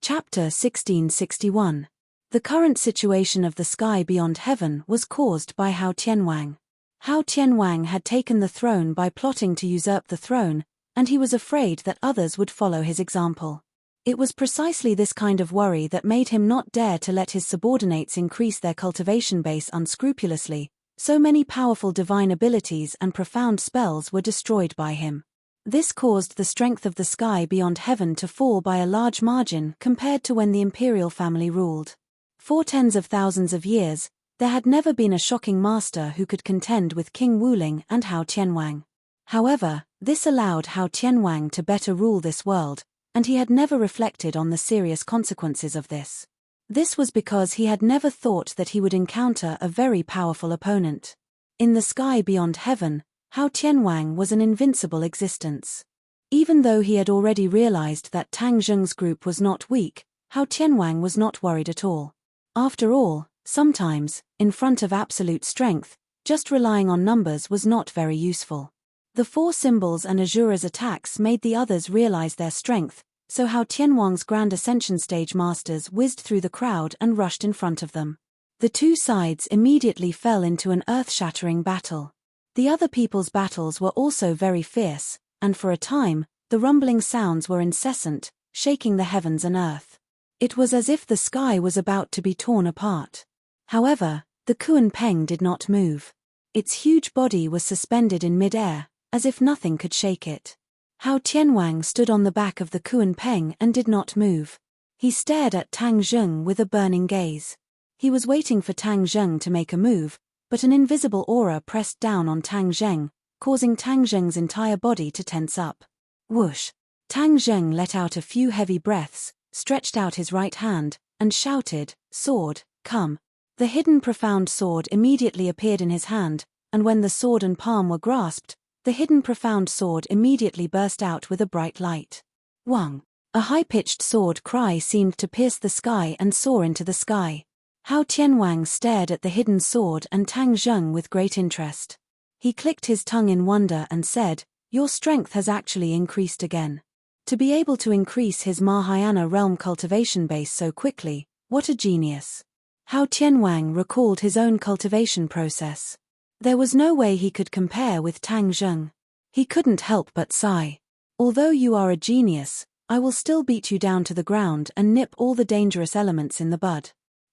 Chapter 1661. The current situation of the sky beyond heaven was caused by Hao Tianwang. Hao Tianwang had taken the throne by plotting to usurp the throne, and he was afraid that others would follow his example. It was precisely this kind of worry that made him not dare to let his subordinates increase their cultivation base unscrupulously. So many powerful divine abilities and profound spells were destroyed by him. This caused the strength of the sky beyond heaven to fall by a large margin compared to when the imperial family ruled. For tens of thousands of years, there had never been a shocking master who could contend with King Wuling and Hao Tianwang. However, this allowed Hao Tianwang to better rule this world, and he had never reflected on the serious consequences of this. This was because he had never thought that he would encounter a very powerful opponent. In the sky beyond heaven, Hao Tianwang was an invincible existence. Even though he had already realized that Tang Zheng's group was not weak, Hao Tianwang was not worried at all. After all, sometimes, in front of absolute strength, just relying on numbers was not very useful. The four symbols and Azura's attacks made the others realize their strength, so Hao Tianwang's Grand Ascension stage masters whizzed through the crowd and rushed in front of them. The two sides immediately fell into an earth-shattering battle. The other people's battles were also very fierce, and for a time, the rumbling sounds were incessant, shaking the heavens and earth. It was as if the sky was about to be torn apart. However, the Kunpeng did not move. Its huge body was suspended in mid-air, as if nothing could shake it. Hao Tianwang stood on the back of the Kunpeng and did not move. He stared at Tang Zheng with a burning gaze. He was waiting for Tang Zheng to make a move, but an invisible aura pressed down on Tang Zheng, causing Tang Zheng's entire body to tense up. Whoosh! Tang Zheng let out a few heavy breaths, stretched out his right hand, and shouted, "Sword, come." The hidden profound sword immediately appeared in his hand, and when the sword and palm were grasped, the hidden profound sword immediately burst out with a bright light. Wang! A high-pitched sword cry seemed to pierce the sky and soar into the sky. Hao Tianwang stared at the hidden sword and Tang Zheng with great interest. He clicked his tongue in wonder and said, "Your strength has actually increased again." To be able to increase his Mahayana realm cultivation base so quickly, what a genius. Hao Tianwang recalled his own cultivation process. There was no way he could compare with Tang Zheng. He couldn't help but sigh. "Although you are a genius, I will still beat you down to the ground and nip all the dangerous elements in the bud."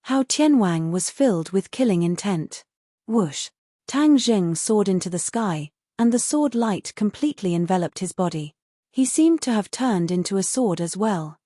Hao Tianwang was filled with killing intent. Whoosh! Tang Zheng soared into the sky, and the sword light completely enveloped his body. He seemed to have turned into a sword as well.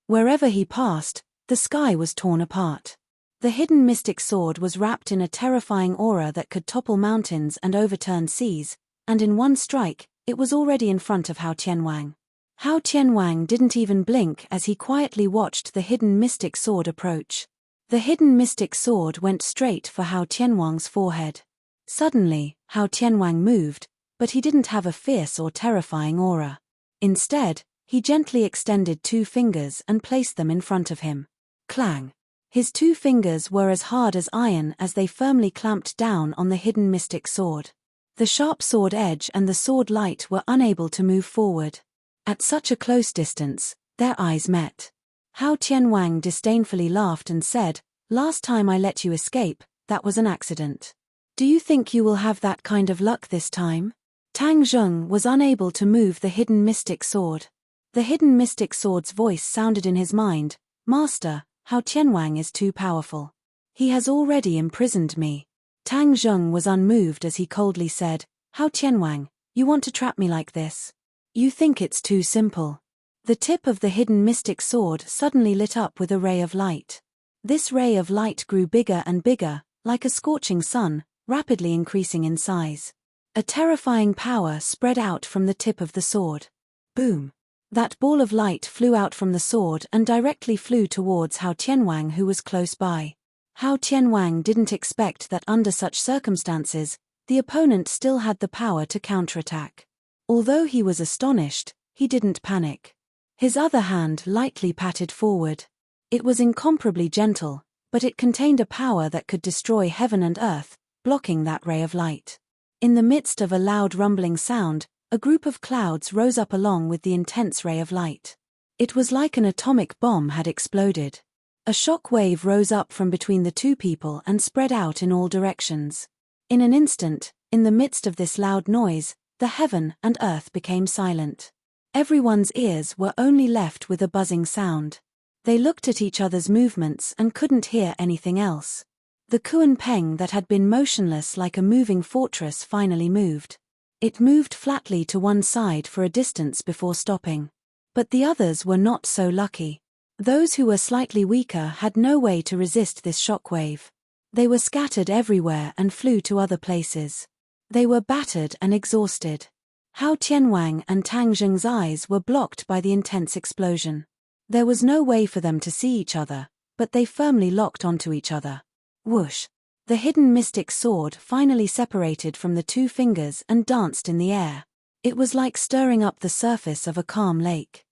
Wherever he passed, the sky was torn apart. The hidden mystic sword was wrapped in a terrifying aura that could topple mountains and overturn seas, and in one strike, it was already in front of Hao Tianwang. Hao Tianwang didn't even blink as he quietly watched the hidden mystic sword approach. The hidden mystic sword went straight for Hao Tianwang's forehead. Suddenly, Hao Tianwang moved, but he didn't have a fierce or terrifying aura. Instead, he gently extended two fingers and placed them in front of him. Clang! His two fingers were as hard as iron as they firmly clamped down on the hidden mystic sword. The sharp sword edge and the sword light were unable to move forward. At such a close distance, their eyes met. Hao Tianwang disdainfully laughed and said, "Last time I let you escape, that was an accident. Do you think you will have that kind of luck this time?" Tang Zheng was unable to move the hidden mystic sword. The hidden mystic sword's voice sounded in his mind, "Master, Hao Tianwang is too powerful. He has already imprisoned me." Tang Zheng was unmoved as he coldly said, "Hao Tianwang, you want to trap me like this? You think it's too simple." The tip of the hidden mystic sword suddenly lit up with a ray of light. This ray of light grew bigger and bigger, like a scorching sun, rapidly increasing in size. A terrifying power spread out from the tip of the sword. Boom! That ball of light flew out from the sword and directly flew towards Hao Tianwang, who was close by. Hao Tianwang didn't expect that under such circumstances, the opponent still had the power to counterattack. Although he was astonished, he didn't panic. His other hand lightly patted forward. It was incomparably gentle, but it contained a power that could destroy heaven and earth, blocking that ray of light. In the midst of a loud rumbling sound, a group of clouds rose up along with the intense ray of light. It was like an atomic bomb had exploded. A shock wave rose up from between the two people and spread out in all directions. In an instant, in the midst of this loud noise, the heaven and earth became silent. Everyone's ears were only left with a buzzing sound. They looked at each other's movements and couldn't hear anything else. The Kuan Peng that had been motionless like a moving fortress finally moved. It moved flatly to one side for a distance before stopping. But the others were not so lucky. Those who were slightly weaker had no way to resist this shockwave. They were scattered everywhere and flew to other places. They were battered and exhausted. Hao Tianwang and Tang Zheng's eyes were blocked by the intense explosion. There was no way for them to see each other, but they firmly locked onto each other. Whoosh! The hidden mystic sword finally separated from the two fingers and danced in the air. It was like stirring up the surface of a calm lake.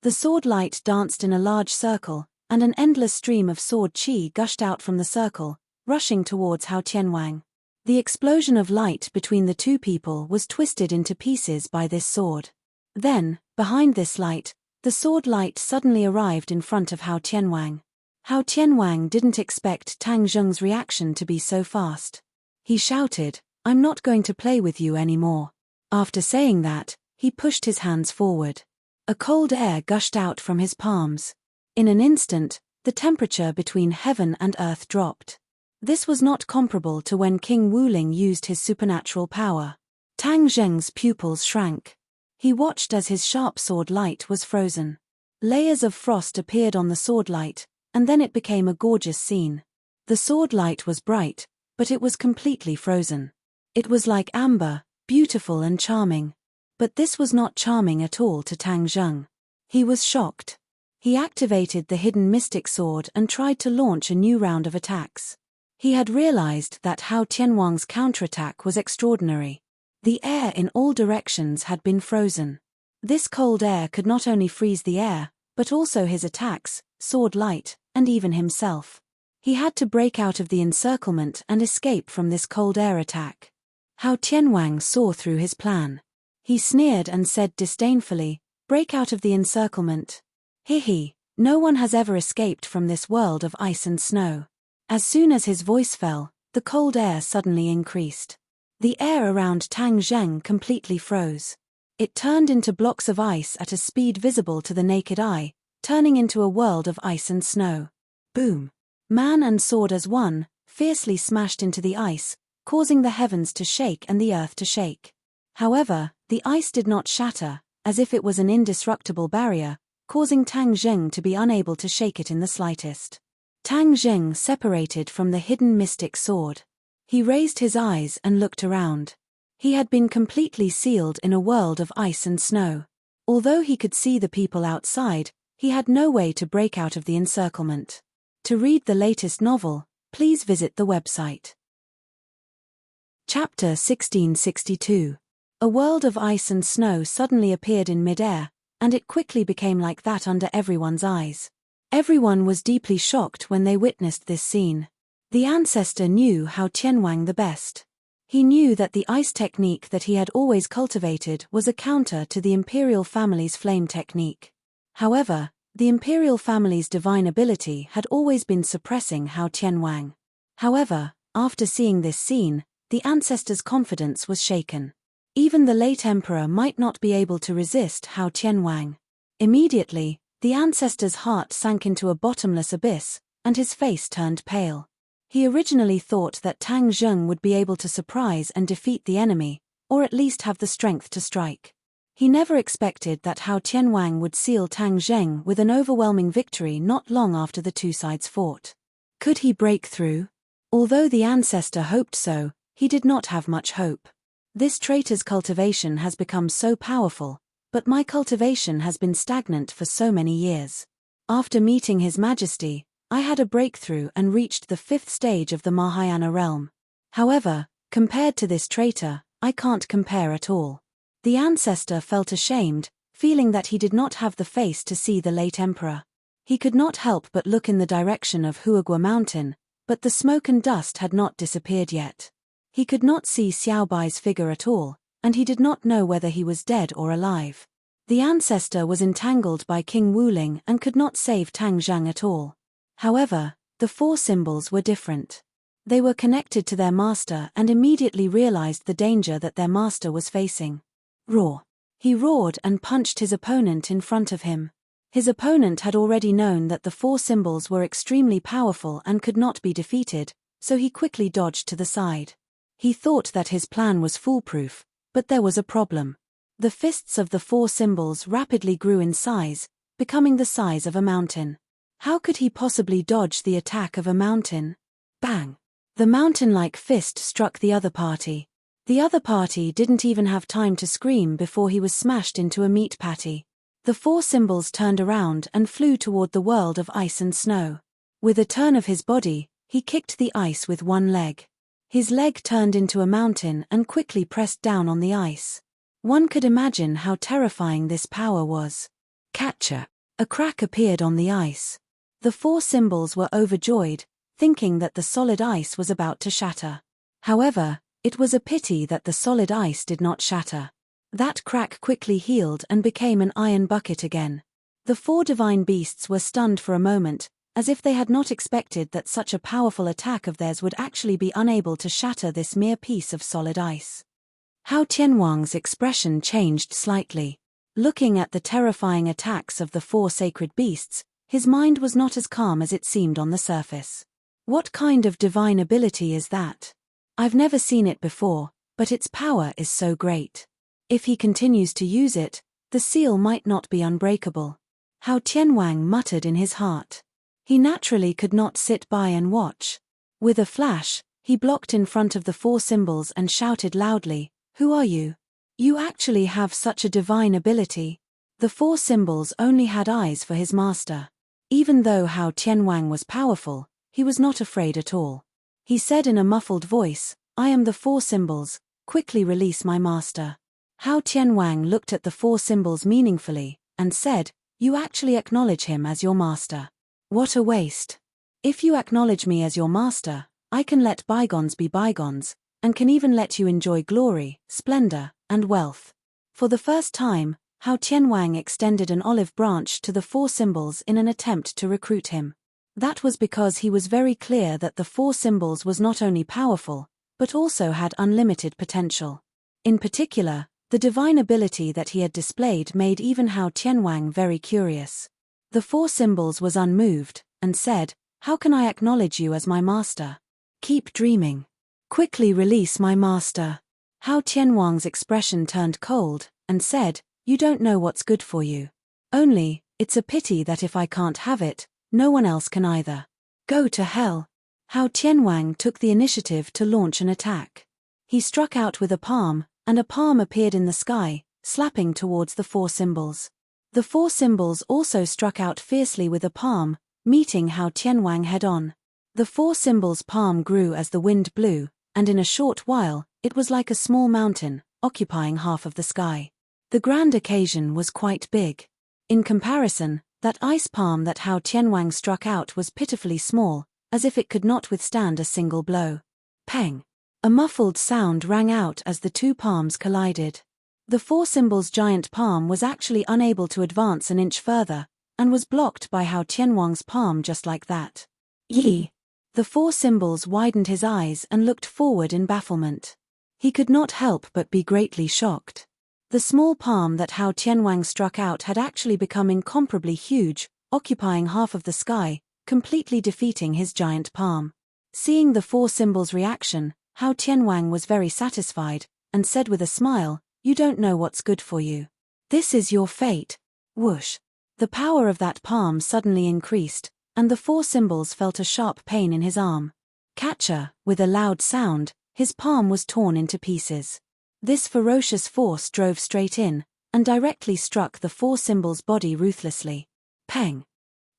The sword light danced in a large circle, and an endless stream of sword qi gushed out from the circle, rushing towards Hao Tianwang. The explosion of light between the two people was twisted into pieces by this sword. Then, behind this light, the sword light suddenly arrived in front of Hao Tianwang. Hao Tianwang didn't expect Tang Zheng's reaction to be so fast. He shouted, "I'm not going to play with you anymore." After saying that, he pushed his hands forward. A cold air gushed out from his palms. In an instant, the temperature between heaven and earth dropped. This was not comparable to when King Wuling used his supernatural power. Tang Zheng's pupils shrank. He watched as his sharp sword light was frozen. Layers of frost appeared on the sword light, and then it became a gorgeous scene. The sword light was bright, but it was completely frozen. It was like amber, beautiful and charming. But this was not charming at all to Tang Zheng. He was shocked. He activated the hidden mystic sword and tried to launch a new round of attacks. He had realized that Hao Tianwang's counterattack was extraordinary. The air in all directions had been frozen. This cold air could not only freeze the air, but also his attacks, sword light, and even himself. He had to break out of the encirclement and escape from this cold air attack. Hao Tianwang saw through his plan. He sneered and said disdainfully, "Break out of the encirclement. He, no one has ever escaped from this world of ice and snow." As soon as his voice fell, the cold air suddenly increased. The air around Tang Zheng completely froze. It turned into blocks of ice at a speed visible to the naked eye, turning into a world of ice and snow. Boom! Man and sword as one, fiercely smashed into the ice, causing the heavens to shake and the earth to shake. However, the ice did not shatter, as if it was an indestructible barrier, causing Tang Zheng to be unable to shake it in the slightest. Tang Zheng separated from the hidden mystic sword. He raised his eyes and looked around. He had been completely sealed in a world of ice and snow. Although he could see the people outside, he had no way to break out of the encirclement. To read the latest novel, please visit the website. Chapter 1662. A world of ice and snow suddenly appeared in mid-air, and it quickly became like that under everyone's eyes. Everyone was deeply shocked when they witnessed this scene. The ancestor knew Hao Tianwang the best. He knew that the ice technique that he had always cultivated was a counter to the imperial family's flame technique. However, the imperial family's divine ability had always been suppressing Hao Tianwang. However, after seeing this scene, the ancestor's confidence was shaken. Even the late emperor might not be able to resist Hao Tianwang. Immediately, the ancestor's heart sank into a bottomless abyss, and his face turned pale. He originally thought that Tang Zheng would be able to surprise and defeat the enemy, or at least have the strength to strike. He never expected that Hao Tianwang would seal Tang Zheng with an overwhelming victory not long after the two sides fought. Could he break through? Although the ancestor hoped so, he did not have much hope. This traitor's cultivation has become so powerful, but my cultivation has been stagnant for so many years. After meeting His Majesty, I had a breakthrough and reached the 5th stage of the Mahayana realm. However, compared to this traitor, I can't compare at all. The ancestor felt ashamed, feeling that he did not have the face to see the late emperor. He could not help but look in the direction of Huagua Mountain, but the smoke and dust had not disappeared yet. He could not see Xiaobai's figure at all, and he did not know whether he was dead or alive. The ancestor was entangled by King Wuling and could not save Tang Zhang at all. However, the four symbols were different. They were connected to their master and immediately realized the danger that their master was facing. Roar! He roared and punched his opponent in front of him. His opponent had already known that the four symbols were extremely powerful and could not be defeated, so he quickly dodged to the side. He thought that his plan was foolproof, but there was a problem. The fists of the four symbols rapidly grew in size, becoming the size of a mountain. How could he possibly dodge the attack of a mountain? Bang! The mountain-like fist struck the other party. The other party didn't even have time to scream before he was smashed into a meat patty. The four symbols turned around and flew toward the world of ice and snow. With a turn of his body, he kicked the ice with one leg. His leg turned into a mountain and quickly pressed down on the ice. One could imagine how terrifying this power was. Catcher! A crack appeared on the ice. The four symbols were overjoyed, thinking that the solid ice was about to shatter. However, it was a pity that the solid ice did not shatter. That crack quickly healed and became an iron bucket again. The four divine beasts were stunned for a moment, as if they had not expected that such a powerful attack of theirs would actually be unable to shatter this mere piece of solid ice. Hao Tianwang's expression changed slightly. Looking at the terrifying attacks of the four sacred beasts, his mind was not as calm as it seemed on the surface. What kind of divine ability is that? I've never seen it before, but its power is so great. If he continues to use it, the seal might not be unbreakable. Hao Tianwang muttered in his heart. He naturally could not sit by and watch. With a flash, he blocked in front of the four symbols and shouted loudly, "Who are you? You actually have such a divine ability." The four symbols only had eyes for his master. Even though Hao Tianwang was powerful, he was not afraid at all. He said in a muffled voice, "I am the four symbols, quickly release my master." Hao Tianwang looked at the four symbols meaningfully, and said, "You actually acknowledge him as your master. What a waste. If you acknowledge me as your master, I can let bygones be bygones, and can even let you enjoy glory, splendor, and wealth." For the first time, Hao Tianwang extended an olive branch to the four symbols in an attempt to recruit him. That was because he was very clear that the four symbols was not only powerful, but also had unlimited potential. In particular, the divine ability that he had displayed made even Hao Tianwang very curious. The four symbols was unmoved, and said, "How can I acknowledge you as my master? Keep dreaming. Quickly release my master." Hao Tianwang's expression turned cold, and said, "You don't know what's good for you. Only, it's a pity that if I can't have it, no one else can either. Go to hell." Hao Tianwang took the initiative to launch an attack. He struck out with a palm, and a palm appeared in the sky, slapping towards the four symbols. The four symbols also struck out fiercely with a palm, meeting Hao Tianwang head-on. The four symbols' palm grew as the wind blew, and in a short while, it was like a small mountain, occupying half of the sky. The grand occasion was quite big. In comparison, that ice palm that Hao Tianwang struck out was pitifully small, as if it could not withstand a single blow. Peng! A muffled sound rang out as the two palms collided. The four symbols' giant palm was actually unable to advance an inch further, and was blocked by Hao Tianwang's palm just like that. Yi! The four symbols widened his eyes and looked forward in bafflement. He could not help but be greatly shocked. The small palm that Hao Tianwang struck out had actually become incomparably huge, occupying half of the sky, completely defeating his giant palm. Seeing the four symbols' reaction, Hao Tianwang was very satisfied, and said with a smile, "You don't know what's good for you. This is your fate." Whoosh! The power of that palm suddenly increased, and the four symbols felt a sharp pain in his arm. Catcher, with a loud sound, his palm was torn into pieces. This ferocious force drove straight in, and directly struck the four symbols' body ruthlessly. Peng!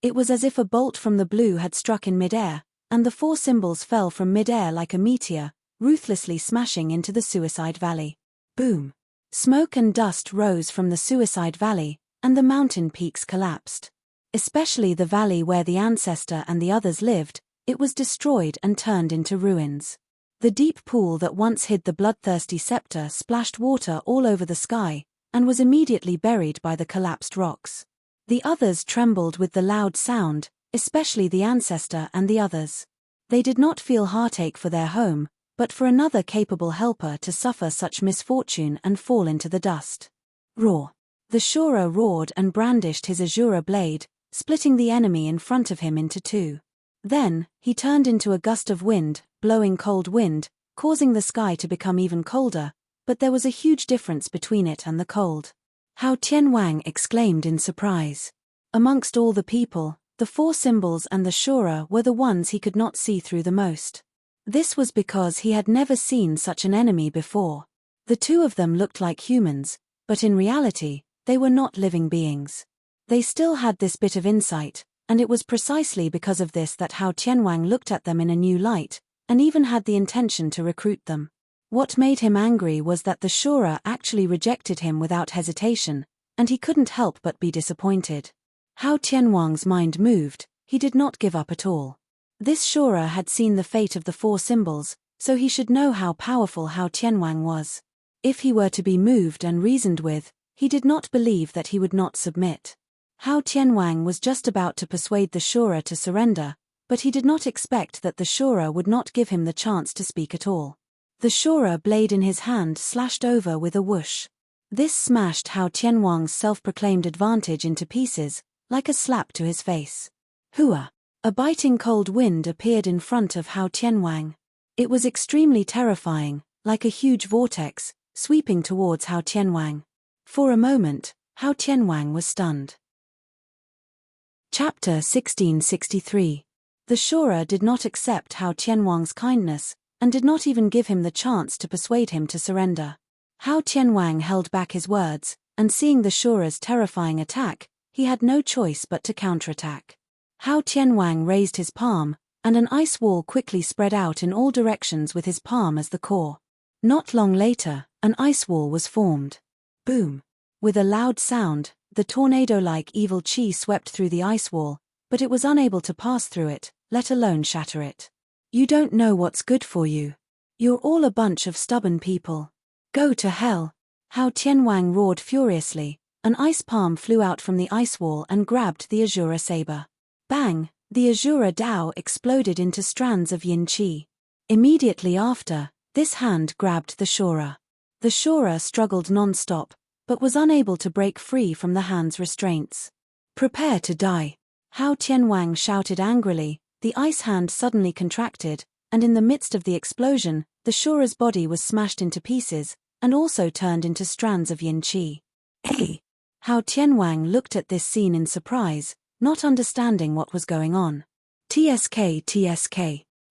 It was as if a bolt from the blue had struck in midair, and the four symbols fell from midair like a meteor, ruthlessly smashing into the suicide valley. Boom! Smoke and dust rose from the suicide valley, and the mountain peaks collapsed. Especially the valley where the ancestor and the others lived, it was destroyed and turned into ruins. The deep pool that once hid the bloodthirsty scepter splashed water all over the sky, and was immediately buried by the collapsed rocks. The others trembled with the loud sound, especially the ancestor and the others. They did not feel heartache for their home, but for another capable helper to suffer such misfortune and fall into the dust. Roar! The Shura roared and brandished his azura blade, splitting the enemy in front of him into two. Then, he turned into a gust of wind, blowing cold wind, causing the sky to become even colder, but there was a huge difference between it and the cold. How Tianwang exclaimed in surprise. Amongst all the people, the four symbols and the Shura were the ones he could not see through the most. This was because he had never seen such an enemy before. The two of them looked like humans, but in reality, they were not living beings. They still had this bit of insight, and it was precisely because of this that Hao Tianwang looked at them in a new light, and even had the intention to recruit them. What made him angry was that the Shura actually rejected him without hesitation, and he couldn't help but be disappointed. Hao Tianwang's mind moved, he did not give up at all. This Shura had seen the fate of the four symbols, so he should know how powerful Hao Tianwang was. If he were to be moved and reasoned with, he did not believe that he would not submit. Hao Tianwang was just about to persuade the Shura to surrender, but he did not expect that the Shura would not give him the chance to speak at all. The Shura blade in his hand slashed over with a whoosh. This smashed Hao Tianwang's self-proclaimed advantage into pieces, like a slap to his face. Hua! A biting cold wind appeared in front of Hao Tianwang. It was extremely terrifying, like a huge vortex, sweeping towards Hao Tianwang. For a moment, Hao Tianwang was stunned. Chapter 1663. The Shura did not accept Hao Tianwang's kindness, and did not even give him the chance to persuade him to surrender. Hao Tianwang held back his words, and seeing the Shura's terrifying attack, he had no choice but to counterattack. Hao Tianwang raised his palm, and an ice wall quickly spread out in all directions with his palm as the core. Not long later, an ice wall was formed. Boom! With a loud sound, the tornado-like evil chi swept through the ice wall, but it was unable to pass through it, let alone shatter it. You don't know what's good for you. You're all a bunch of stubborn people. Go to hell! Hao Tianwang roared furiously. An ice palm flew out from the ice wall and grabbed the azura saber. Bang! The azura Dao exploded into strands of yin chi. Immediately after, this hand grabbed the Shura. The Shura struggled non-stop, but was unable to break free from the hand's restraints. Prepare to die! Hao Tianwang shouted angrily. The ice hand suddenly contracted, and in the midst of the explosion, the Shura's body was smashed into pieces, and also turned into strands of yin chi. Hey! Hao Tianwang looked at this scene in surprise, not understanding what was going on. TSK TSK.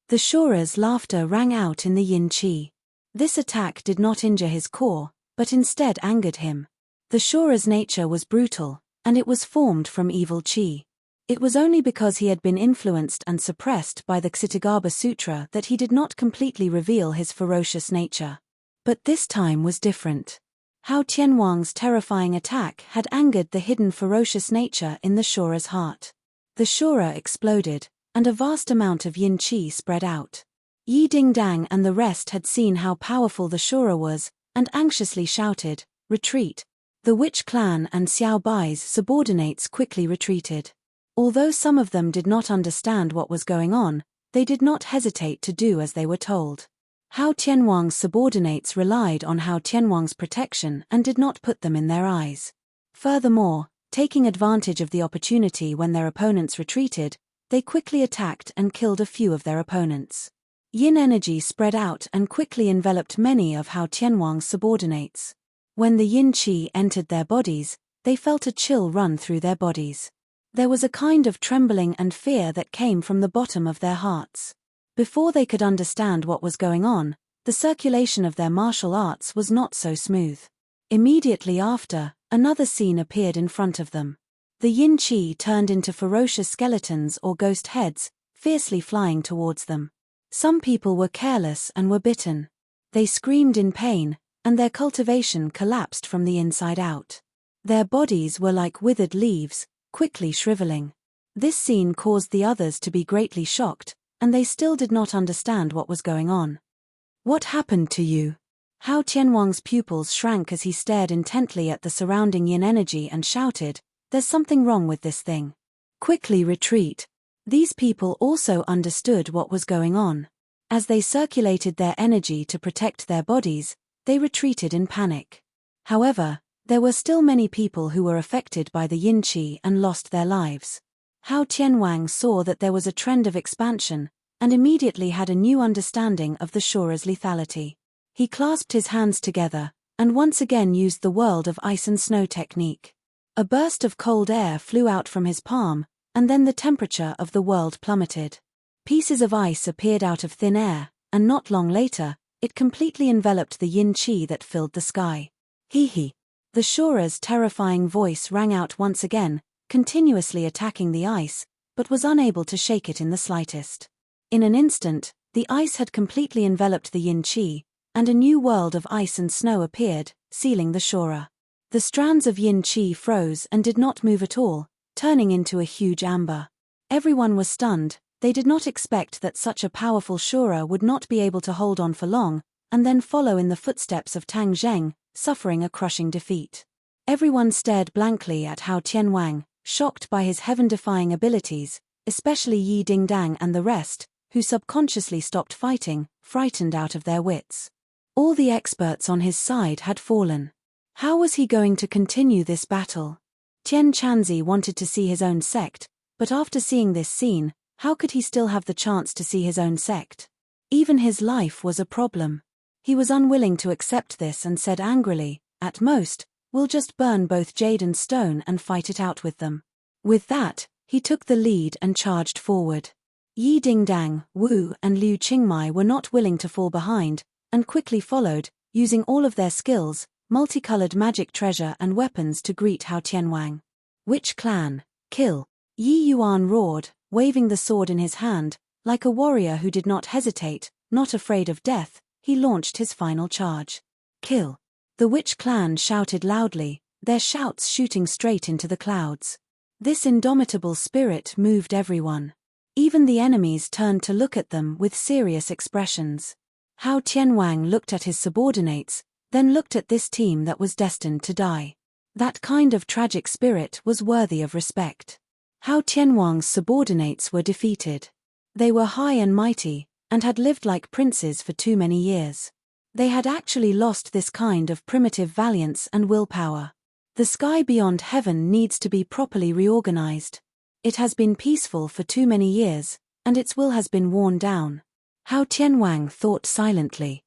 The Shura's laughter rang out in the yin chi. This attack did not injure his core, but instead angered him. The Shura's nature was brutal, and it was formed from evil chi. It was only because he had been influenced and suppressed by the Ksitagarbha Sutra that he did not completely reveal his ferocious nature. But this time was different. Hao Tianwang's terrifying attack had angered the hidden ferocious nature in the Shura's heart. The Shura exploded, and a vast amount of yin chi spread out. Yi Dingdang and the rest had seen how powerful the Shura was, and anxiously shouted, "Retreat!" The Witch Clan and Xiao Bai's subordinates quickly retreated. Although some of them did not understand what was going on, they did not hesitate to do as they were told. Hao Tianwang's subordinates relied on Hao Tianwang's protection and did not put them in their eyes. Furthermore, taking advantage of the opportunity when their opponents retreated, they quickly attacked and killed a few of their opponents. Yin energy spread out and quickly enveloped many of Hao Tianwang's subordinates. When the yin qi entered their bodies, they felt a chill run through their bodies. There was a kind of trembling and fear that came from the bottom of their hearts. Before they could understand what was going on, the circulation of their martial arts was not so smooth. Immediately after, another scene appeared in front of them. The yin qi turned into ferocious skeletons or ghost heads, fiercely flying towards them. Some people were careless and were bitten. They screamed in pain, and their cultivation collapsed from the inside out. Their bodies were like withered leaves, quickly shriveling. This scene caused the others to be greatly shocked, and they still did not understand what was going on. "What happened to you?" Hao Tianwang's pupils shrank as he stared intently at the surrounding yin energy and shouted, "There's something wrong with this thing. Quickly retreat." These people also understood what was going on. As they circulated their energy to protect their bodies, they retreated in panic. However, there were still many people who were affected by the yin qi and lost their lives. Hao Tianwang saw that there was a trend of expansion, and immediately had a new understanding of the Shura's lethality. He clasped his hands together, and once again used the world of ice and snow technique. A burst of cold air flew out from his palm, and then the temperature of the world plummeted. Pieces of ice appeared out of thin air, and not long later, it completely enveloped the yin qi that filled the sky. He. The Shura's terrifying voice rang out once again, continuously attacking the ice, but was unable to shake it in the slightest. In an instant, the ice had completely enveloped the yin qi, and a new world of ice and snow appeared, sealing the Shura. The strands of yin qi froze and did not move at all, turning into a huge amber. Everyone was stunned. They did not expect that such a powerful Shura would not be able to hold on for long, and then follow in the footsteps of Tang Zheng, suffering a crushing defeat. Everyone stared blankly at Hao Tianwang, shocked by his heaven-defying abilities, especially Yi Dingdang and the rest, who subconsciously stopped fighting, frightened out of their wits. All the experts on his side had fallen. How was he going to continue this battle? Tian Chanzi wanted to see his own sect, but after seeing this scene, how could he still have the chance to see his own sect? Even his life was a problem. He was unwilling to accept this and said angrily, "At most, we'll just burn both jade and stone and fight it out with them." With that, he took the lead and charged forward. Yi Dingdang, Wu and Liu Qingmai were not willing to fall behind, and quickly followed, using all of their skills, multicolored magic treasure and weapons to greet Hao Tianwang. "Which clan? Kill!" Yi Yuan roared, waving the sword in his hand, like a warrior who did not hesitate, not afraid of death. He launched his final charge. "Kill!" The witch clan shouted loudly, their shouts shooting straight into the clouds. This indomitable spirit moved everyone. Even the enemies turned to look at them with serious expressions. Hao Tianwang looked at his subordinates, then looked at this team that was destined to die. That kind of tragic spirit was worthy of respect. Hao Tianwang's subordinates were defeated. They were high and mighty, and had lived like princes for too many years. They had actually lost this kind of primitive valiance and willpower. The sky beyond heaven needs to be properly reorganized. It has been peaceful for too many years, and its will has been worn down. Hao Tianwang thought silently.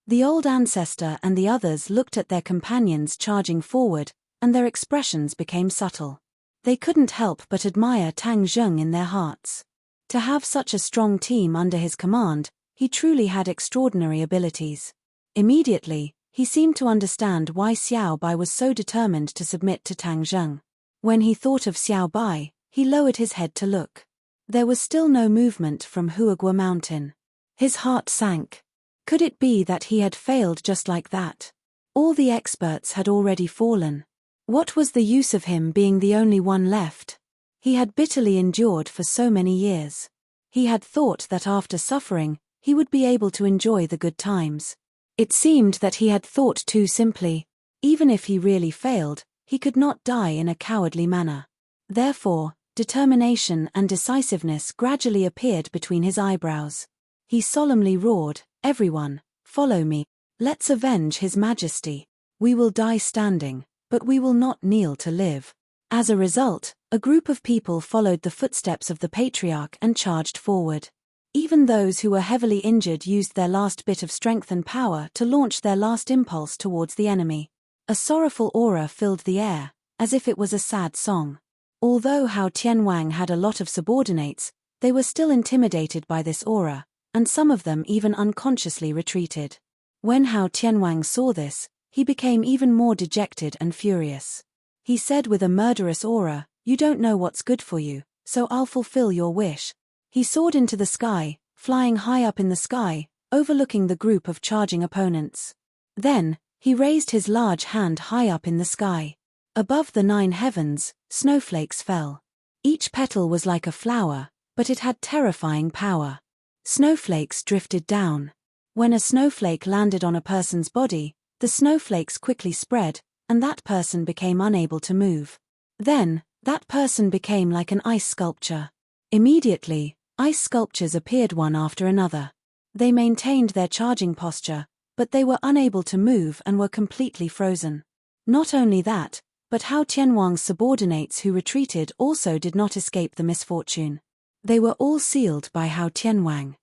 The old ancestor and the others looked at their companions charging forward, and their expressions became subtle. They couldn't help but admire Tang Zheng in their hearts. To have such a strong team under his command, he truly had extraordinary abilities. Immediately, he seemed to understand why Xiao Bai was so determined to submit to Tang Zheng. When he thought of Xiao Bai, he lowered his head to look. There was still no movement from Huagua Mountain. His heart sank. Could it be that he had failed just like that? All the experts had already fallen. What was the use of him being the only one left? He had bitterly endured for so many years. He had thought that after suffering, he would be able to enjoy the good times. It seemed that he had thought too simply. Even if he really failed, he could not die in a cowardly manner. Therefore, determination and decisiveness gradually appeared between his eyebrows. He solemnly roared, "Everyone, follow me. Let's avenge His Majesty. We will die standing, but we will not kneel to live." As a result, a group of people followed the footsteps of the patriarch and charged forward. Even those who were heavily injured used their last bit of strength and power to launch their last impulse towards the enemy. A sorrowful aura filled the air, as if it was a sad song. Although Hao Tianwang had a lot of subordinates, they were still intimidated by this aura, and some of them even unconsciously retreated. When Hao Tianwang saw this, he became even more dejected and furious. He said with a murderous aura, "You don't know what's good for you, so I'll fulfill your wish." He soared into the sky, flying high up in the sky, overlooking the group of charging opponents. Then, he raised his large hand high up in the sky. Above the 9 heavens, snowflakes fell. Each petal was like a flower, but it had terrifying power. Snowflakes drifted down. When a snowflake landed on a person's body, the snowflakes quickly spread, and that person became unable to move. Then, that person became like an ice sculpture. Immediately, ice sculptures appeared one after another. They maintained their charging posture, but they were unable to move and were completely frozen. Not only that, but Hao Tianwang's subordinates who retreated also did not escape the misfortune. They were all sealed by Hao Tianwang.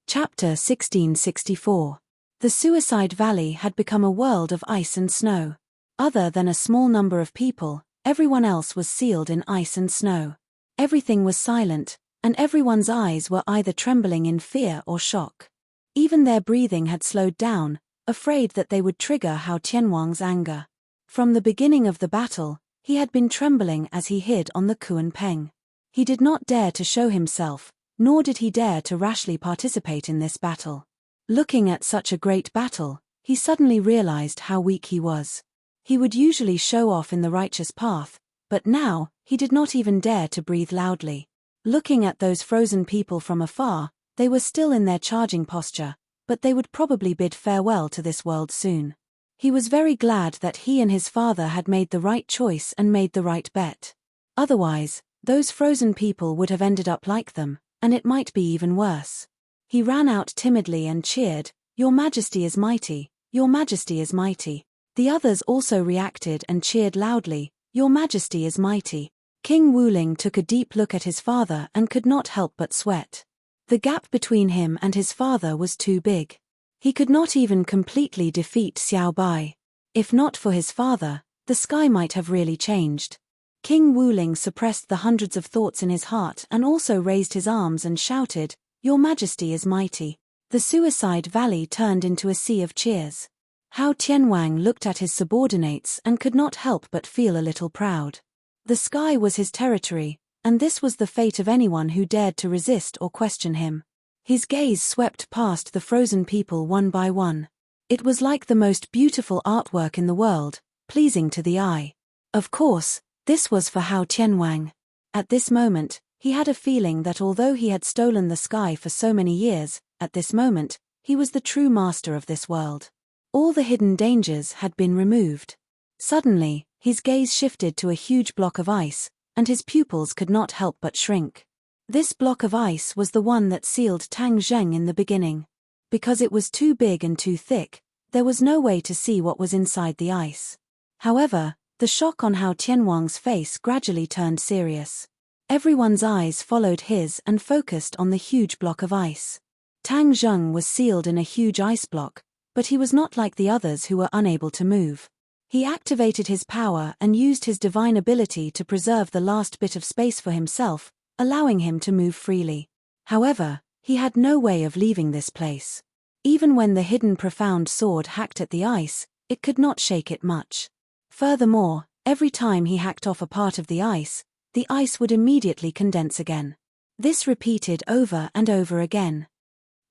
Chapter 1664. The Suicide Valley had become a world of ice and snow. Other than a small number of people, everyone else was sealed in ice and snow. Everything was silent, and everyone's eyes were either trembling in fear or shock. Even their breathing had slowed down, afraid that they would trigger Hao Tianwang's anger. From the beginning of the battle, he had been trembling as he hid on the Kuan-Peng. He did not dare to show himself, nor did he dare to rashly participate in this battle. Looking at such a great battle, he suddenly realized how weak he was. He would usually show off in the righteous path, but now, he did not even dare to breathe loudly. Looking at those frozen people from afar, they were still in their charging posture, but they would probably bid farewell to this world soon. He was very glad that he and his father had made the right choice and made the right bet. Otherwise, those frozen people would have ended up like them, and it might be even worse. He ran out timidly and cheered, "Your Majesty is mighty, Your Majesty is mighty." The others also reacted and cheered loudly, "Your Majesty is mighty." King Wuling took a deep look at his father and could not help but sweat. The gap between him and his father was too big. He could not even completely defeat Xiao Bai. If not for his father, the sky might have really changed. King Wuling suppressed the hundreds of thoughts in his heart and also raised his arms and shouted, "Your Majesty is mighty." The Suicide Valley turned into a sea of cheers. Hao Tianwang looked at his subordinates and could not help but feel a little proud. The sky was his territory, and this was the fate of anyone who dared to resist or question him. His gaze swept past the frozen people one by one. It was like the most beautiful artwork in the world, pleasing to the eye. Of course, this was for Hao Tianwang. At this moment, he had a feeling that although he had stolen the sky for so many years, at this moment, he was the true master of this world. All the hidden dangers had been removed. Suddenly, his gaze shifted to a huge block of ice, and his pupils could not help but shrink. This block of ice was the one that sealed Tang Zheng in the beginning. Because it was too big and too thick, there was no way to see what was inside the ice. However, the shock on Hao Tianwang's face gradually turned serious. Everyone's eyes followed his and focused on the huge block of ice. Tang Zheng was sealed in a huge ice block, but he was not like the others who were unable to move. He activated his power and used his divine ability to preserve the last bit of space for himself, allowing him to move freely. However, he had no way of leaving this place. Even when the hidden profound sword hacked at the ice, it could not shake it much. Furthermore, every time he hacked off a part of the ice would immediately condense again. This repeated over and over again.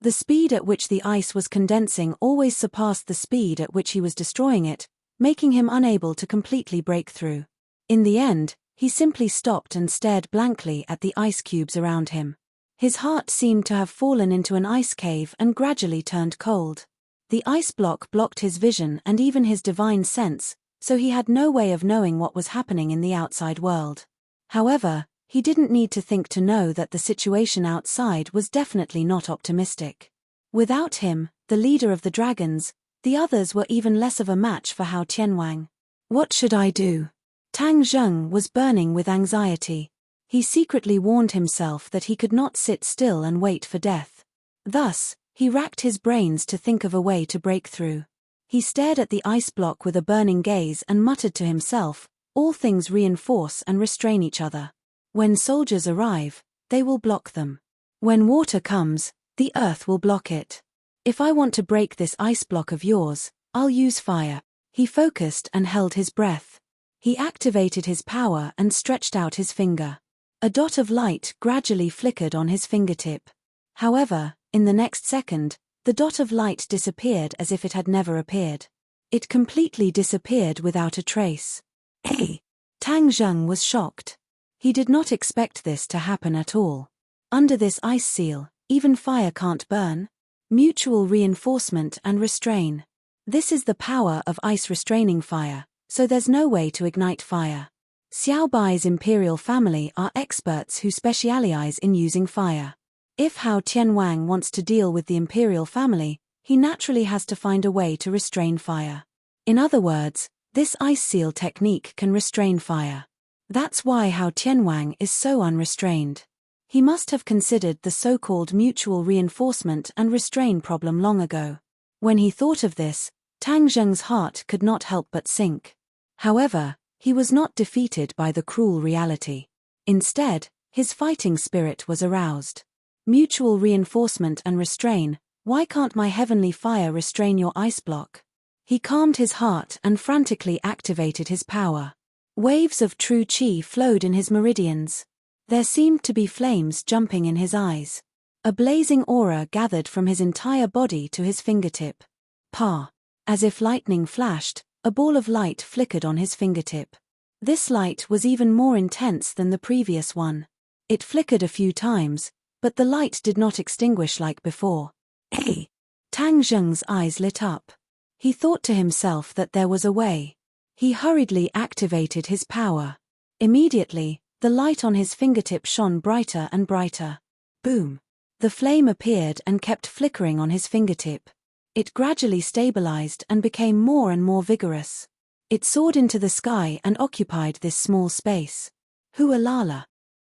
The speed at which the ice was condensing always surpassed the speed at which he was destroying it, making him unable to completely break through. In the end, he simply stopped and stared blankly at the ice cubes around him. His heart seemed to have fallen into an ice cave and gradually turned cold. The ice block blocked his vision and even his divine sense, so he had no way of knowing what was happening in the outside world. However, he didn't need to think to know that the situation outside was definitely not optimistic. Without him, the leader of the dragons, the others were even less of a match for Hao Tianwang. What should I do? Tang Zheng was burning with anxiety. He secretly warned himself that he could not sit still and wait for death. Thus, he racked his brains to think of a way to break through. He stared at the ice block with a burning gaze and muttered to himself, "All things reinforce and restrain each other. When soldiers arrive, they will block them. When water comes, the earth will block it. If I want to break this ice block of yours, I'll use fire." He focused and held his breath. He activated his power and stretched out his finger. A dot of light gradually flickered on his fingertip. However, in the next second, the dot of light disappeared as if it had never appeared. It completely disappeared without a trace. Hey! Tang Zheng was shocked. He did not expect this to happen at all. Under this ice seal, even fire can't burn. Mutual reinforcement and restrain. This is the power of ice restraining fire, so there's no way to ignite fire. Xiao Bai's imperial family are experts who specialize in using fire. If Hao Tianwang wants to deal with the imperial family, he naturally has to find a way to restrain fire. In other words, this ice seal technique can restrain fire. That's why Hao Tianwang is so unrestrained. He must have considered the so-called mutual reinforcement and restrain problem long ago. When he thought of this, Tang Zheng's heart could not help but sink. However, he was not defeated by the cruel reality. Instead, his fighting spirit was aroused. Mutual reinforcement and restrain, why can't my heavenly fire restrain your ice block? He calmed his heart and frantically activated his power. Waves of true qi flowed in his meridians. There seemed to be flames jumping in his eyes. A blazing aura gathered from his entire body to his fingertip. Pa! As if lightning flashed, a ball of light flickered on his fingertip. This light was even more intense than the previous one. It flickered a few times, but the light did not extinguish like before. Hey! Tang Zheng's eyes lit up. He thought to himself that there was a way. He hurriedly activated his power. Immediately, the light on his fingertip shone brighter and brighter. Boom! The flame appeared and kept flickering on his fingertip. It gradually stabilized and became more and more vigorous. It soared into the sky and occupied this small space. Hualala!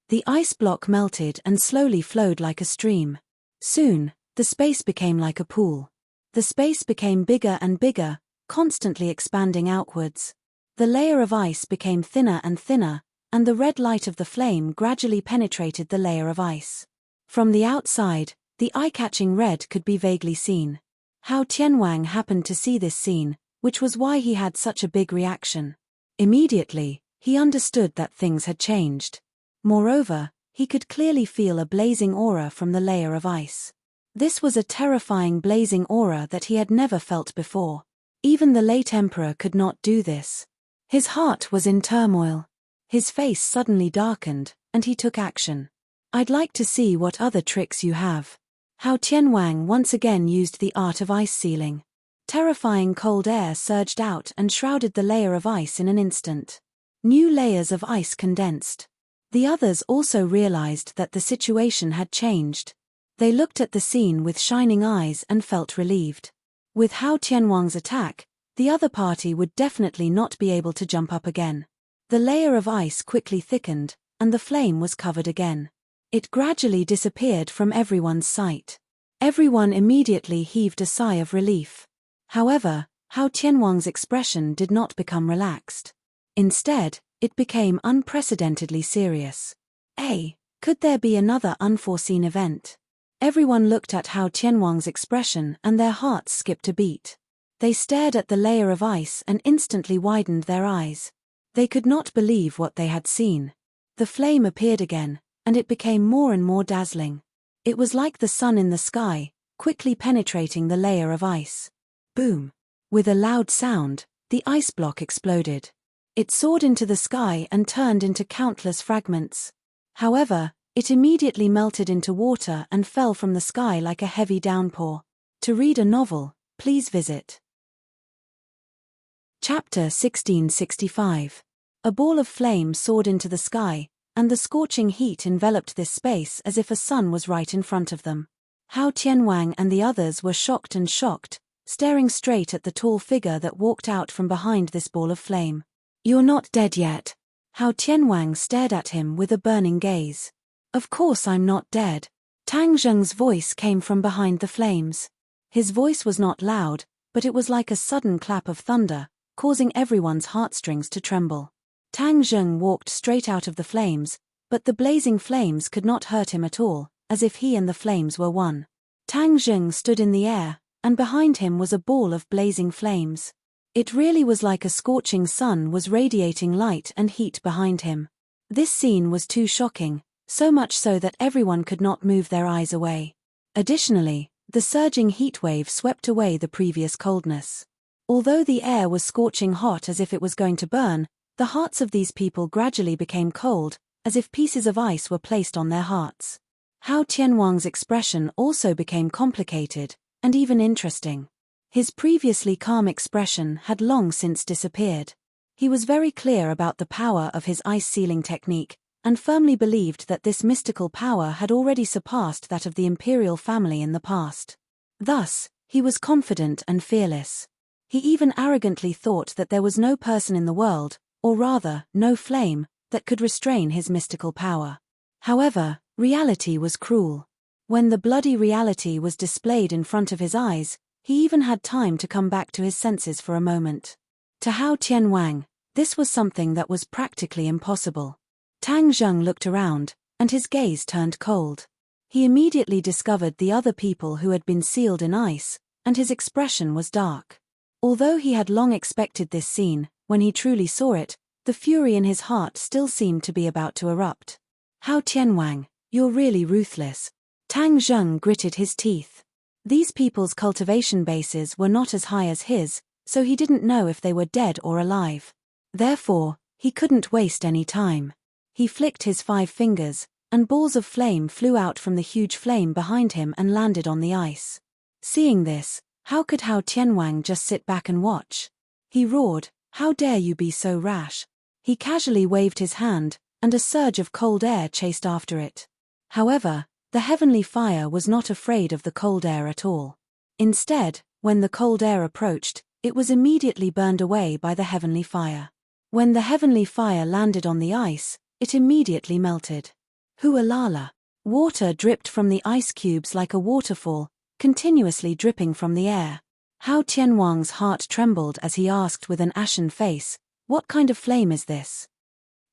The ice block melted and slowly flowed like a stream. Soon, the space became like a pool. The space became bigger and bigger, constantly expanding outwards. The layer of ice became thinner and thinner, and the red light of the flame gradually penetrated the layer of ice. From the outside, the eye-catching red could be vaguely seen. Hao Tianwang happened to see this scene, which was why he had such a big reaction. Immediately, he understood that things had changed. Moreover, he could clearly feel a blazing aura from the layer of ice. This was a terrifying blazing aura that he had never felt before. Even the late emperor could not do this. His heart was in turmoil. His face suddenly darkened, and he took action. I'd like to see what other tricks you have. Hao Tianwang once again used the art of ice sealing. Terrifying cold air surged out and shrouded the layer of ice in an instant. New layers of ice condensed. The others also realized that the situation had changed. They looked at the scene with shining eyes and felt relieved. With Hao Tianwang's attack, the other party would definitely not be able to jump up again. The layer of ice quickly thickened, and the flame was covered again. It gradually disappeared from everyone's sight. Everyone immediately heaved a sigh of relief. However, Hao Tianwang's expression did not become relaxed. Instead, it became unprecedentedly serious. Could there be another unforeseen event? Everyone looked at Hao Tianwang's expression and their hearts skipped a beat. They stared at the layer of ice and instantly widened their eyes. They could not believe what they had seen. The flame appeared again, and it became more and more dazzling. It was like the sun in the sky, quickly penetrating the layer of ice. Boom! With a loud sound, the ice block exploded. It soared into the sky and turned into countless fragments. However, it immediately melted into water and fell from the sky like a heavy downpour. To read a novel, please visit Chapter 1665. A ball of flame soared into the sky, and the scorching heat enveloped this space as if a sun was right in front of them. Hao Tianwang and the others were shocked, staring straight at the tall figure that walked out from behind this ball of flame. You're not dead yet. Hao Tianwang stared at him with a burning gaze. Of course I'm not dead. Tang Zheng's voice came from behind the flames. His voice was not loud, but it was like a sudden clap of thunder, causing everyone's heartstrings to tremble. Tang Zheng walked straight out of the flames, but the blazing flames could not hurt him at all, as if he and the flames were one. Tang Zheng stood in the air, and behind him was a ball of blazing flames. It really was like a scorching sun was radiating light and heat behind him. This scene was too shocking, so much so that everyone could not move their eyes away. Additionally, the surging heat wave swept away the previous coldness. Although the air was scorching hot as if it was going to burn, the hearts of these people gradually became cold, as if pieces of ice were placed on their hearts. Hao Tianwang's expression also became complicated, and even interesting. His previously calm expression had long since disappeared. He was very clear about the power of his ice sealing technique, and firmly believed that this mystical power had already surpassed that of the imperial family in the past. Thus, he was confident and fearless. He even arrogantly thought that there was no person in the world, or rather, no flame, that could restrain his mystical power. However, reality was cruel. When the bloody reality was displayed in front of his eyes, he even had time to come back to his senses for a moment. To Hao Tianwang, this was something that was practically impossible. Tang Zheng looked around, and his gaze turned cold. He immediately discovered the other people who had been sealed in ice, and his expression was dark. Although he had long expected this scene, when he truly saw it, the fury in his heart still seemed to be about to erupt. Hao Tianwang, you're really ruthless. Tang Zheng gritted his teeth. These people's cultivation bases were not as high as his, so he didn't know if they were dead or alive. Therefore, he couldn't waste any time. He flicked his 5 fingers, and balls of flame flew out from the huge flame behind him and landed on the ice. Seeing this, how could Hao Tianwang just sit back and watch? He roared, "How dare you be so rash?" He casually waved his hand, and a surge of cold air chased after it. However, the heavenly fire was not afraid of the cold air at all. Instead, when the cold air approached, it was immediately burned away by the heavenly fire. When the heavenly fire landed on the ice, it immediately melted. Hualala. Water dripped from the ice cubes like a waterfall, continuously dripping from the air. Hao Tianwang's heart trembled as he asked with an ashen face, "What kind of flame is this?"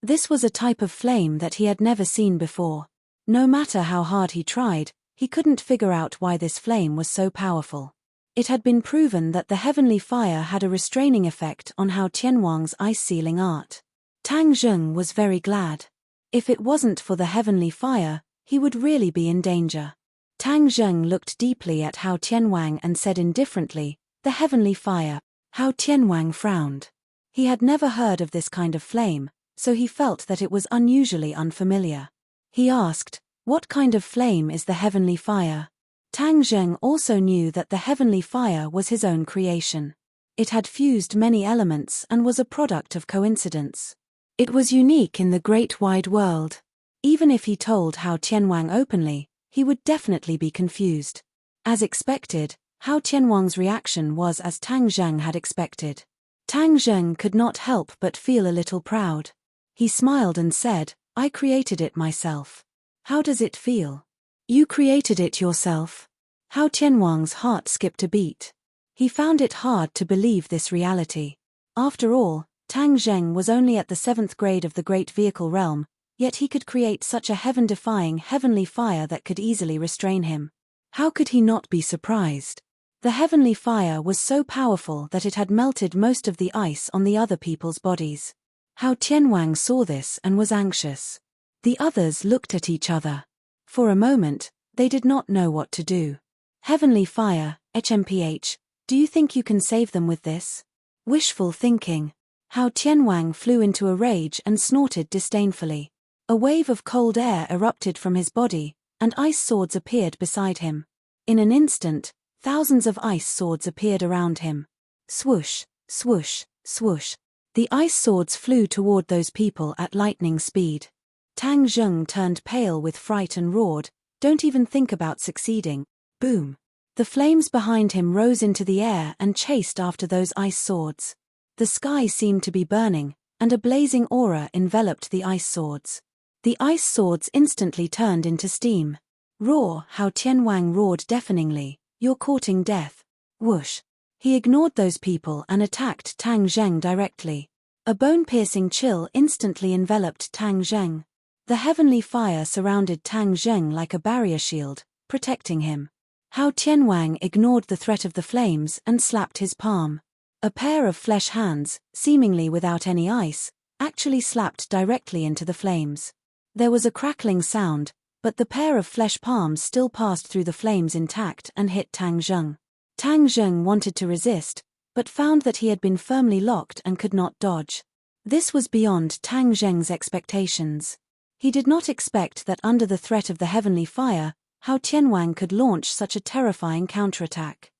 This was a type of flame that he had never seen before. No matter how hard he tried, he couldn't figure out why this flame was so powerful. It had been proven that the heavenly fire had a restraining effect on Hao Tianwang's ice-sealing art. Tang Zheng was very glad. If it wasn't for the heavenly fire, he would really be in danger. Tang Zheng looked deeply at Hao Tianwang and said indifferently, "The heavenly fire." Hao Tianwang frowned. He had never heard of this kind of flame, so he felt that it was unusually unfamiliar. He asked, "What kind of flame is the heavenly fire?" Tang Zheng also knew that the heavenly fire was his own creation. It had fused many elements and was a product of coincidence. It was unique in the great wide world. Even if he told Hao Tianwang openly, he would definitely be confused. As expected, Hao Tianwang's reaction was as Tang Zheng had expected. Tang Zheng could not help but feel a little proud. He smiled and said, "I created it myself. How does it feel?" "You created it yourself?" Hao Tianwang's heart skipped a beat. He found it hard to believe this reality. After all, Tang Zheng was only at the 7th grade of the Great Vehicle Realm, yet he could create such a heaven-defying heavenly fire that could easily restrain him. How could he not be surprised? The heavenly fire was so powerful that it had melted most of the ice on the other people's bodies. Hao Tianwang saw this and was anxious. The others looked at each other. For a moment, they did not know what to do. "Heavenly fire, HMPH, do you think you can save them with this?" Wishful thinking. Hao Tianwang flew into a rage and snorted disdainfully. A wave of cold air erupted from his body, and ice swords appeared beside him. In an instant, thousands of ice swords appeared around him. Swoosh, swoosh, swoosh. The ice swords flew toward those people at lightning speed. Tang Zheng turned pale with fright and roared, "Don't even think about succeeding." Boom. The flames behind him rose into the air and chased after those ice swords. The sky seemed to be burning, and a blazing aura enveloped the ice swords. The ice swords instantly turned into steam. "Roar!" Hao Tianwang roared deafeningly, "You're courting death." Whoosh. He ignored those people and attacked Tang Zheng directly. A bone-piercing chill instantly enveloped Tang Zheng. The heavenly fire surrounded Tang Zheng like a barrier shield, protecting him. Hao Tianwang ignored the threat of the flames and slapped his palm. A pair of flesh hands, seemingly without any ice, actually slapped directly into the flames. There was a crackling sound, but the pair of flesh palms still passed through the flames intact and hit Tang Zheng. Tang Zheng wanted to resist, but found that he had been firmly locked and could not dodge. This was beyond Tang Zheng's expectations. He did not expect that under the threat of the heavenly fire, Hao Tianwang could launch such a terrifying counterattack.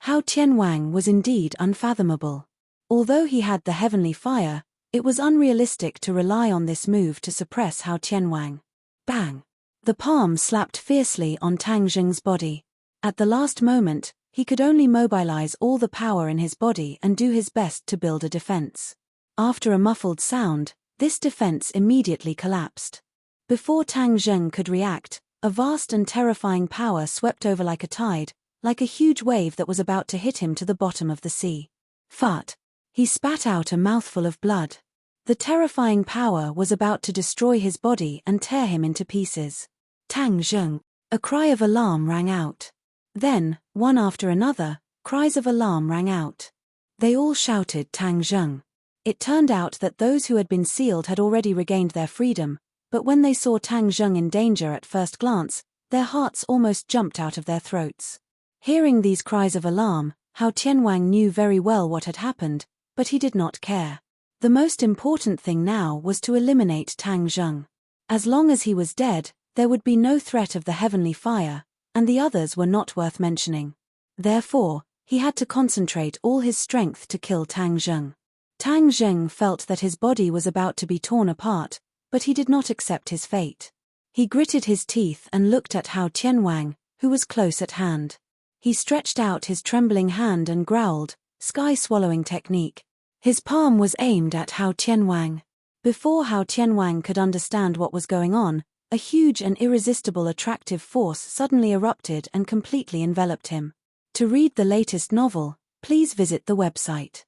Hao Tianwang was indeed unfathomable. Although he had the heavenly fire, it was unrealistic to rely on this move to suppress Hao Tianwang. Bang! The palm slapped fiercely on Tang Zheng's body. At the last moment, he could only mobilize all the power in his body and do his best to build a defense. After a muffled sound, this defense immediately collapsed. Before Tang Zheng could react, a vast and terrifying power swept over like a tide, like a huge wave that was about to hit him to the bottom of the sea. Fart! He spat out a mouthful of blood. The terrifying power was about to destroy his body and tear him into pieces. Tang Zheng! A cry of alarm rang out. Then, one after another, cries of alarm rang out. They all shouted Tang Zheng. It turned out that those who had been sealed had already regained their freedom, but when they saw Tang Zheng in danger at first glance, their hearts almost jumped out of their throats. Hearing these cries of alarm, Hao Tianwang knew very well what had happened, but he did not care. The most important thing now was to eliminate Tang Zheng. As long as he was dead, there would be no threat of the heavenly fire, and the others were not worth mentioning. Therefore, he had to concentrate all his strength to kill Tang Zheng. Tang Zheng felt that his body was about to be torn apart, but he did not accept his fate. He gritted his teeth and looked at Hao Tianwang, who was close at hand. He stretched out his trembling hand and growled, "Sky-swallowing technique." His palm was aimed at Hao Tianwang. Before Hao Tianwang could understand what was going on, a huge and irresistible attractive force suddenly erupted and completely enveloped him. To read the latest novel, please visit the website.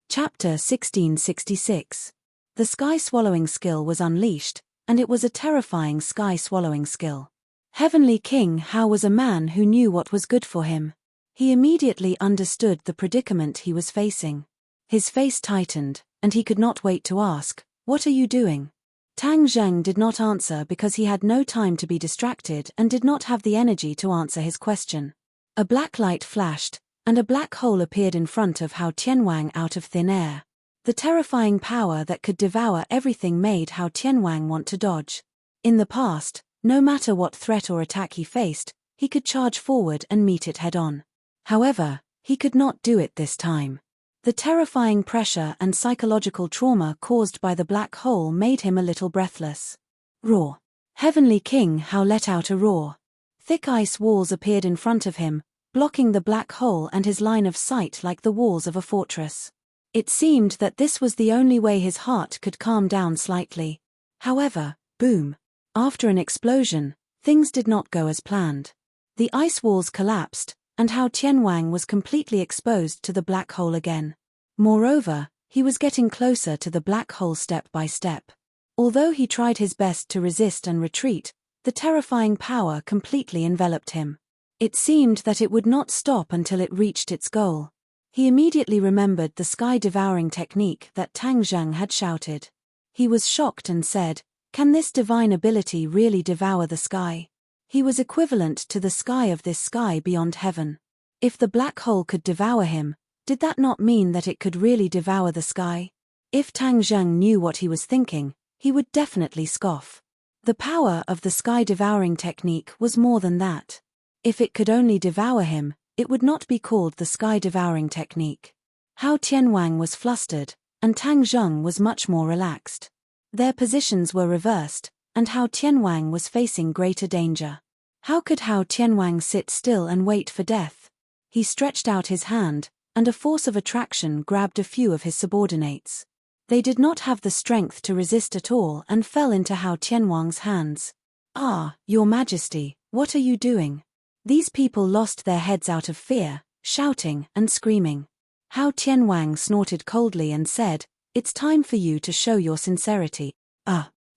Chapter 1666. The sky-swallowing skill was unleashed, and it was a terrifying sky-swallowing skill. Heavenly King Hao was a man who knew what was good for him. He immediately understood the predicament he was facing. His face tightened, and he could not wait to ask, "What are you doing?" Tang Zheng did not answer because he had no time to be distracted and did not have the energy to answer his question. A black light flashed, and a black hole appeared in front of Hao Tianwang out of thin air. The terrifying power that could devour everything made Hao Tianwang want to dodge. In the past, no matter what threat or attack he faced, he could charge forward and meet it head-on. However, he could not do it this time. The terrifying pressure and psychological trauma caused by the black hole made him a little breathless. Roar! Heavenly King Hao let out a roar. Thick ice walls appeared in front of him, blocking the black hole and his line of sight like the walls of a fortress. It seemed that this was the only way his heart could calm down slightly. However, boom! After an explosion, things did not go as planned. The ice walls collapsed, and Hao Tianwang was completely exposed to the black hole again. Moreover, he was getting closer to the black hole step by step. Although he tried his best to resist and retreat, the terrifying power completely enveloped him. It seemed that it would not stop until it reached its goal. He immediately remembered the sky-devouring technique that Tang Zheng had shouted. He was shocked and said, "Can this divine ability really devour the sky?" He was equivalent to the sky of this sky beyond heaven. If the black hole could devour him, did that not mean that it could really devour the sky? If Tang Zheng knew what he was thinking, he would definitely scoff. The power of the sky-devouring technique was more than that. If it could only devour him, it would not be called the sky-devouring technique. Hao Tianwang was flustered, and Tang Zheng was much more relaxed. Their positions were reversed, and Hao Tianwang was facing greater danger. How could Hao Tianwang sit still and wait for death? He stretched out his hand, and a force of attraction grabbed a few of his subordinates. They did not have the strength to resist at all and fell into Hao Tianwang's hands. "Ah, Your Majesty, what are you doing?" These people lost their heads out of fear, shouting and screaming. Hao Tianwang snorted coldly and said, "It's time for you to show your sincerity."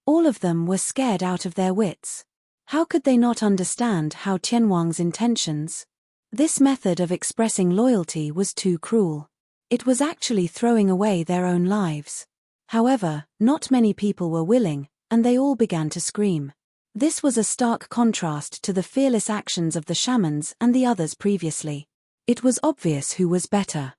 All of them were scared out of their wits. How could they not understand Hao Tianwang's intentions? This method of expressing loyalty was too cruel. It was actually throwing away their own lives. However, not many people were willing, and they all began to scream. This was a stark contrast to the fearless actions of the shamans and the others previously. It was obvious who was better.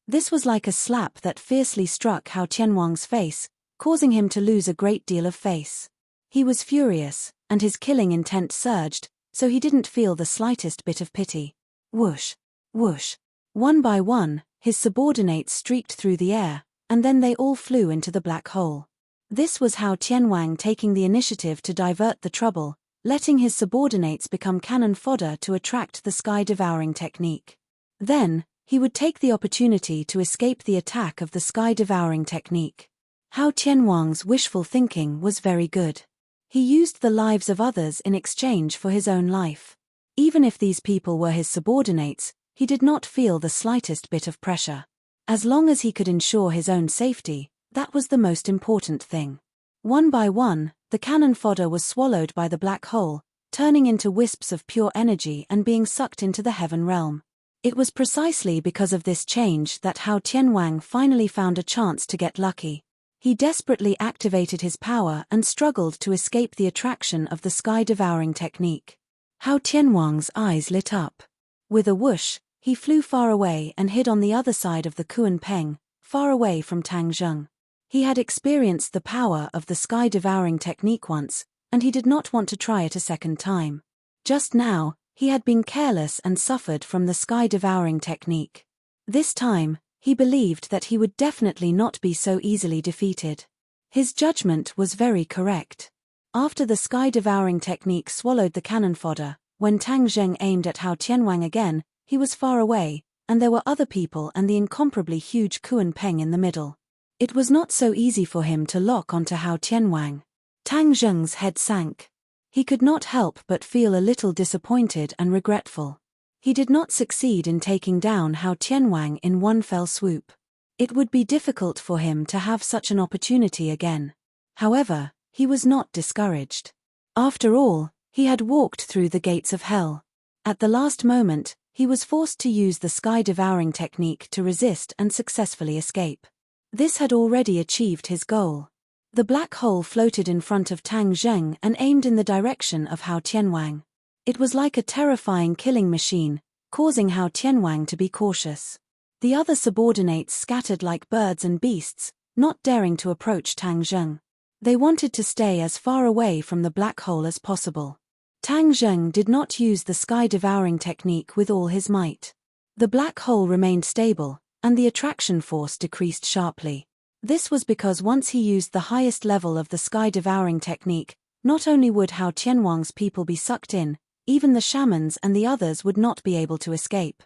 This was like a slap that fiercely struck Hao Tianwang's face, causing him to lose a great deal of face. He was furious, and his killing intent surged, so he didn't feel the slightest bit of pity. Whoosh! Whoosh! One by one, his subordinates streaked through the air, and then they all flew into the black hole. This was how Tianwang taking the initiative to divert the trouble, letting his subordinates become cannon fodder to attract the sky-devouring technique. Then, he would take the opportunity to escape the attack of the sky-devouring technique. How Tianwang's wishful thinking was very good. He used the lives of others in exchange for his own life. Even if these people were his subordinates, he did not feel the slightest bit of pressure. As long as he could ensure his own safety, that was the most important thing. One by one, the cannon fodder was swallowed by the black hole, turning into wisps of pure energy and being sucked into the heaven realm. It was precisely because of this change that Hao Tianwang finally found a chance to get lucky. He desperately activated his power and struggled to escape the attraction of the sky-devouring technique. Hao Tianwang's eyes lit up. With a whoosh, he flew far away and hid on the other side of the Kuan-Peng, far away from Tang Zheng. He had experienced the power of the sky-devouring technique once, and he did not want to try it a second time. Just now, he had been careless and suffered from the sky-devouring technique. This time, he believed that he would definitely not be so easily defeated. His judgment was very correct. After the sky-devouring technique swallowed the cannon fodder, when Tang Zheng aimed at Hao Tianwang again, he was far away, and there were other people and the incomparably huge Kuan-Peng in the middle. It was not so easy for him to lock onto Hao Tianwang. Tang Zheng's head sank. He could not help but feel a little disappointed and regretful. He did not succeed in taking down Hao Tianwang in one fell swoop. It would be difficult for him to have such an opportunity again. However, he was not discouraged. After all, he had walked through the gates of hell. At the last moment, he was forced to use the sky-devouring technique to resist and successfully escape. This had already achieved his goal. The black hole floated in front of Tang Zheng and aimed in the direction of Hao Tianwang. It was like a terrifying killing machine, causing Hao Tianwang to be cautious. The other subordinates scattered like birds and beasts, not daring to approach Tang Zheng. They wanted to stay as far away from the black hole as possible. Tang Zheng did not use the sky-devouring technique with all his might. The black hole remained stable, and the attraction force decreased sharply. This was because once he used the highest level of the sky-devouring technique, not only would Hao Tianwang's people be sucked in, even the shamans and the others would not be able to escape.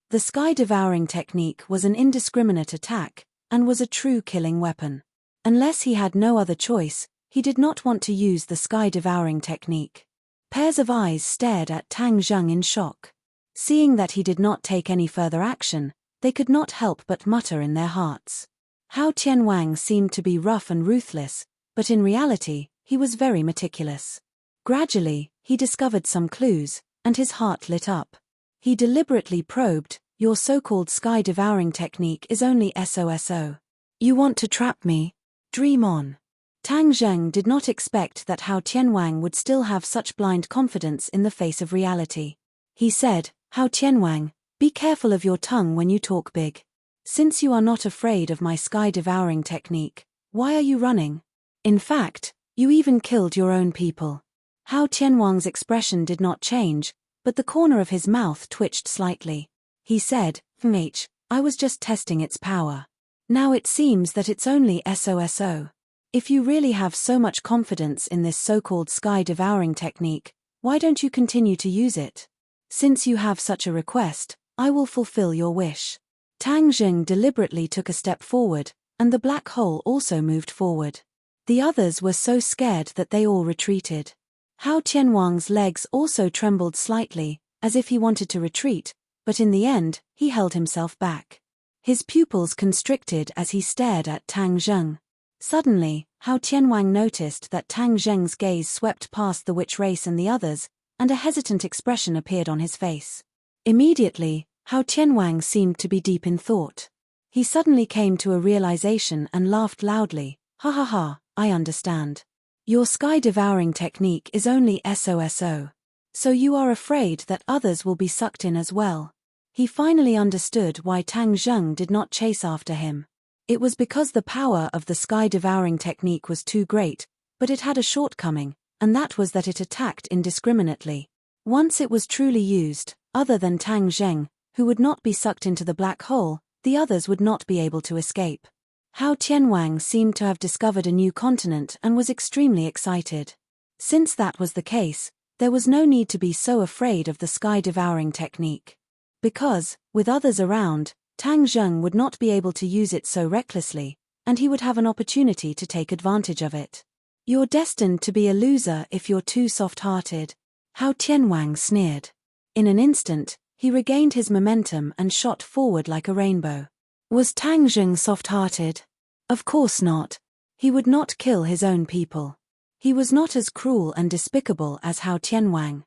The sky-devouring technique was an indiscriminate attack, and was a true killing weapon. Unless he had no other choice, he did not want to use the sky-devouring technique. Pairs of eyes stared at Tang Zheng in shock. Seeing that he did not take any further action, they could not help but mutter in their hearts. Hao Tianwang seemed to be rough and ruthless, but in reality, he was very meticulous. Gradually, he discovered some clues, and his heart lit up. He deliberately probed, "Your so-called sky-devouring technique is only SOSO. You want to trap me? Dream on." Tang Zheng did not expect that Hao Tianwang would still have such blind confidence in the face of reality. He said, "Hao Tianwang, be careful of your tongue when you talk big. Since you are not afraid of my sky-devouring technique, why are you running? In fact, you even killed your own people." Hao Tianwang's expression did not change, but the corner of his mouth twitched slightly. He said, I was just testing its power. Now it seems that it's only SOSO. If you really have so much confidence in this so-called sky-devouring technique, why don't you continue to use it? Since you have such a request, I will fulfill your wish." Tang Zheng deliberately took a step forward, and the black hole also moved forward. The others were so scared that they all retreated. Hao Tianwang's legs also trembled slightly, as if he wanted to retreat, but in the end, he held himself back. His pupils constricted as he stared at Tang Zheng. Suddenly, Hao Tianwang noticed that Tang Zheng's gaze swept past the witch race and the others, and a hesitant expression appeared on his face. Immediately, Hao Tianwang seemed to be deep in thought. He suddenly came to a realization and laughed loudly. "Ha ha ha, I understand. Your sky-devouring technique is only SOSO. So you are afraid that others will be sucked in as well." He finally understood why Tang Zheng did not chase after him. It was because the power of the sky-devouring technique was too great, but it had a shortcoming, and that was that it attacked indiscriminately. Once it was truly used, other than Tang Zheng, who would not be sucked into the black hole, the others would not be able to escape. Hao Tianwang seemed to have discovered a new continent and was extremely excited. Since that was the case, there was no need to be so afraid of the sky-devouring technique. Because, with others around, Tang Zheng would not be able to use it so recklessly, and he would have an opportunity to take advantage of it. You're destined to be a loser if you're too soft-hearted, Hao Tianwang sneered. In an instant, he regained his momentum and shot forward like a rainbow. Was Tang Zheng soft-hearted? Of course not. He would not kill his own people. He was not as cruel and despicable as Hao Tianwang.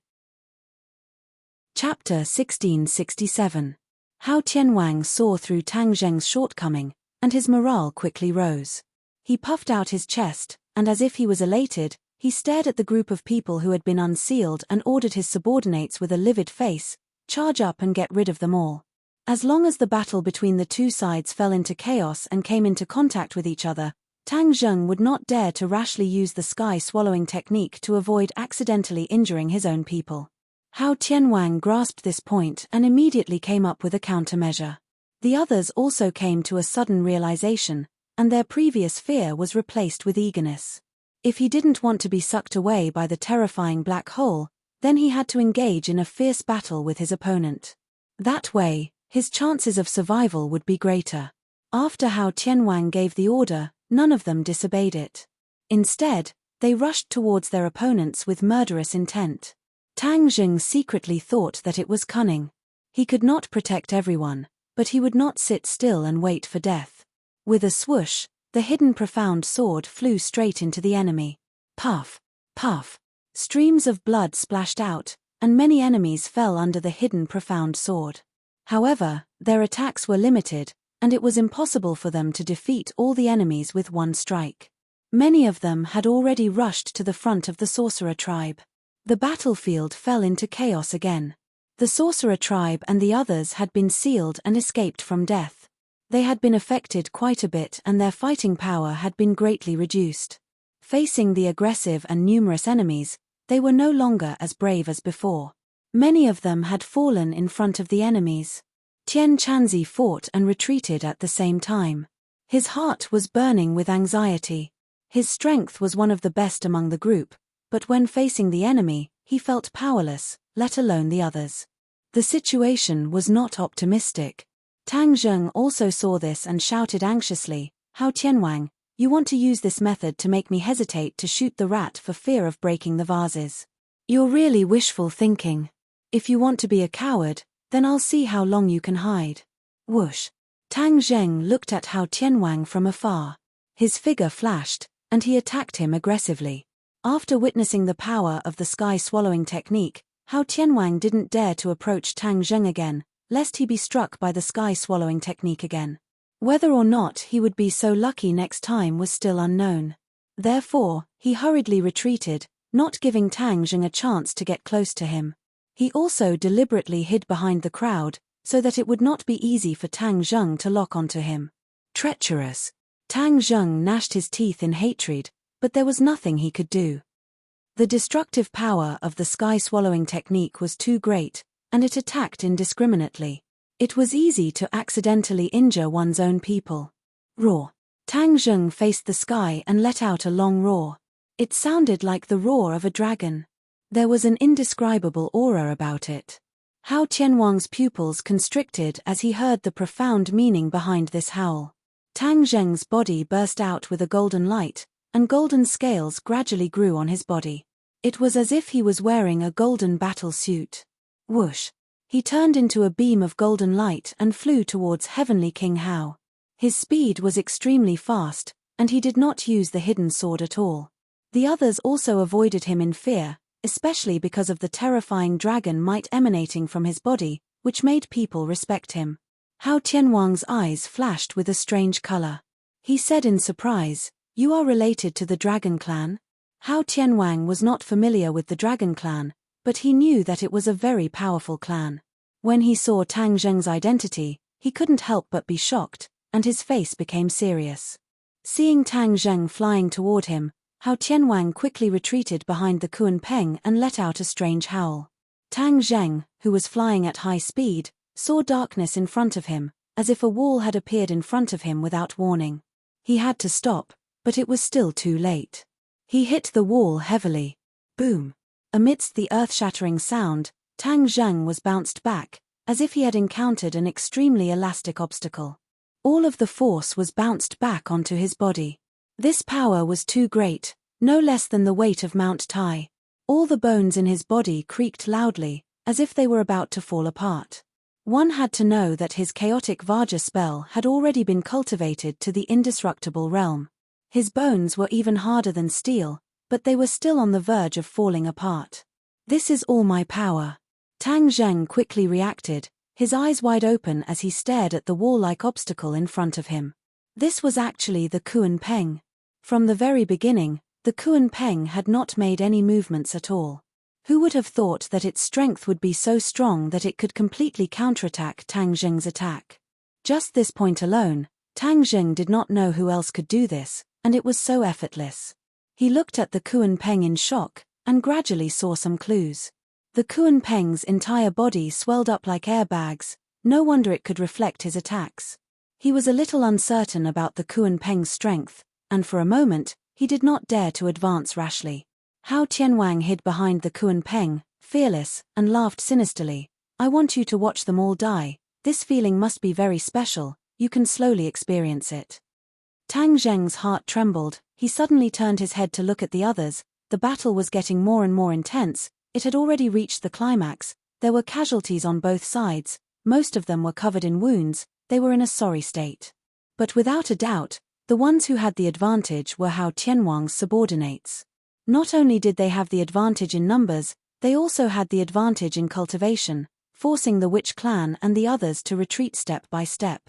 Chapter 1667. Hao Tianwang saw through Tang Zheng's shortcoming, and his morale quickly rose. He puffed out his chest, and as if he was elated, he stared at the group of people who had been unsealed and ordered his subordinates with a livid face, "Charge up and get rid of them all." As long as the battle between the two sides fell into chaos and came into contact with each other, Tang Zheng would not dare to rashly use the sky-swallowing technique to avoid accidentally injuring his own people. Hao Tianwang grasped this point and immediately came up with a countermeasure. The others also came to a sudden realization, and their previous fear was replaced with eagerness. If he didn't want to be sucked away by the terrifying black hole, then he had to engage in a fierce battle with his opponent. That way, his chances of survival would be greater. After Hao Tianwang gave the order, none of them disobeyed it. Instead, they rushed towards their opponents with murderous intent. Tang Zheng secretly thought that it was cunning. He could not protect everyone, but he would not sit still and wait for death. With a swoosh, the hidden profound sword flew straight into the enemy. Puff, puff. Streams of blood splashed out, and many enemies fell under the hidden profound sword. However, their attacks were limited, and it was impossible for them to defeat all the enemies with one strike. Many of them had already rushed to the front of the sorcerer tribe. The battlefield fell into chaos again. The sorcerer tribe and the others had been sealed and escaped from death. They had been affected quite a bit and their fighting power had been greatly reduced. Facing the aggressive and numerous enemies, they were no longer as brave as before. Many of them had fallen in front of the enemies. Tian Chanzi fought and retreated at the same time. His heart was burning with anxiety. His strength was one of the best among the group, but when facing the enemy, he felt powerless, let alone the others. The situation was not optimistic. Tang Zheng also saw this and shouted anxiously, "Hao Tianwang, you want to use this method to make me hesitate to shoot the rat for fear of breaking the vases. You're really wishful thinking. If you want to be a coward, then I'll see how long you can hide." Whoosh. Tang Zheng looked at Hao Tianwang from afar. His figure flashed, and he attacked him aggressively. After witnessing the power of the sky-swallowing technique, Hao Tianwang didn't dare to approach Tang Zheng again, lest he be struck by the sky-swallowing technique again. Whether or not he would be so lucky next time was still unknown. Therefore, he hurriedly retreated, not giving Tang Zheng a chance to get close to him. He also deliberately hid behind the crowd, so that it would not be easy for Tang Zheng to lock onto him. Treacherous. Tang Zheng gnashed his teeth in hatred, but there was nothing he could do. The destructive power of the sky-swallowing technique was too great, and it attacked indiscriminately. It was easy to accidentally injure one's own people. Roar. Tang Zheng faced the sky and let out a long roar. It sounded like the roar of a dragon. There was an indescribable aura about it. Hao Tianwang's pupils constricted as he heard the profound meaning behind this howl. Tang Zheng's body burst out with a golden light, and golden scales gradually grew on his body. It was as if he was wearing a golden battle suit. Whoosh. He turned into a beam of golden light and flew towards Heavenly King Hao. His speed was extremely fast, and he did not use the hidden sword at all. The others also avoided him in fear, especially because of the terrifying dragon might emanating from his body, which made people respect him. Hao Tianwang's eyes flashed with a strange color. He said in surprise, "You are related to the Dragon Clan?" Hao Tianwang was not familiar with the Dragon Clan, but he knew that it was a very powerful clan. When he saw Tang Zheng's identity, he couldn't help but be shocked, and his face became serious. Seeing Tang Zheng flying toward him, Hao Tianwang quickly retreated behind the Kunpeng and let out a strange howl. Tang Zheng, who was flying at high speed, saw darkness in front of him, as if a wall had appeared in front of him without warning. He had to stop, but it was still too late. He hit the wall heavily. Boom! Amidst the earth-shattering sound, Tang Zheng was bounced back, as if he had encountered an extremely elastic obstacle. All of the force was bounced back onto his body. This power was too great, no less than the weight of Mount Tai. All the bones in his body creaked loudly, as if they were about to fall apart. One had to know that his chaotic Vajra spell had already been cultivated to the indestructible realm. His bones were even harder than steel, but they were still on the verge of falling apart. This is all my power. Tang Zheng quickly reacted, his eyes wide open as he stared at the wall-like obstacle in front of him. This was actually the Kunpeng. From the very beginning, the Kunpeng had not made any movements at all. Who would have thought that its strength would be so strong that it could completely counterattack Tang Zheng's attack? Just this point alone, Tang Zheng did not know who else could do this, and it was so effortless. He looked at the Kunpeng in shock, and gradually saw some clues. The Kunpeng's entire body swelled up like airbags, no wonder it could reflect his attacks. He was a little uncertain about the Kunpeng's strength, and for a moment, he did not dare to advance rashly. Hao Tianwang hid behind the Kunpeng, fearless, and laughed sinisterly. I want you to watch them all die. This feeling must be very special, you can slowly experience it. Tang Zheng's heart trembled, he suddenly turned his head to look at the others. The battle was getting more and more intense, it had already reached the climax, there were casualties on both sides, most of them were covered in wounds, they were in a sorry state. But without a doubt, the ones who had the advantage were Hao Tianwang's subordinates. Not only did they have the advantage in numbers, they also had the advantage in cultivation, forcing the witch clan and the others to retreat step by step.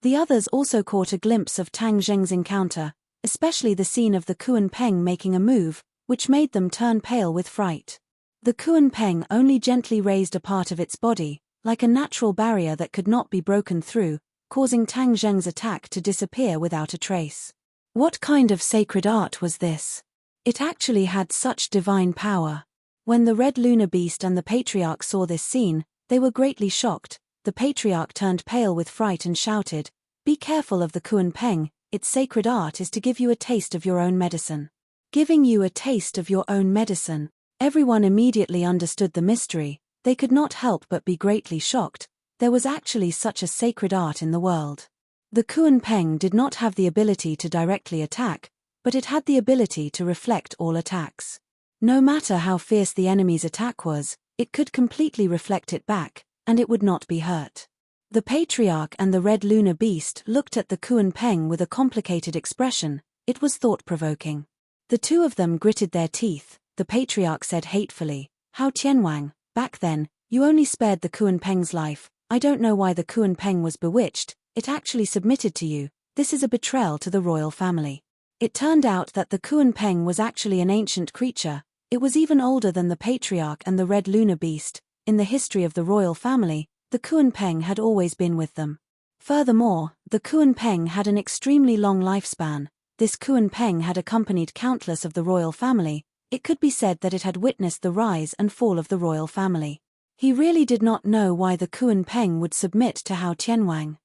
The others also caught a glimpse of Tang Zheng's encounter, especially the scene of the Kunpeng making a move, which made them turn pale with fright. The Kunpeng only gently raised a part of its body, like a natural barrier that could not be broken through, causing Tang Zheng's attack to disappear without a trace. What kind of sacred art was this? It actually had such divine power. When the Red Lunar Beast and the Patriarch saw this scene, they were greatly shocked. The Patriarch turned pale with fright and shouted, "Be careful of the Kunpeng, its sacred art is to give you a taste of your own medicine." Giving you a taste of your own medicine. Everyone immediately understood the mystery, they could not help but be greatly shocked. There was actually such a sacred art in the world. The Kunpeng did not have the ability to directly attack, but it had the ability to reflect all attacks. No matter how fierce the enemy's attack was, it could completely reflect it back, and it would not be hurt. The Patriarch and the Red Lunar Beast looked at the Kunpeng with a complicated expression, it was thought-provoking. The two of them gritted their teeth. The Patriarch said hatefully, "Hao Tianwang, back then, you only spared the Kunpeng's life. I don't know why the Kunpeng was bewitched, it actually submitted to you, this is a betrayal to the royal family." It turned out that the Kunpeng was actually an ancient creature, it was even older than the Patriarch and the Red Lunar Beast. In the history of the royal family, the Kunpeng had always been with them. Furthermore, the Kunpeng had an extremely long lifespan. This Kunpeng had accompanied countless of the royal family. It could be said that it had witnessed the rise and fall of the royal family. He really did not know why the Kunpeng would submit to Hao Tianwang.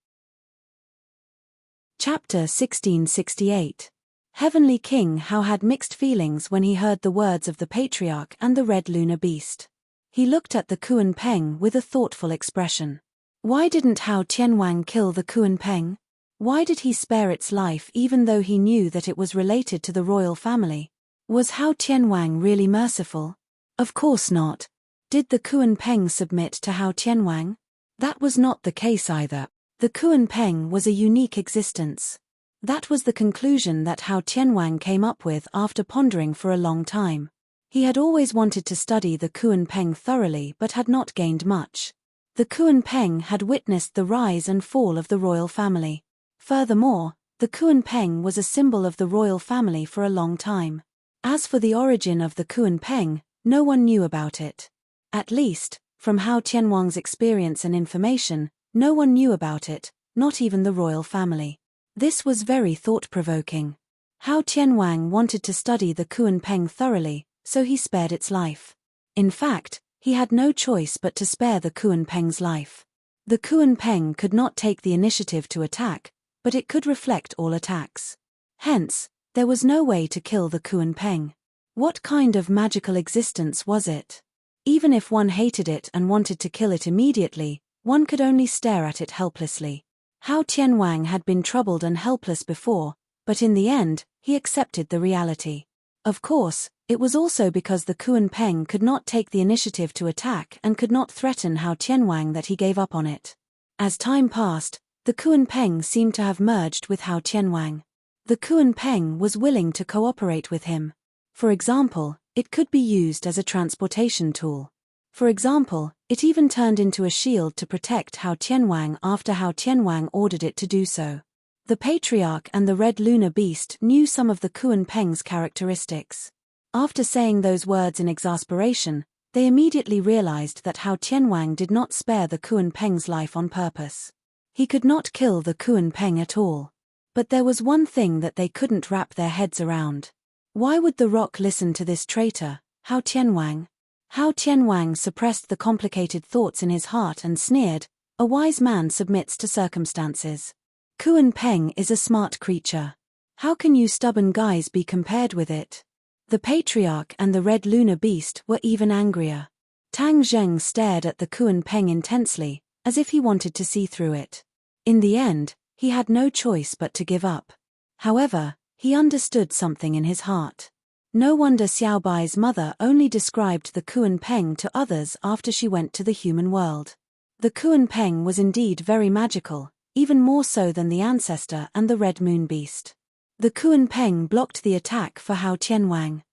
Chapter 1668. Heavenly King Hao had mixed feelings when he heard the words of the Patriarch and the Red Lunar Beast. He looked at the Kunpeng with a thoughtful expression. Why didn't Hao Tianwang kill the Kunpeng? Why did he spare its life even though he knew that it was related to the royal family? Was Hao Tianwang really merciful? Of course not. Did the Kunpeng submit to Hao Tianwang? That was not the case either. The Kunpeng was a unique existence. That was the conclusion that Hao Tianwang came up with after pondering for a long time. He had always wanted to study the Kunpeng thoroughly but had not gained much. The Kunpeng had witnessed the rise and fall of the royal family. Furthermore, the Kunpeng was a symbol of the royal family for a long time. As for the origin of the Kunpeng, no one knew about it. At least, from Hao Tianwang's experience and information, no one knew about it, not even the royal family. This was very thought-provoking. Hao Tianwang wanted to study the Kuan-Peng thoroughly, so he spared its life. In fact, he had no choice but to spare the Kuan-Peng's life. The Kuan-Peng could not take the initiative to attack, but it could reflect all attacks. Hence, there was no way to kill the Kuan-Peng. What kind of magical existence was it? Even if one hated it and wanted to kill it immediately, one could only stare at it helplessly. Hao Tianwang had been troubled and helpless before, but in the end, he accepted the reality. Of course, it was also because the Kuan-Peng could not take the initiative to attack and could not threaten Hao Tianwang that he gave up on it. As time passed, the Kuan-Peng seemed to have merged with Hao Tianwang. The Kuan-Peng was willing to cooperate with him. For example, it could be used as a transportation tool. For example, it even turned into a shield to protect Hao Tianwang after Hao Tianwang ordered it to do so. The Patriarch and the Red Lunar Beast knew some of the Kuan-Peng's characteristics. After saying those words in exasperation, they immediately realized that Hao Tianwang did not spare the Kuan-Peng's life on purpose. He could not kill the Kuan-Peng at all. But there was one thing that they couldn't wrap their heads around. Why would the rock listen to this traitor, Hao Tianwang? Hao Tianwang suppressed the complicated thoughts in his heart and sneered, "A wise man submits to circumstances. Kuan-Peng is a smart creature. How can you stubborn guys be compared with it?" The Patriarch and the Red Lunar Beast were even angrier. Tang Zheng stared at the Kuan-Peng intensely, as if he wanted to see through it. In the end, he had no choice but to give up. However, he understood something in his heart. No wonder Xiaobai's mother only described the Kuan-Peng to others after she went to the human world. The Kuan-Peng was indeed very magical, even more so than the ancestor and the Red Moon Beast. The Kuan-Peng blocked the attack for Hao Tianwang.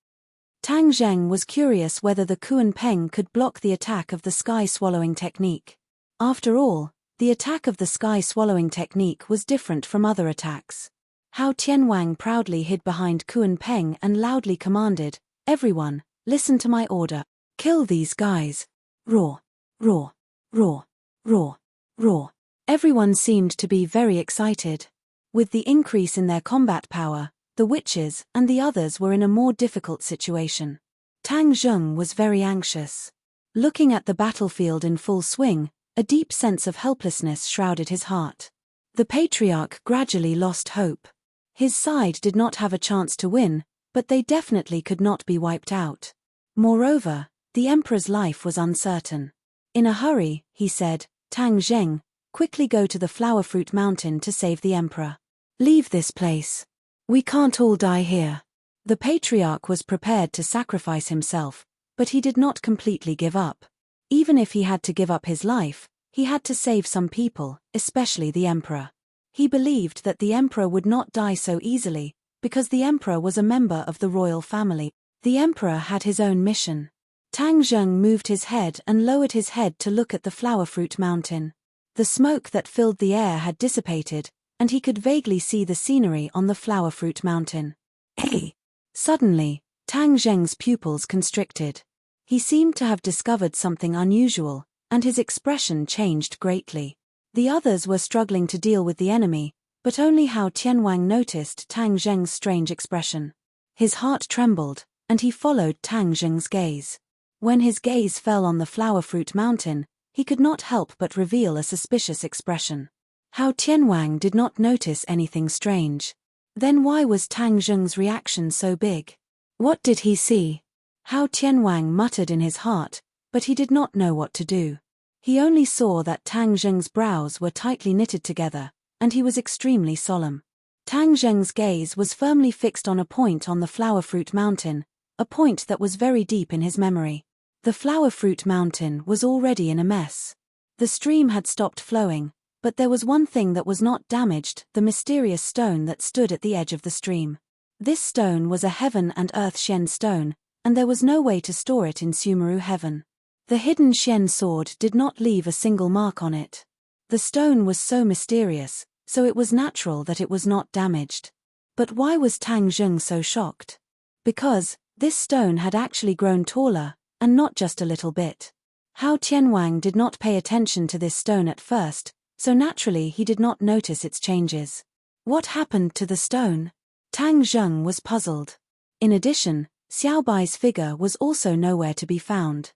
Tang Zheng was curious whether the Kuan-Peng could block the attack of the sky-swallowing technique. After all, the attack of the sky-swallowing technique was different from other attacks. Hao Tianwang proudly hid behind Kuan-Peng and loudly commanded, "Everyone, listen to my order. Kill these guys. Roar, roar, roar, roar, roar." Everyone seemed to be very excited. With the increase in their combat power, the witches and the others were in a more difficult situation. Tang Zheng was very anxious. Looking at the battlefield in full swing, a deep sense of helplessness shrouded his heart. The Patriarch gradually lost hope. His side did not have a chance to win, but they definitely could not be wiped out. Moreover, the Emperor's life was uncertain. In a hurry, he said, "Tang Zheng, quickly go to the Flower Fruit Mountain to save the Emperor. Leave this place. We can't all die here." The Patriarch was prepared to sacrifice himself, but he did not completely give up. Even if he had to give up his life, he had to save some people, especially the Emperor. He believed that the Emperor would not die so easily, because the Emperor was a member of the royal family. The Emperor had his own mission. Tang Zheng moved his head and lowered his head to look at the Flower Fruit Mountain. The smoke that filled the air had dissipated, and he could vaguely see the scenery on the Flower Fruit Mountain. Hey! Suddenly, Tang Zheng's pupils constricted. He seemed to have discovered something unusual, and his expression changed greatly. The others were struggling to deal with the enemy, but only Hao Tianwang noticed Tang Zheng's strange expression. His heart trembled, and he followed Tang Zheng's gaze. When his gaze fell on the Flower Fruit Mountain, he could not help but reveal a suspicious expression. Hao Tianwang did not notice anything strange. Then why was Tang Zheng's reaction so big? What did he see? Hao Tianwang muttered in his heart, but he did not know what to do. He only saw that Tang Zheng's brows were tightly knitted together, and he was extremely solemn. Tang Zheng's gaze was firmly fixed on a point on the Flower Fruit Mountain, a point that was very deep in his memory. The Flower Fruit Mountain was already in a mess. The stream had stopped flowing, but there was one thing that was not damaged, the mysterious stone that stood at the edge of the stream. This stone was a heaven and earth Xian stone, and there was no way to store it in Sumeru heaven. The hidden Xian sword did not leave a single mark on it. The stone was so mysterious, so it was natural that it was not damaged. But why was Tang Zheng so shocked? Because this stone had actually grown taller, and not just a little bit. Hao Tianwang did not pay attention to this stone at first, so naturally he did not notice its changes. What happened to the stone? Tang Zheng was puzzled. In addition, Xiao Bai's figure was also nowhere to be found.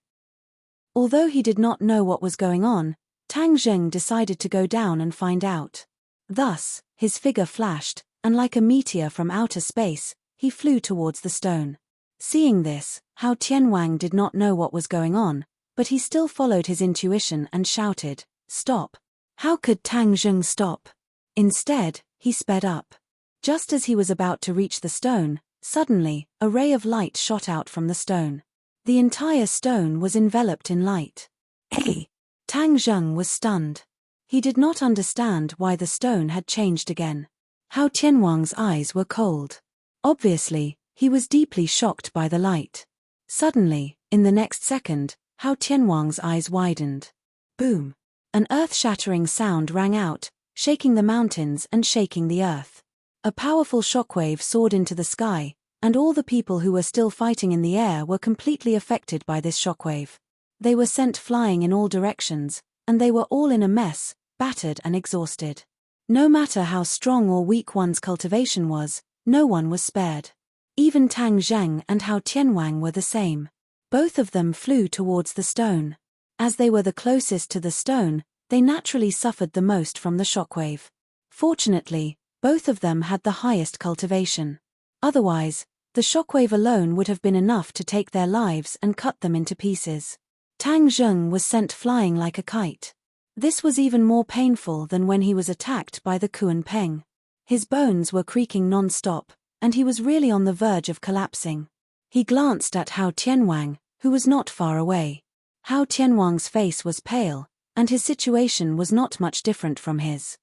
Although he did not know what was going on, Tang Zheng decided to go down and find out. Thus, his figure flashed, and like a meteor from outer space, he flew towards the stone. Seeing this, Hao Tianwang did not know what was going on, but he still followed his intuition and shouted, "Stop!" How could Tang Zheng stop? Instead, he sped up. Just as he was about to reach the stone, suddenly, a ray of light shot out from the stone. The entire stone was enveloped in light. Hey! Tang Zheng was stunned. He did not understand why the stone had changed again. Hao Tianwang's eyes were cold. Obviously, he was deeply shocked by the light. Suddenly, in the next second, Hao Tianwang's eyes widened. Boom! An earth-shattering sound rang out, shaking the mountains and shaking the earth. A powerful shockwave soared into the sky, and all the people who were still fighting in the air were completely affected by this shockwave. They were sent flying in all directions, and they were all in a mess, battered and exhausted. No matter how strong or weak one's cultivation was, no one was spared. Even Tang Zheng and Hao Tianwang were the same. Both of them flew towards the stone. As they were the closest to the stone, they naturally suffered the most from the shockwave. Fortunately, both of them had the highest cultivation. Otherwise, the shockwave alone would have been enough to take their lives and cut them into pieces. Tang Zheng was sent flying like a kite. This was even more painful than when he was attacked by the Kuan Peng. His bones were creaking non-stop, and he was really on the verge of collapsing. He glanced at Hao Tianwang, who was not far away. Hao Tianwang's face was pale, and his situation was not much different from his.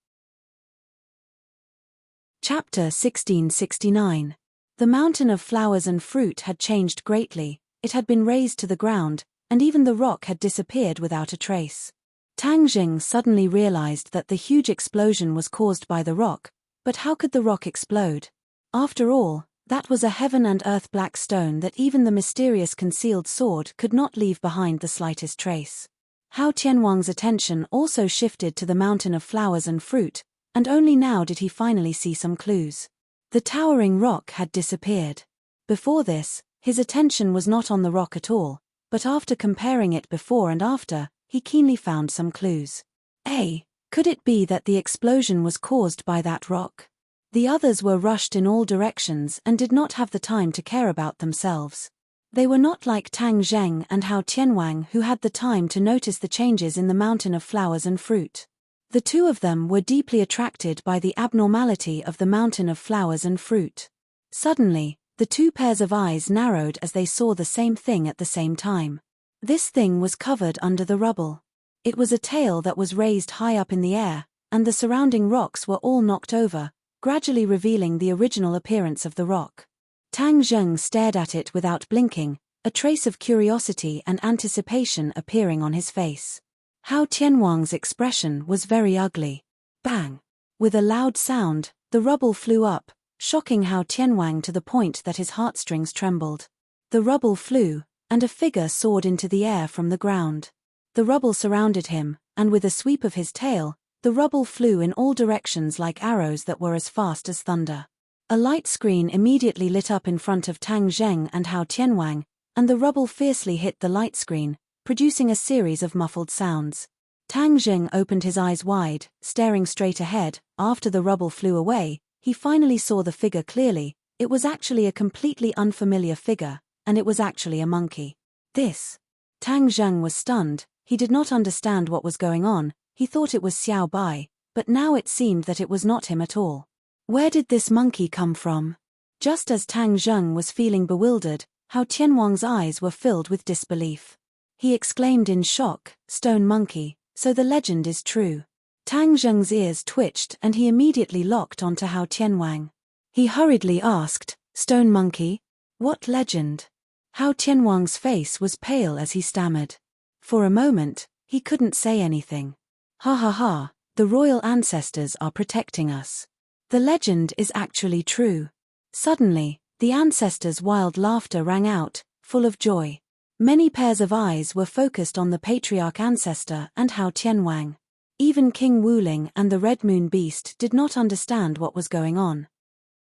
Chapter 1669. The mountain of flowers and fruit had changed greatly, it had been razed to the ground, and even the rock had disappeared without a trace. Tang Zheng suddenly realized that the huge explosion was caused by the rock, but how could the rock explode? After all, that was a heaven and earth black stone that even the mysterious concealed sword could not leave behind the slightest trace. Hao Tianwang's attention also shifted to the mountain of flowers and fruit, and only now did he finally see some clues. The towering rock had disappeared. Before this, his attention was not on the rock at all, but after comparing it before and after, he keenly found some clues. Could it be that the explosion was caused by that rock? The others were rushed in all directions and did not have the time to care about themselves. They were not like Tang Zheng and Hao Tianwang, who had the time to notice the changes in the mountain of flowers and fruit. The two of them were deeply attracted by the abnormality of the mountain of flowers and fruit. Suddenly, the two pairs of eyes narrowed as they saw the same thing at the same time. This thing was covered under the rubble. It was a tail that was raised high up in the air, and the surrounding rocks were all knocked over, gradually revealing the original appearance of the rock. Tang Zheng stared at it without blinking, a trace of curiosity and anticipation appearing on his face. Hao Tianwang's expression was very ugly. Bang! With a loud sound, the rubble flew up, shocking Hao Tianwang to the point that his heartstrings trembled. The rubble flew, and a figure soared into the air from the ground. The rubble surrounded him, and with a sweep of his tail, the rubble flew in all directions like arrows that were as fast as thunder. A light screen immediately lit up in front of Tang Zheng and Hao Tianwang, and the rubble fiercely hit the light screen, producing a series of muffled sounds. Tang Zheng opened his eyes wide, staring straight ahead. After the rubble flew away, he finally saw the figure clearly. It was actually a completely unfamiliar figure, and it was actually a monkey. This. Tang Zheng was stunned. He did not understand what was going on. He thought it was Xiao Bai, but now it seemed that it was not him at all. Where did this monkey come from? Just as Tang Zheng was feeling bewildered, Hao Tianwang's eyes were filled with disbelief. He exclaimed in shock, "Stone monkey, so the legend is true." Tang Zheng's ears twitched and he immediately locked onto Hao Tianwang. He hurriedly asked, "Stone monkey? What legend?" Hao Tianwang's face was pale as he stammered. For a moment, he couldn't say anything. "Ha ha ha, the royal ancestors are protecting us. The legend is actually true." Suddenly, the ancestors' wild laughter rang out, full of joy. Many pairs of eyes were focused on the patriarch ancestor and Hao Tianwang. Even King Wuling and the Red Moon Beast did not understand what was going on.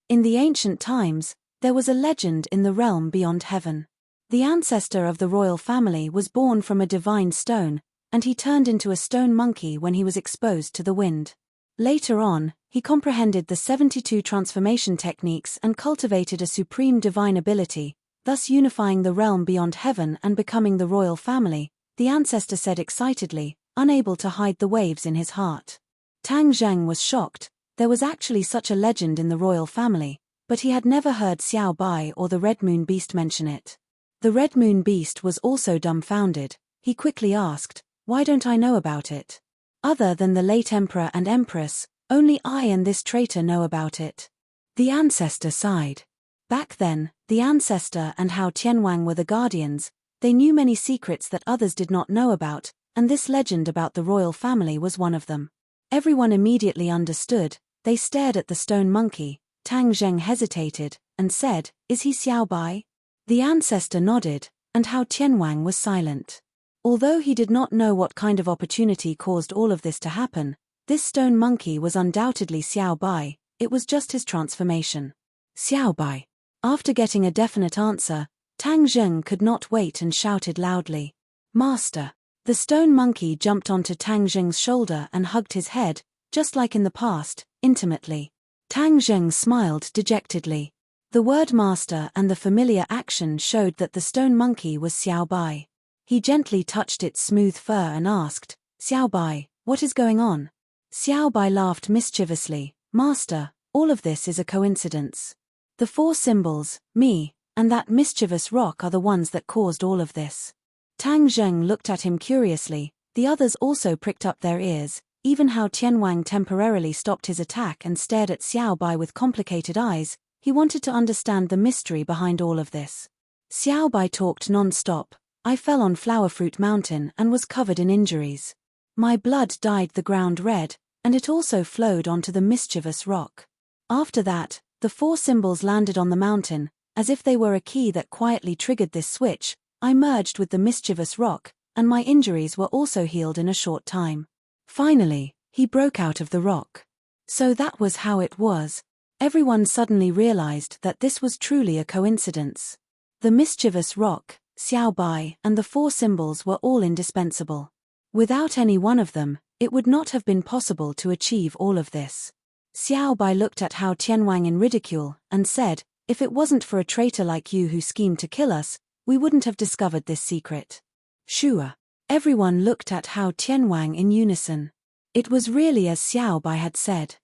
In the ancient times, there was a legend in the realm beyond heaven. The ancestor of the royal family was born from a divine stone, and he turned into a stone monkey when he was exposed to the wind. Later on, he comprehended the 72 transformation techniques and cultivated a supreme divine ability, thus unifying the realm beyond heaven and becoming the royal family, the ancestor said excitedly, unable to hide the waves in his heart. Tang Zheng was shocked. There was actually such a legend in the royal family, but he had never heard Xiao Bai or the Red Moon Beast mention it. The Red Moon Beast was also dumbfounded. He quickly asked, "Why don't I know about it? Other than the late emperor and empress, only I and this traitor know about it." The ancestor sighed. Back then, the ancestor and Hao Tianwang were the guardians. They knew many secrets that others did not know about, and this legend about the royal family was one of them. Everyone immediately understood. They stared at the stone monkey. Tang Zheng hesitated, and said, "Is he Xiao Bai?" The ancestor nodded, and Hao Tianwang was silent. Although he did not know what kind of opportunity caused all of this to happen, this stone monkey was undoubtedly Xiao Bai. It was just his transformation. Xiao Bai. After getting a definite answer, Tang Zheng could not wait and shouted loudly, "Master!" The stone monkey jumped onto Tang Zheng's shoulder and hugged his head, just like in the past, intimately. Tang Zheng smiled dejectedly. The word master and the familiar action showed that the stone monkey was Xiao Bai. He gently touched its smooth fur and asked, "Xiao Bai, what is going on?" Xiao Bai laughed mischievously, "Master, all of this is a coincidence. The 4 symbols, me, and that mischievous rock are the ones that caused all of this." Tang Zheng looked at him curiously. The others also pricked up their ears. Even Hao Tianwang temporarily stopped his attack and stared at Xiao Bai with complicated eyes. He wanted to understand the mystery behind all of this. Xiao Bai talked non-stop. "I fell on Flowerfruit Mountain and was covered in injuries. My blood dyed the ground red, and it also flowed onto the mischievous rock. After that, the 4 symbols landed on the mountain, as if they were a key that quietly triggered this switch. I merged with the mischievous rock, and my injuries were also healed in a short time. Finally, he broke out of the rock." So that was how it was. Everyone suddenly realized that this was truly a coincidence. The mischievous rock, Xiao Bai, and the 4 symbols were all indispensable. Without any one of them, it would not have been possible to achieve all of this. Xiao Bai looked at Hao Tianwang in ridicule, and said, "If it wasn't for a traitor like you who schemed to kill us, we wouldn't have discovered this secret." Sure. Everyone looked at Hao Tianwang in unison. It was really as Xiao Bai had said.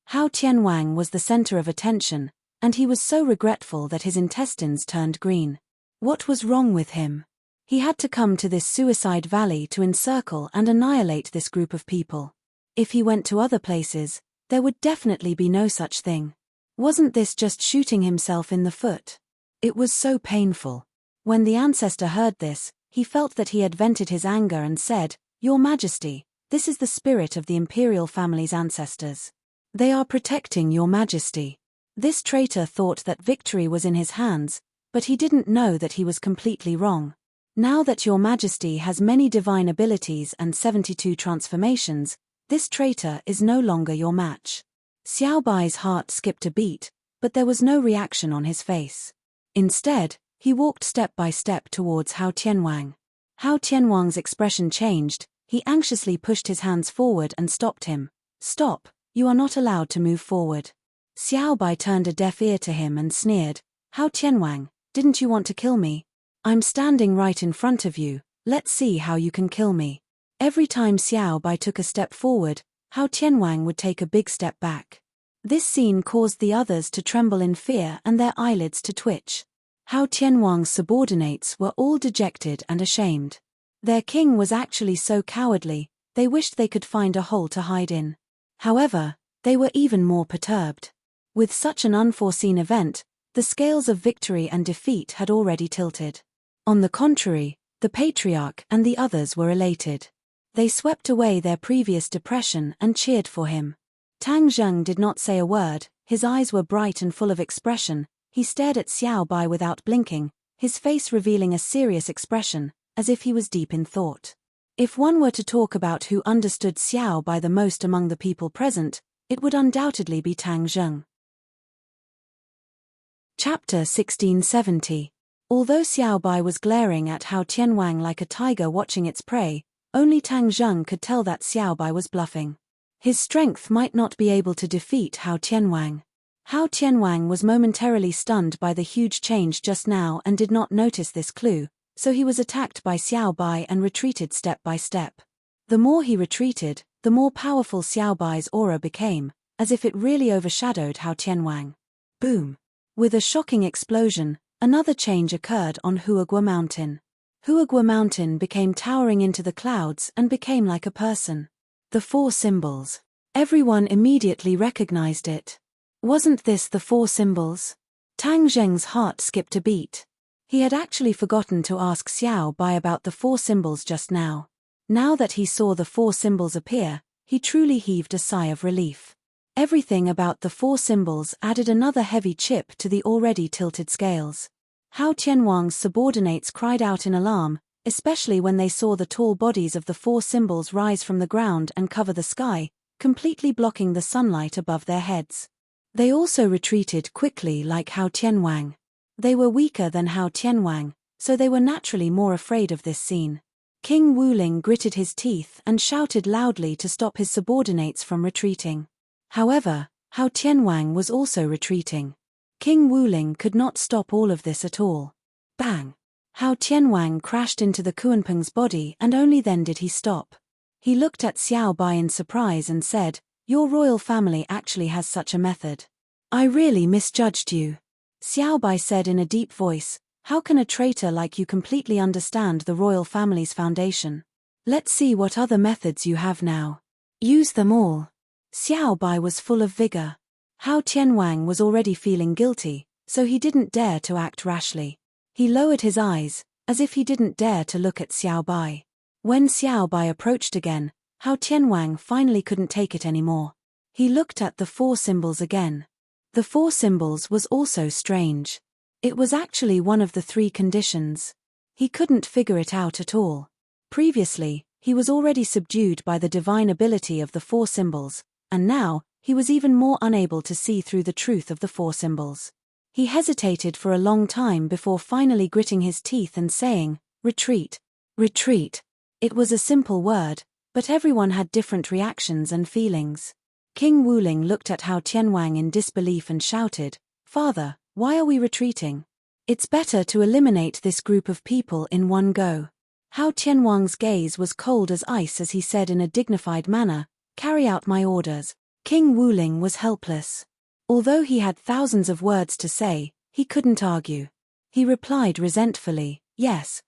Hao Tianwang was the center of attention, and he was so regretful that his intestines turned green. What was wrong with him? He had to come to this suicide valley to encircle and annihilate this group of people. If he went to other places, there would definitely be no such thing. Wasn't this just shooting himself in the foot? It was so painful. When the ancestor heard this, he felt that he had vented his anger and said, "Your Majesty, this is the spirit of the imperial family's ancestors. They are protecting your Majesty." This traitor thought that victory was in his hands, but he didn't know that he was completely wrong. Now that your Majesty has many divine abilities and 72 transformations, this traitor is no longer your match. Xiao Bai's heart skipped a beat, but there was no reaction on his face. Instead, he walked step by step towards Hao Tianwang. Hao Tianwang's expression changed. He anxiously pushed his hands forward and stopped him. "Stop, you are not allowed to move forward." Xiao Bai turned a deaf ear to him and sneered, "Hao Tianwang, didn't you want to kill me? I'm standing right in front of you, let's see how you can kill me." Every time Xiao Bai took a step forward, Hao Tianwang would take a big step back. This scene caused the others to tremble in fear and their eyelids to twitch. Hao Tianwang's subordinates were all dejected and ashamed. Their king was actually so cowardly, they wished they could find a hole to hide in. However, they were even more perturbed. With such an unforeseen event, the scales of victory and defeat had already tilted. On the contrary, the patriarch and the others were elated. They swept away their previous depression and cheered for him. Tang Zheng did not say a word. His eyes were bright and full of expression. He stared at Xiao Bai without blinking, his face revealing a serious expression, as if he was deep in thought. If one were to talk about who understood Xiao Bai the most among the people present, it would undoubtedly be Tang Zheng. Chapter 1670. Although Xiao Bai was glaring at Hao Tianwang like a tiger watching its prey, only Tang Zheng could tell that Xiao Bai was bluffing. His strength might not be able to defeat Hao Tianwang. Hao Tianwang was momentarily stunned by the huge change just now and did not notice this clue, so he was attacked by Xiao Bai and retreated step by step. The more he retreated, the more powerful Xiao Bai's aura became, as if it really overshadowed Hao Tianwang. Boom! With a shocking explosion, another change occurred on Huagua Mountain. Huagua Mountain became towering into the clouds and became like a person. The four symbols. Everyone immediately recognized it. Wasn't this the four symbols? Tang Zheng's heart skipped a beat. He had actually forgotten to ask Xiao Bai about the four symbols just now. Now that he saw the four symbols appear, he truly heaved a sigh of relief. Everything about the four symbols added another heavy chip to the already tilted scales. Hao Tianwang's subordinates cried out in alarm, especially when they saw the tall bodies of the four symbols rise from the ground and cover the sky, completely blocking the sunlight above their heads. They also retreated quickly like Hao Tianwang. They were weaker than Hao Tianwang, so they were naturally more afraid of this scene. King Wuling gritted his teeth and shouted loudly to stop his subordinates from retreating. However, Hao Tianwang was also retreating. King Wuling could not stop all of this at all. Bang! Hao Tianwang crashed into the Kuanpeng's body and only then did he stop. He looked at Xiao Bai in surprise and said, "Your royal family actually has such a method. I really misjudged you." Xiao Bai said in a deep voice, "How can a traitor like you completely understand the royal family's foundation? Let's see what other methods you have now. Use them all." Xiao Bai was full of vigor. Hao Tianwang was already feeling guilty, so he didn't dare to act rashly. He lowered his eyes, as if he didn't dare to look at Xiao Bai. When Xiao Bai approached again, Hao Tianwang finally couldn't take it anymore. He looked at the four symbols again. The four symbols was also strange. It was actually one of the three conditions. He couldn't figure it out at all. Previously, he was already subdued by the divine ability of the four symbols, and now, he was even more unable to see through the truth of the four symbols. He hesitated for a long time before finally gritting his teeth and saying, "Retreat. Retreat." It was a simple word, but everyone had different reactions and feelings. King Wuling looked at Hao Tianwang in disbelief and shouted, "Father, why are we retreating? It's better to eliminate this group of people in one go." Hao Tianwang's gaze was cold as ice as he said in a dignified manner, "Carry out my orders." King Wuling was helpless. Although he had thousands of words to say, he couldn't argue. He replied resentfully, "Yes."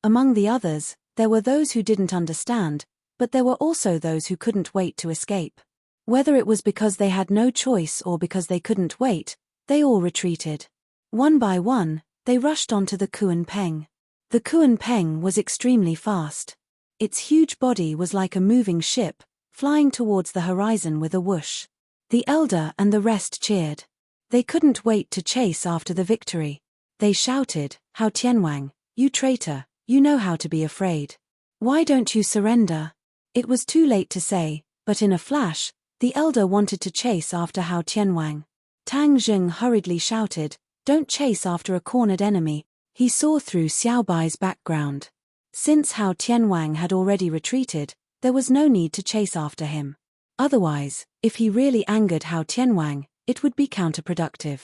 Among the others, there were those who didn't understand, but there were also those who couldn't wait to escape. Whether it was because they had no choice or because they couldn't wait, they all retreated. One by one, they rushed onto the Kuanpeng. The Kuanpeng was extremely fast. Its huge body was like a moving ship, flying towards the horizon with a whoosh. The elder and the rest cheered. They couldn't wait to chase after the victory. They shouted, "Hao Tianwang, you traitor, you know how to be afraid. Why don't you surrender?" It was too late to say, but in a flash, the elder wanted to chase after Hao Tianwang. Tang Zheng hurriedly shouted, "Don't chase after a cornered enemy." He saw through Xiao Bai's background. Since Hao Tianwang had already retreated, there was no need to chase after him. Otherwise, if he really angered Hao Tianwang, it would be counterproductive.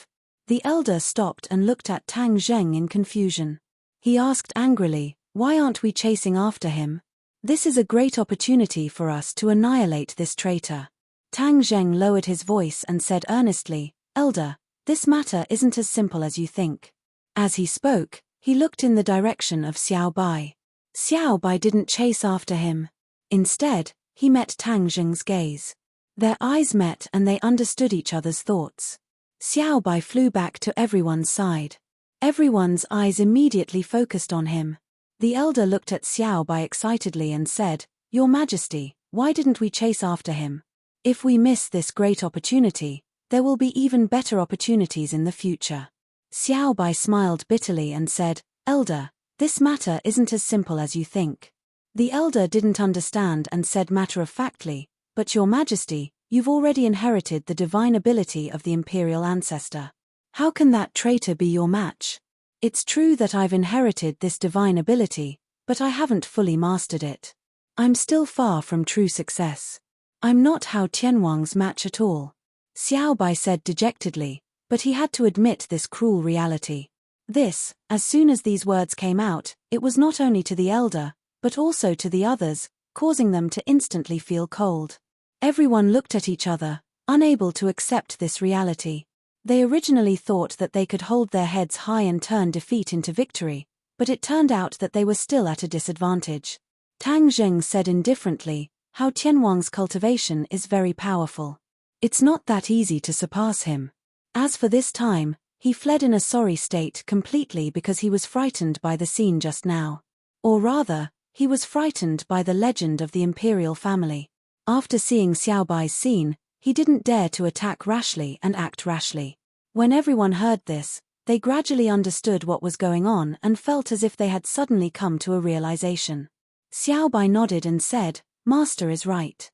The elder stopped and looked at Tang Zheng in confusion. He asked angrily, "Why aren't we chasing after him? This is a great opportunity for us to annihilate this traitor." Tang Zheng lowered his voice and said earnestly, "Elder, this matter isn't as simple as you think." As he spoke, he looked in the direction of Xiao Bai. Xiao Bai didn't chase after him. Instead, he met Tang Zheng's gaze. Their eyes met and they understood each other's thoughts. Xiao Bai flew back to everyone's side. Everyone's eyes immediately focused on him. The elder looked at Xiao Bai excitedly and said, "Your Majesty, why didn't we chase after him? If we miss this great opportunity, there will be even better opportunities in the future." Xiao Bai smiled bitterly and said, "Elder, this matter isn't as simple as you think. The elder didn't understand and said matter-of-factly, "But your majesty, you've already inherited the divine ability of the imperial ancestor. How can that traitor be your match? It's true that I've inherited this divine ability, but I haven't fully mastered it. I'm still far from true success. I'm not Hao Tianwang's match at all," Xiao Bai said dejectedly, but he had to admit this cruel reality. This, as soon as these words came out, it was not only to the elder, but also to the others, causing them to instantly feel cold. Everyone looked at each other, unable to accept this reality. They originally thought that they could hold their heads high and turn defeat into victory, but it turned out that they were still at a disadvantage. Tang Zheng said indifferently, "Hao Tianwang's cultivation is very powerful. It's not that easy to surpass him. As for this time, he fled in a sorry state completely because he was frightened by the scene just now. Or rather, he was frightened by the legend of the imperial family. After seeing Xiao Bai's scene, he didn't dare to attack rashly and act rashly." When everyone heard this, they gradually understood what was going on and felt as if they had suddenly come to a realization. Xiao Bai nodded and said, "Master is right.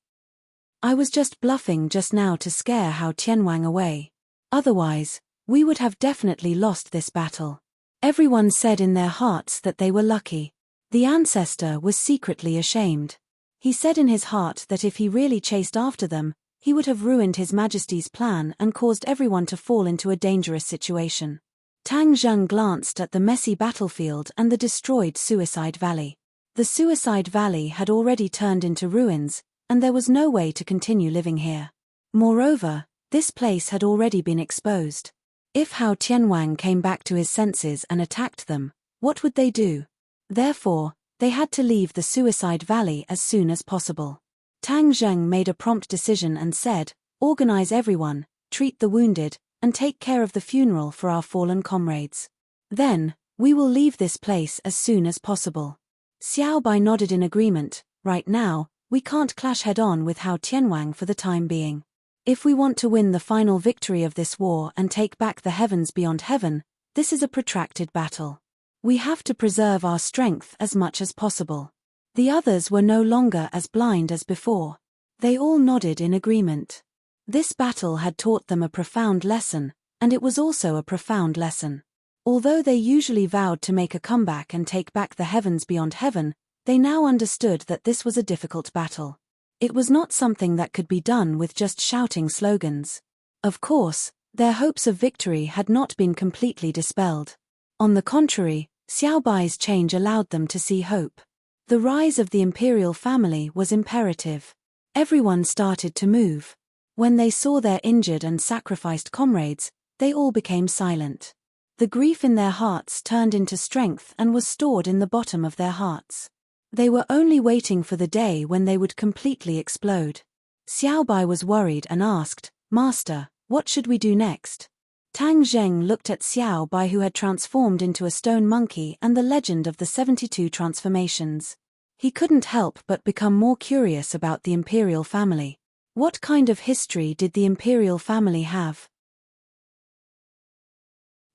I was just bluffing just now to scare Hao Tianwang away. Otherwise, we would have definitely lost this battle." Everyone said in their hearts that they were lucky. The ancestor was secretly ashamed. He said in his heart that if he really chased after them, he would have ruined His Majesty's plan and caused everyone to fall into a dangerous situation. Tang Zheng glanced at the messy battlefield and the destroyed Suicide Valley. The Suicide Valley had already turned into ruins, and there was no way to continue living here. Moreover, this place had already been exposed. If Hao Tianwang came back to his senses and attacked them, what would they do? Therefore, they had to leave the Suicide Valley as soon as possible. Tang Zheng made a prompt decision and said, "Organize everyone, treat the wounded, and take care of the funeral for our fallen comrades. Then, we will leave this place as soon as possible." Xiao Bai nodded in agreement. "Right now, we can't clash head-on with Hao Tianwang for the time being. If we want to win the final victory of this war and take back the heavens beyond heaven, this is a protracted battle. We have to preserve our strength as much as possible." The others were no longer as blind as before. They all nodded in agreement. This battle had taught them a profound lesson, and it was also a profound lesson. Although they usually vowed to make a comeback and take back the heavens beyond heaven, they now understood that this was a difficult battle. It was not something that could be done with just shouting slogans. Of course, their hopes of victory had not been completely dispelled. On the contrary, Xiao Bai's change allowed them to see hope. The rise of the imperial family was imperative. Everyone started to move. When they saw their injured and sacrificed comrades, they all became silent. The grief in their hearts turned into strength and was stored in the bottom of their hearts. They were only waiting for the day when they would completely explode. Xiao Bai was worried and asked, "Master, what should we do next?" Tang Zheng looked at Xiao Bai, who had transformed into a stone monkey, and the legend of the 72 transformations. He couldn't help but become more curious about the imperial family. What kind of history did the imperial family have?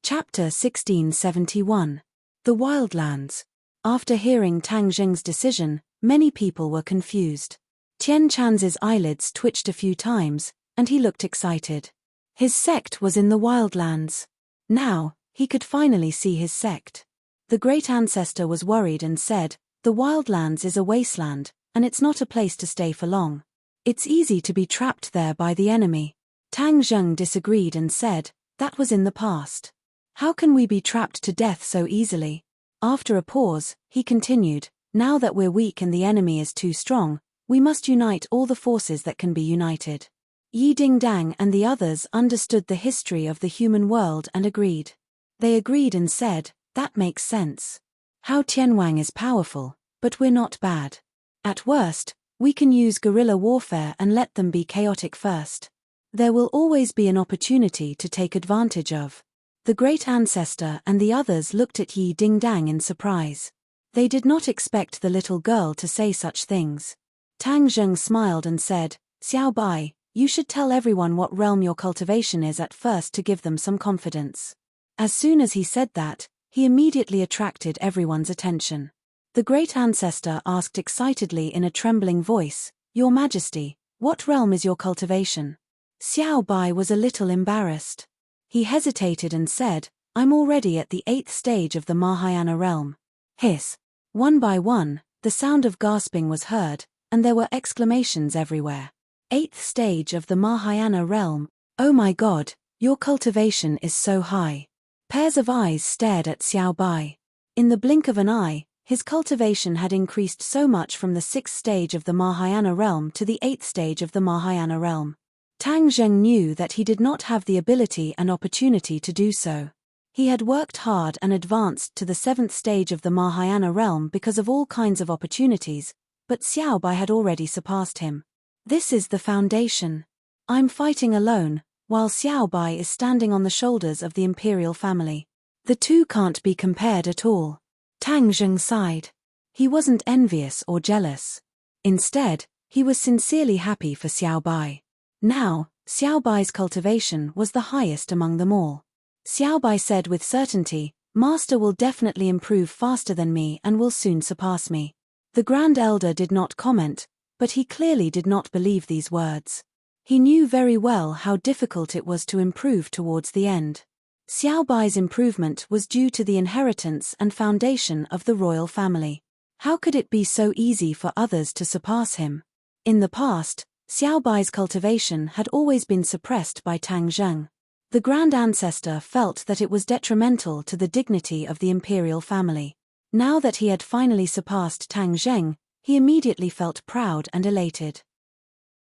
Chapter 1671. The Wildlands. After hearing Tang Zheng's decision, many people were confused. Tian Chan's eyelids twitched a few times, and he looked excited. His sect was in the Wildlands. Now, he could finally see his sect. The great ancestor was worried and said, "The Wildlands is a wasteland, and it's not a place to stay for long. It's easy to be trapped there by the enemy." Tang Zheng disagreed and said, "That was in the past. How can we be trapped to death so easily?" After a pause, he continued, "Now that we're weak and the enemy is too strong, we must unite all the forces that can be united." Yi Dingdang and the others understood the history of the human world and agreed. They agreed and said, "That makes sense. Hao Tianwang is powerful, but we're not bad. At worst, we can use guerrilla warfare and let them be chaotic first. There will always be an opportunity to take advantage of." The great ancestor and the others looked at Yi Dingdang in surprise. They did not expect the little girl to say such things. Tang Zheng smiled and said, "Xiao Bai, you should tell everyone what realm your cultivation is at first to give them some confidence." As soon as he said that, he immediately attracted everyone's attention. The great ancestor asked excitedly in a trembling voice, "Your Majesty, what realm is your cultivation?" Xiao Bai was a little embarrassed. He hesitated and said, "I'm already at the 8th stage of the Mahayana realm." Hiss. One by one, the sound of gasping was heard, and there were exclamations everywhere. 8th stage of the Mahayana realm. Oh my God, your cultivation is so high. Pairs of eyes stared at Xiao Bai. In the blink of an eye, his cultivation had increased so much from the 6th stage of the Mahayana realm to the 8th stage of the Mahayana realm. Tang Zheng knew that he did not have the ability and opportunity to do so. He had worked hard and advanced to the 7th stage of the Mahayana realm because of all kinds of opportunities, but Xiao Bai had already surpassed him. This is the foundation. I'm fighting alone, while Xiao Bai is standing on the shoulders of the imperial family. The two can't be compared at all. Tang Zheng sighed. He wasn't envious or jealous. Instead, he was sincerely happy for Xiao Bai. Now, Xiao Bai's cultivation was the highest among them all. Xiao Bai said with certainty, "Master will definitely improve faster than me and will soon surpass me." The Grand Elder did not comment, but he clearly did not believe these words. He knew very well how difficult it was to improve towards the end. Xiao Bai's improvement was due to the inheritance and foundation of the royal family. How could it be so easy for others to surpass him? In the past, Xiao Bai's cultivation had always been suppressed by Tang Zheng. The Grand Ancestor felt that it was detrimental to the dignity of the imperial family. Now that he had finally surpassed Tang Zheng, he immediately felt proud and elated.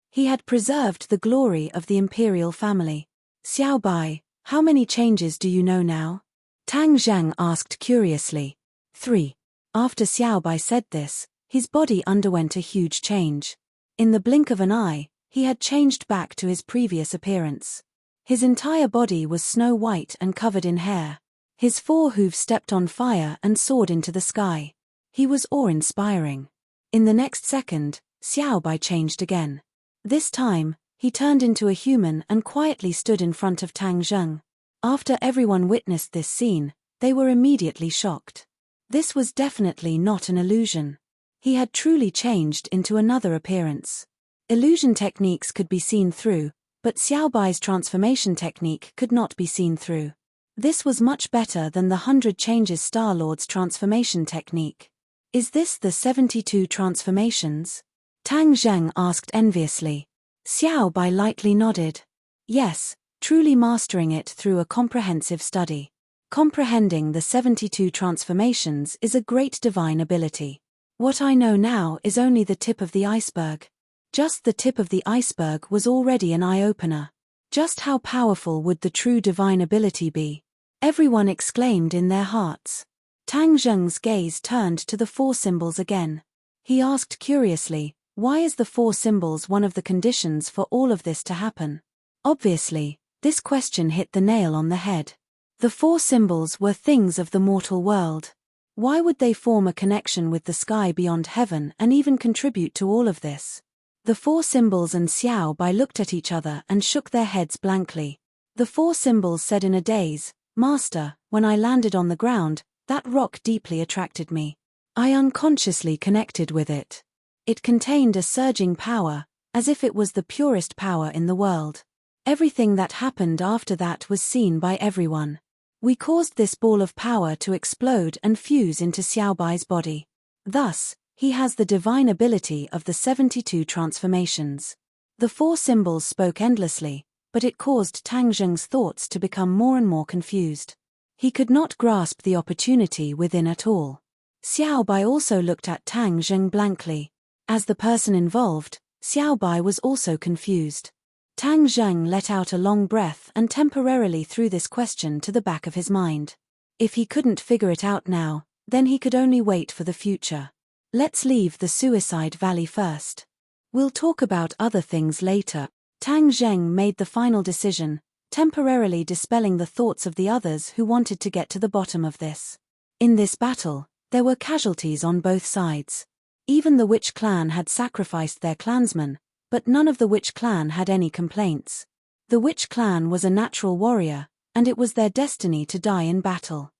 He had preserved the glory of the imperial family. "Xiao Bai, how many changes do you know now?" Tang Zheng asked curiously. 3. After Xiao Bai said this, his body underwent a huge change. In the blink of an eye, he had changed back to his previous appearance. His entire body was snow white and covered in hair. His 4 hooves stepped on fire and soared into the sky. He was awe-inspiring. In the next second, Xiao Bai changed again. This time, he turned into a human and quietly stood in front of Tang Zheng. After everyone witnessed this scene, they were immediately shocked. This was definitely not an illusion. He had truly changed into another appearance. Illusion techniques could be seen through, but Xiao Bai's transformation technique could not be seen through. This was much better than the 100 Changes Star-Lord's transformation technique. Is this the 72 transformations? Tang Zheng asked enviously. Xiao Bai lightly nodded. Yes, truly mastering it through a comprehensive study. Comprehending the 72 transformations is a great divine ability. What I know now is only the tip of the iceberg. Just the tip of the iceberg was already an eye-opener. Just how powerful would the true divine ability be? Everyone exclaimed in their hearts. Tang Zheng's gaze turned to the 4 symbols again. He asked curiously, why is the 4 symbols one of the conditions for all of this to happen? Obviously, this question hit the nail on the head. The 4 symbols were things of the mortal world. Why would they form a connection with the sky beyond heaven and even contribute to all of this? The 4 symbols and Xiao Bai looked at each other and shook their heads blankly. The 4 symbols said in a daze, "Master, when I landed on the ground, that rock deeply attracted me. I unconsciously connected with it. It contained a surging power, as if it was the purest power in the world. Everything that happened after that was seen by everyone. We caused this ball of power to explode and fuse into Xiao Bai's body. Thus, he has the divine ability of the 72 transformations." The 4 symbols spoke endlessly, but it caused Tang Zheng's thoughts to become more and more confused. He could not grasp the opportunity within at all. Xiao Bai also looked at Tang Zheng blankly. As the person involved, Xiao Bai was also confused. Tang Zheng let out a long breath and temporarily threw this question to the back of his mind. If he couldn't figure it out now, then he could only wait for the future. Let's leave the suicide valley first. We'll talk about other things later. Tang Zheng made the final decision, temporarily dispelling the thoughts of the others who wanted to get to the bottom of this. In this battle, there were casualties on both sides. Even the Witch clan had sacrificed their clansmen, but none of the Witch clan had any complaints. The Witch clan was a natural warrior, and it was their destiny to die in battle.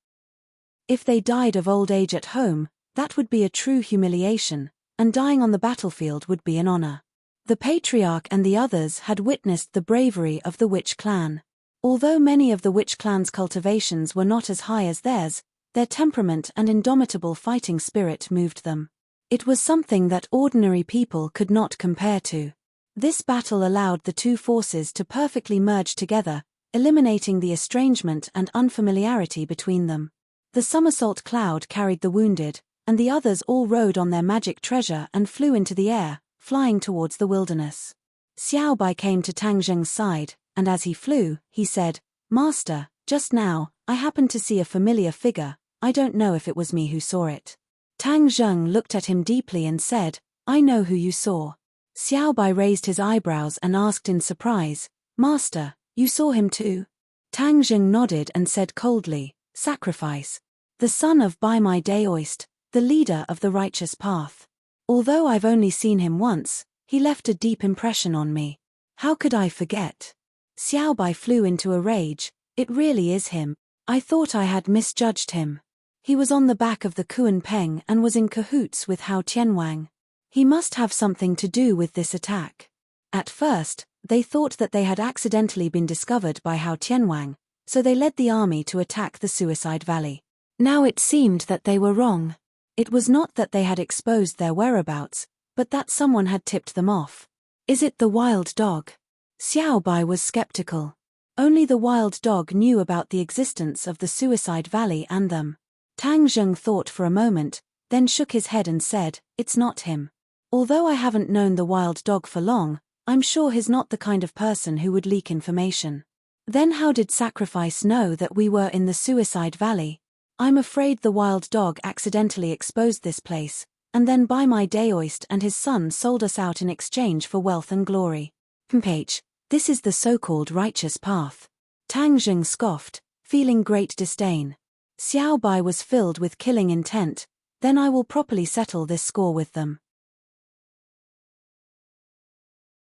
If they died of old age at home, That would be a true humiliation, and dying on the battlefield would be an honor. The patriarch and the others had witnessed the bravery of the witch clan. Although many of the witch clan's cultivations were not as high as theirs, their temperament and indomitable fighting spirit moved them. It was something that ordinary people could not compare to. This battle allowed the two forces to perfectly merge together, eliminating the estrangement and unfamiliarity between them. The somersault cloud carried the wounded, and the others all rode on their magic treasure and flew into the air, flying towards the wilderness. Xiao Bai came to Tang Zheng's side, and as he flew, he said, "Master, just now, I happened to see a familiar figure. I don't know if it was me who saw it." Tang Zheng looked at him deeply and said, "I know who you saw." Xiao Bai raised his eyebrows and asked in surprise, "Master, you saw him too?" Tang Zheng nodded and said coldly, "Sacrifice. The son of Bai Mai Daoist, the leader of the righteous path. Although I've only seen him once, he left a deep impression on me. How could I forget?" Xiao Bai flew into a rage. "It really is him. I thought I had misjudged him. He was on the back of the Kuan Peng and was in cahoots with Hao Tianwang. He must have something to do with this attack." At first, they thought that they had accidentally been discovered by Hao Tianwang, so they led the army to attack the Suicide Valley. Now it seemed that they were wrong. It was not that they had exposed their whereabouts, but that someone had tipped them off. "Is it the wild dog?" Xiao Bai was skeptical. Only the wild dog knew about the existence of the Suicide Valley and them. Tang Zheng thought for a moment, then shook his head and said, "It's not him. Although I haven't known the wild dog for long, I'm sure he's not the kind of person who would leak information. Then how did Sacrifice know that we were in the Suicide Valley? I'm afraid the wild dog accidentally exposed this place, and then Bai Mai Daoist and his son sold us out in exchange for wealth and glory. H. This is the so-called righteous path." Tang Zheng scoffed, feeling great disdain. Xiao Bai was filled with killing intent. "Then I will properly settle this score with them."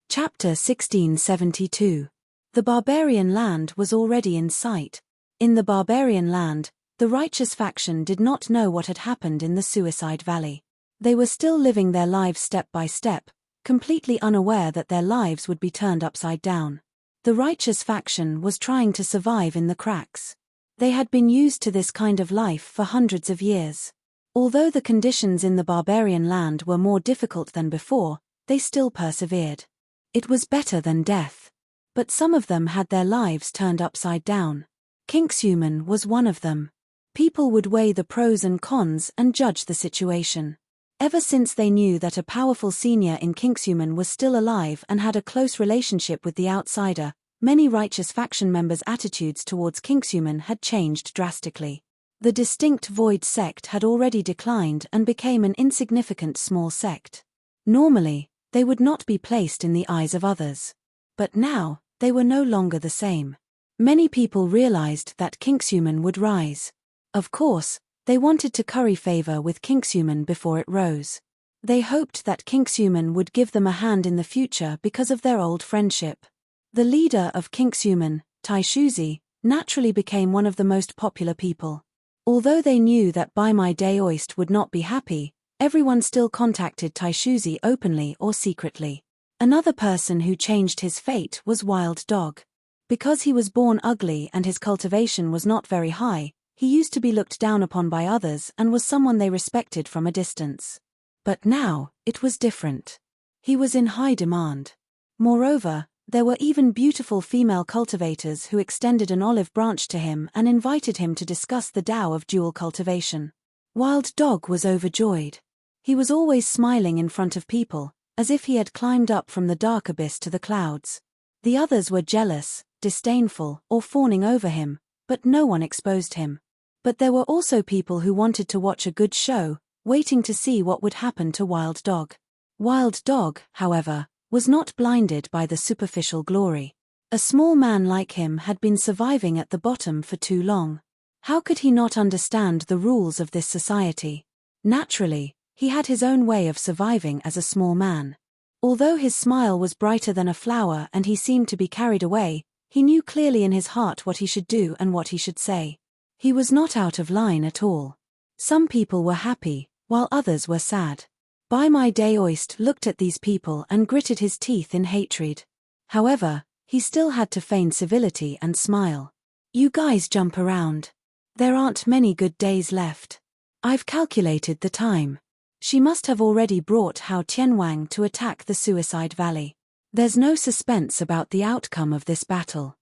Chapter 1672. The barbarian land was already in sight. In the barbarian land, the righteous faction did not know what had happened in the Suicide Valley. They were still living their lives step by step, completely unaware that their lives would be turned upside down. The righteous faction was trying to survive in the cracks. They had been used to this kind of life for hundreds of years. Although the conditions in the barbarian land were more difficult than before, they still persevered. It was better than death. But some of them had their lives turned upside down. Kinxhuman was one of them. People would weigh the pros and cons and judge the situation. Ever since they knew that a powerful senior in Kinxhuman was still alive and had a close relationship with the outsider, many righteous faction members' attitudes towards Kinxhuman had changed drastically. The distinct Void sect had already declined and became an insignificant small sect. Normally, they would not be placed in the eyes of others. But now, they were no longer the same. Many people realized that Kinxhuman would rise. Of course, they wanted to curry favor with Kinxhuman before it rose. They hoped that Kinxhuman would give them a hand in the future because of their old friendship. The leader of Kinxhuman, Taishuzi, naturally became one of the most popular people. Although they knew that Bai Mai Daoist would not be happy, everyone still contacted Taishuzi openly or secretly. Another person who changed his fate was Wild Dog. Because he was born ugly and his cultivation was not very high, he used to be looked down upon by others and was someone they respected from a distance. But now, it was different. He was in high demand. Moreover, there were even beautiful female cultivators who extended an olive branch to him and invited him to discuss the Tao of dual cultivation. Wild Dog was overjoyed. He was always smiling in front of people, as if he had climbed up from the dark abyss to the clouds. The others were jealous, disdainful, or fawning over him, but no one exposed him. But there were also people who wanted to watch a good show, waiting to see what would happen to Wild Dog. Wild Dog, however, was not blinded by the superficial glory. A small man like him had been surviving at the bottom for too long. How could he not understand the rules of this society? Naturally, he had his own way of surviving as a small man. Although his smile was brighter than a flower and he seemed to be carried away, he knew clearly in his heart what he should do and what he should say. He was not out of line at all. Some people were happy, while others were sad. By my day Oist looked at these people and gritted his teeth in hatred. However, he still had to feign civility and smile. You guys jump around. There aren't many good days left. I've calculated the time. She must have already brought Hao Tianwang to attack the Suicide Valley. There's no suspense about the outcome of this battle.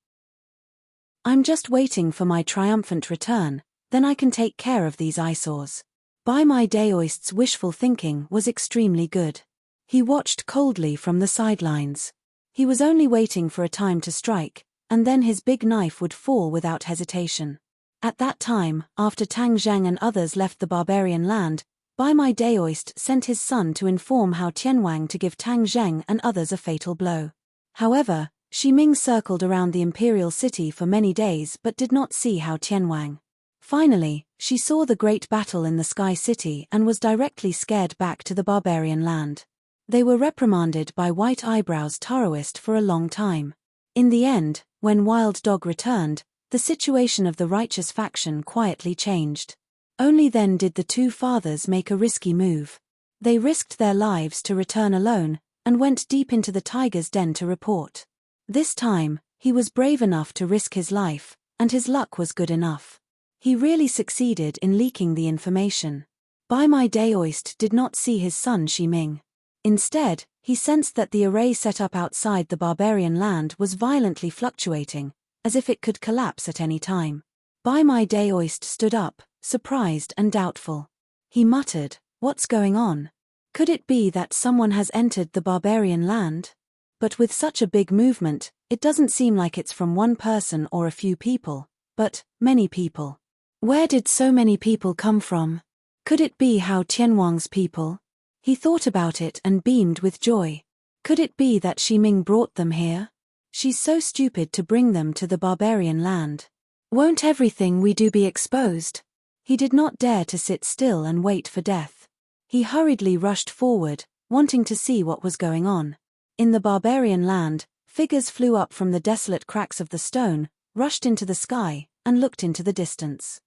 I'm just waiting for my triumphant return, then I can take care of these eyesores. By my day Oist's wishful thinking was extremely good. He watched coldly from the sidelines. He was only waiting for a time to strike, and then his big knife would fall without hesitation. At that time, after Tang Zheng and others left the barbarian land, By my day Oist sent his son to inform Hao Tianwang to give Tang Zheng and others a fatal blow. However, Shi Ming circled around the imperial city for many days but did not see Hao Tianwang. Finally, she saw the great battle in the Sky City and was directly scared back to the barbarian land. They were reprimanded by White Eyebrows Taoist for a long time. In the end, when Wild Dog returned, the situation of the righteous faction quietly changed. Only then did the two fathers make a risky move. They risked their lives to return alone, and went deep into the tiger's den to report. This time, he was brave enough to risk his life, and his luck was good enough. He really succeeded in leaking the information. By my day Oist did not see his son Shi Ming. Instead, he sensed that the array set up outside the barbarian land was violently fluctuating, as if it could collapse at any time. By my day Oist stood up, surprised and doubtful. He muttered, "What's going on? Could it be that someone has entered the barbarian land? But with such a big movement, it doesn't seem like it's from one person or a few people, but many people. Where did so many people come from? Could it be Hao Tianwang's people?" He thought about it and beamed with joy. Could it be that Shi Ming brought them here? She's so stupid to bring them to the barbarian land. Won't everything we do be exposed? He did not dare to sit still and wait for death. He hurriedly rushed forward, wanting to see what was going on. In the barbarian land, figures flew up from the desolate cracks of the stone, rushed into the sky, and looked into the distance.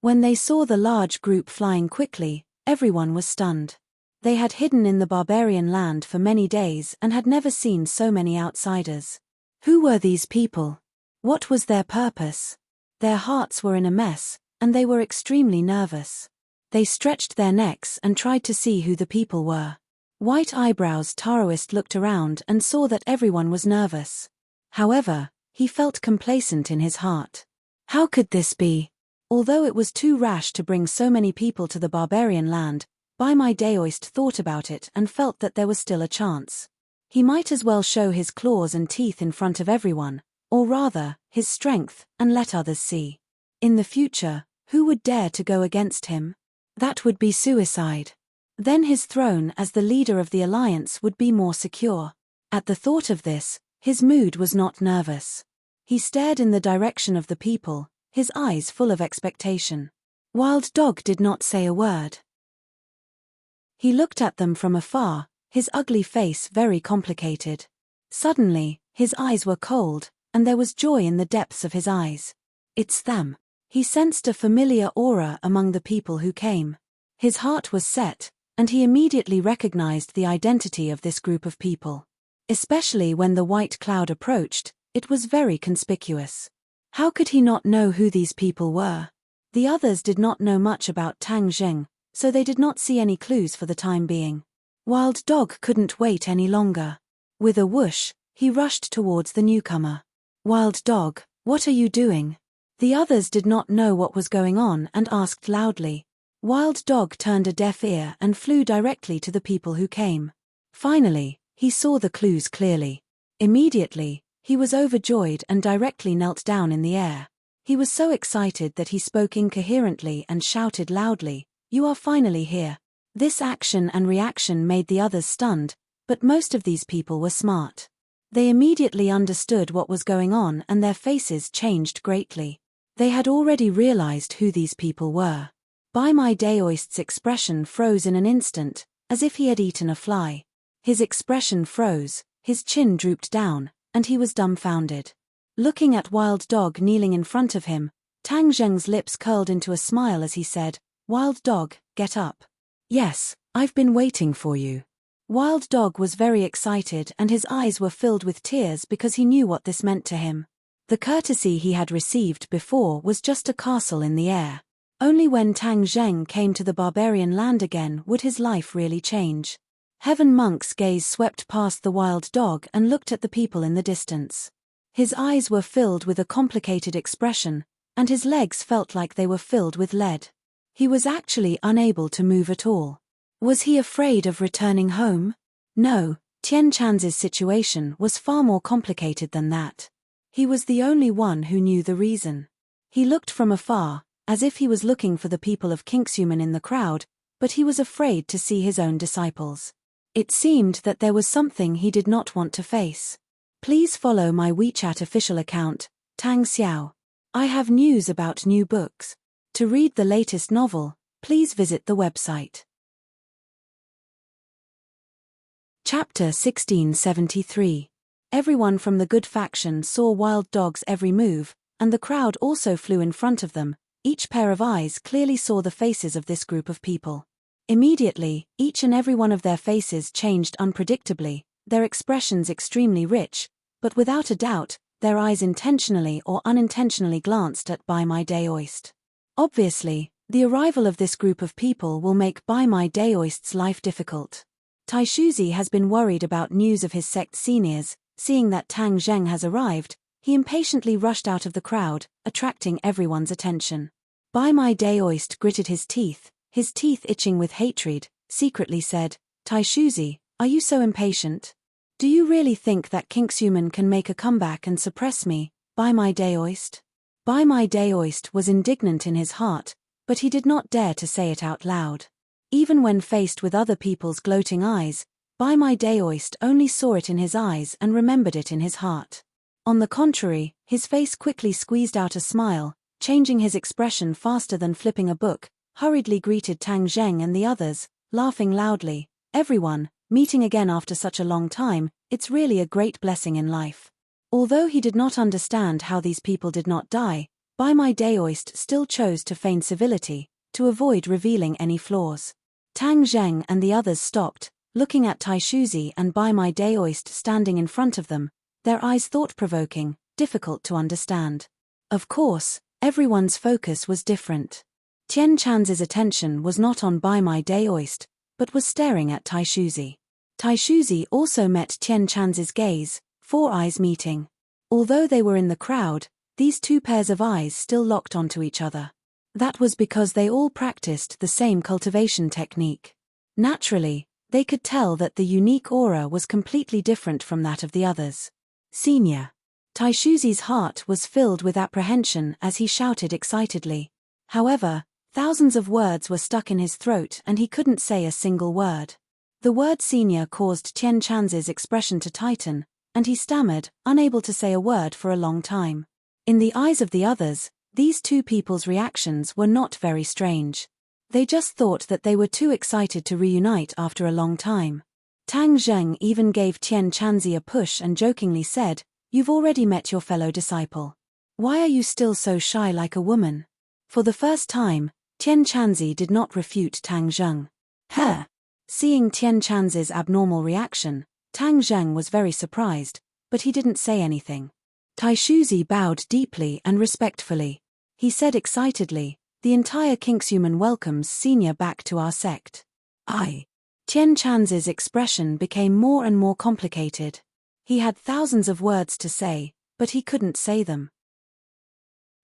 When they saw the large group flying quickly, everyone was stunned. They had hidden in the barbarian land for many days and had never seen so many outsiders. Who were these people? What was their purpose? Their hearts were in a mess, and they were extremely nervous. They stretched their necks and tried to see who the people were. White Eyebrows Taoist looked around and saw that everyone was nervous. However, he felt complacent in his heart. How could this be? Although it was too rash to bring so many people to the barbarian land, By my day Oist thought about it and felt that there was still a chance. He might as well show his claws and teeth in front of everyone, or rather, his strength, and let others see. In the future, who would dare to go against him? That would be suicide. Then his throne as the leader of the alliance would be more secure. At the thought of this, his mood was not nervous. He stared in the direction of the people, his eyes full of expectation. Wild Dog did not say a word. He looked at them from afar, his ugly face very complicated. Suddenly, his eyes were cold, and there was joy in the depths of his eyes. It's them. He sensed a familiar aura among the people who came. His heart was set, and he immediately recognized the identity of this group of people. Especially when the white cloud approached, it was very conspicuous. How could he not know who these people were? The others did not know much about Tang Zheng, so they did not see any clues for the time being. Wild Dog couldn't wait any longer. With a whoosh, he rushed towards the newcomer. Wild Dog, what are you doing? The others did not know what was going on and asked loudly. Wild Dog turned a deaf ear and flew directly to the people who came. Finally, he saw the clues clearly. Immediately, he was overjoyed and directly knelt down in the air. He was so excited that he spoke incoherently and shouted loudly, "You are finally here." This action and reaction made the others stunned, but most of these people were smart. They immediately understood what was going on and their faces changed greatly. They had already realized who these people were. By my day Oist's expression froze in an instant, as if he had eaten a fly. His expression froze, his chin drooped down, and he was dumbfounded. Looking at Wild Dog kneeling in front of him, Tang Zheng's lips curled into a smile as he said, Wild Dog, get up. Yes, I've been waiting for you. Wild Dog was very excited and his eyes were filled with tears because he knew what this meant to him. The courtesy he had received before was just a castle in the air. Only when Tang Zheng came to the barbarian land again would his life really change. Heaven Monk's gaze swept past the Wild Dog and looked at the people in the distance. His eyes were filled with a complicated expression, and his legs felt like they were filled with lead. He was actually unable to move at all. Was he afraid of returning home? No, Tian Chan's situation was far more complicated than that. He was the only one who knew the reason. He looked from afar, as if he was looking for the people of Kingshuman in the crowd, but he was afraid to see his own disciples. It seemed that there was something he did not want to face. Please follow my WeChat official account, Tang Xiao. I have news about new books. To read the latest novel, please visit the website. Chapter 1673. Everyone from the good faction saw Wild Dog's every move, and the crowd also flew in front of them. Each pair of eyes clearly saw the faces of this group of people. Immediately, each and every one of their faces changed unpredictably, their expressions extremely rich, but without a doubt, their eyes intentionally or unintentionally glanced at Bai My Daoist. Obviously, the arrival of this group of people will make Bai My Daoist's life difficult. Taishuzi has been worried about news of his sect's seniors. Seeing that Tang Zheng has arrived, he impatiently rushed out of the crowd, attracting everyone's attention. Bai My Daoist gritted his teeth itching with hatred, secretly said, Taishuzi, are you so impatient? Do you really think that Kingshuman can make a comeback and suppress me, Bai My Daoist? Bai My Daoist was indignant in his heart, but he did not dare to say it out loud. Even when faced with other people's gloating eyes, Bai My Daoist only saw it in his eyes and remembered it in his heart. On the contrary, his face quickly squeezed out a smile, changing his expression faster than flipping a book, hurriedly greeted Tang Zheng and the others, laughing loudly. Everyone, meeting again after such a long time, it's really a great blessing in life. Although he did not understand how these people did not die, Bai My Daoist still chose to feign civility, to avoid revealing any flaws. Tang Zheng and the others stopped, looking at Taishuzi and Bai My Daoist standing in front of them, their eyes thought-provoking, difficult to understand. Of course, everyone's focus was different. Tian Chan's attention was not on Bai My Daoist, but was staring at Taishuzi. Taishuzi also met Tian Chan's gaze, four eyes meeting. Although they were in the crowd, these two pairs of eyes still locked onto each other. That was because they all practiced the same cultivation technique. Naturally, they could tell that the unique aura was completely different from that of the others. Senior. Taishuzi's heart was filled with apprehension as he shouted excitedly. However, thousands of words were stuck in his throat and he couldn't say a single word. The word senior caused Tian Chan's expression to tighten, and he stammered, unable to say a word for a long time. In the eyes of the others, these two people's reactions were not very strange. They just thought that they were too excited to reunite after a long time. Tang Zheng even gave Tian Chanzi a push and jokingly said, "You've already met your fellow disciple. Why are you still so shy like a woman?" For the first time, Tian Chanzi did not refute Tang Zheng. Huh! Seeing Tian Chan's abnormal reaction, Tang Zheng was very surprised, but he didn't say anything. Taishuzi bowed deeply and respectfully. He said excitedly, "The entire Kingshuman welcomes Senior back to our sect." Tian Chan's expression became more and more complicated. He had thousands of words to say, but he couldn't say them.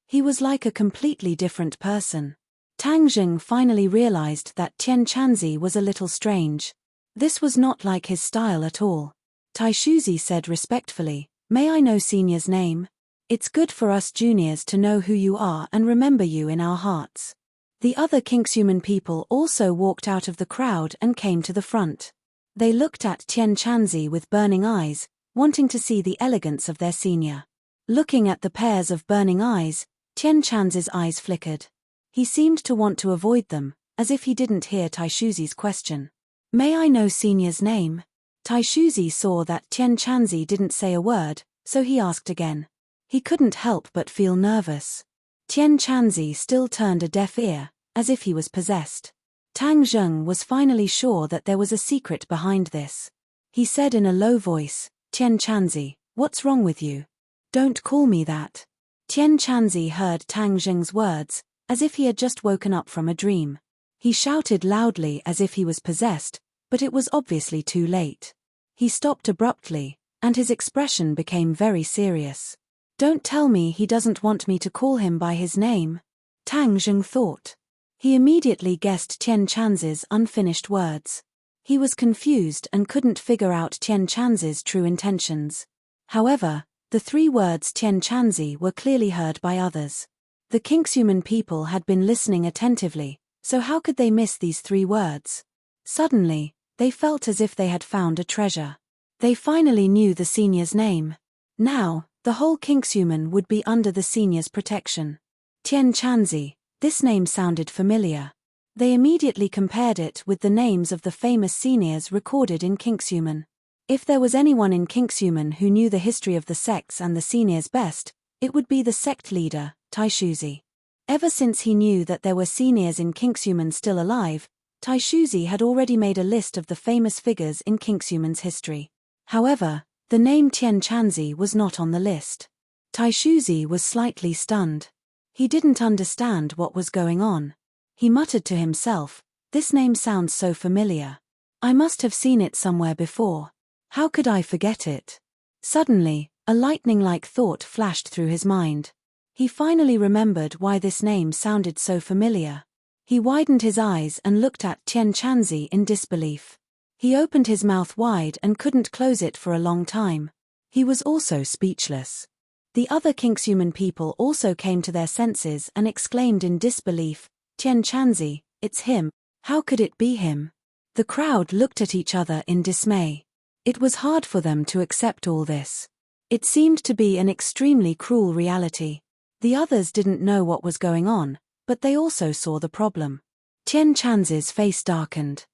He was like a completely different person. Tang Zheng finally realized that Tian Chanzi was a little strange. This was not like his style at all. Taishuzi said respectfully, "May I know Senior's name? It's good for us juniors to know who you are and remember you in our hearts." The other Kingshuman people also walked out of the crowd and came to the front. They looked at Tian Chanzi with burning eyes, wanting to see the elegance of their senior. Looking at the pairs of burning eyes, Tian Chan's eyes flickered. He seemed to want to avoid them, as if he didn't hear Taishuzi's question. "May I know Senior's name?" Taishuzi saw that Tian Chanzi didn't say a word, so he asked again. He couldn't help but feel nervous. Tian Chanzi still turned a deaf ear, as if he was possessed. Tang Zheng was finally sure that there was a secret behind this. He said in a low voice, "Tian Chanzi, what's wrong with you? Don't call me that." Tian Chanzi heard Tang Zheng's words, as if he had just woken up from a dream. He shouted loudly as if he was possessed, but it was obviously too late. He stopped abruptly, and his expression became very serious. "Don't tell me he doesn't want me to call him by his name," Tang Zheng thought. He immediately guessed Tian Chanzi's unfinished words. He was confused and couldn't figure out Tian Chanzi's true intentions. However, the 3 words Tian Chanzi were clearly heard by others. The Kingshuman people had been listening attentively, so how could they miss these 3 words? Suddenly, they felt as if they had found a treasure. They finally knew the senior's name. Now, the whole Kingshuman would be under the senior's protection. Tian Chanzi, this name sounded familiar. They immediately compared it with the names of the famous seniors recorded in Kingshuman. If there was anyone in Kingshuman who knew the history of the sects and the seniors best, it would be the sect leader, Taishuzi. Ever since he knew that there were seniors in Kingshuman still alive, Taishuzi had already made a list of the famous figures in Kingshuman's history. However, the name Tian Chanzi was not on the list. Taishuzi was slightly stunned. He didn't understand what was going on. He muttered to himself, "This name sounds so familiar. I must have seen it somewhere before. How could I forget it?" Suddenly, a lightning-like thought flashed through his mind. He finally remembered why this name sounded so familiar. He widened his eyes and looked at Tian Chanzi in disbelief. He opened his mouth wide and couldn't close it for a long time. He was also speechless. The other Kingshuman people also came to their senses and exclaimed in disbelief, "Tian Chanzi, it's him. How could it be him?" The crowd looked at each other in dismay. It was hard for them to accept all this. It seemed to be an extremely cruel reality. The others didn't know what was going on, but they also saw the problem. Tian Chanzi's face darkened.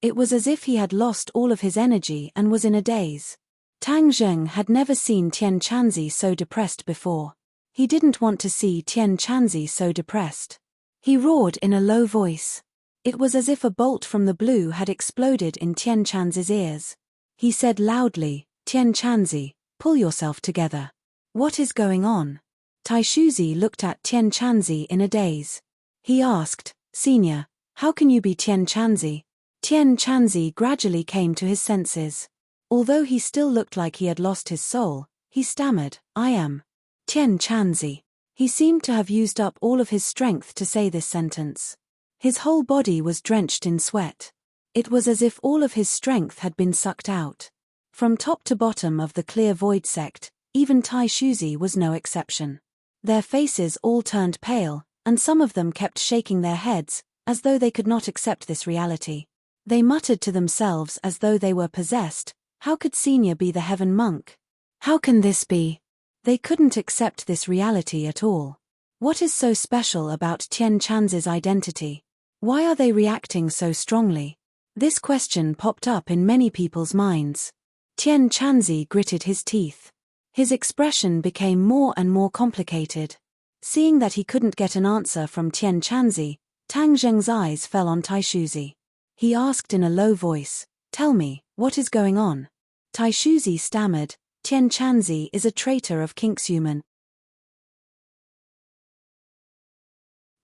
It was as if he had lost all of his energy and was in a daze. Tang Zheng had never seen Tian Chanzi so depressed before. He didn't want to see Tian Chanzi so depressed. He roared in a low voice. It was as if a bolt from the blue had exploded in Tian Chanzi's ears. He said loudly, "Tian Chanzi, pull yourself together. What is going on?" Taishuzi looked at Tian Chanzi in a daze. He asked, "Senior, how can you be Tian Chanzi?" Tian Chanzi gradually came to his senses. Although he still looked like he had lost his soul, he stammered, "I am Tian Chanzi." He seemed to have used up all of his strength to say this sentence. His whole body was drenched in sweat. It was as if all of his strength had been sucked out. From top to bottom of the clear void sect, even Taishuzi was no exception. Their faces all turned pale, and some of them kept shaking their heads, as though they could not accept this reality. They muttered to themselves as though they were possessed, "How could Senior be the heaven monk? How can this be?" They couldn't accept this reality at all. What is so special about Tian Chanzi's identity? Why are they reacting so strongly? This question popped up in many people's minds. Tian Chanzi gritted his teeth. His expression became more and more complicated. Seeing that he couldn't get an answer from Tian Chanzi, Tang Zheng's eyes fell on Taishuzi. He asked in a low voice, "Tell me, what is going on?" Taishuzi stammered, "Tian Chanzi is a traitor of Kingshuman."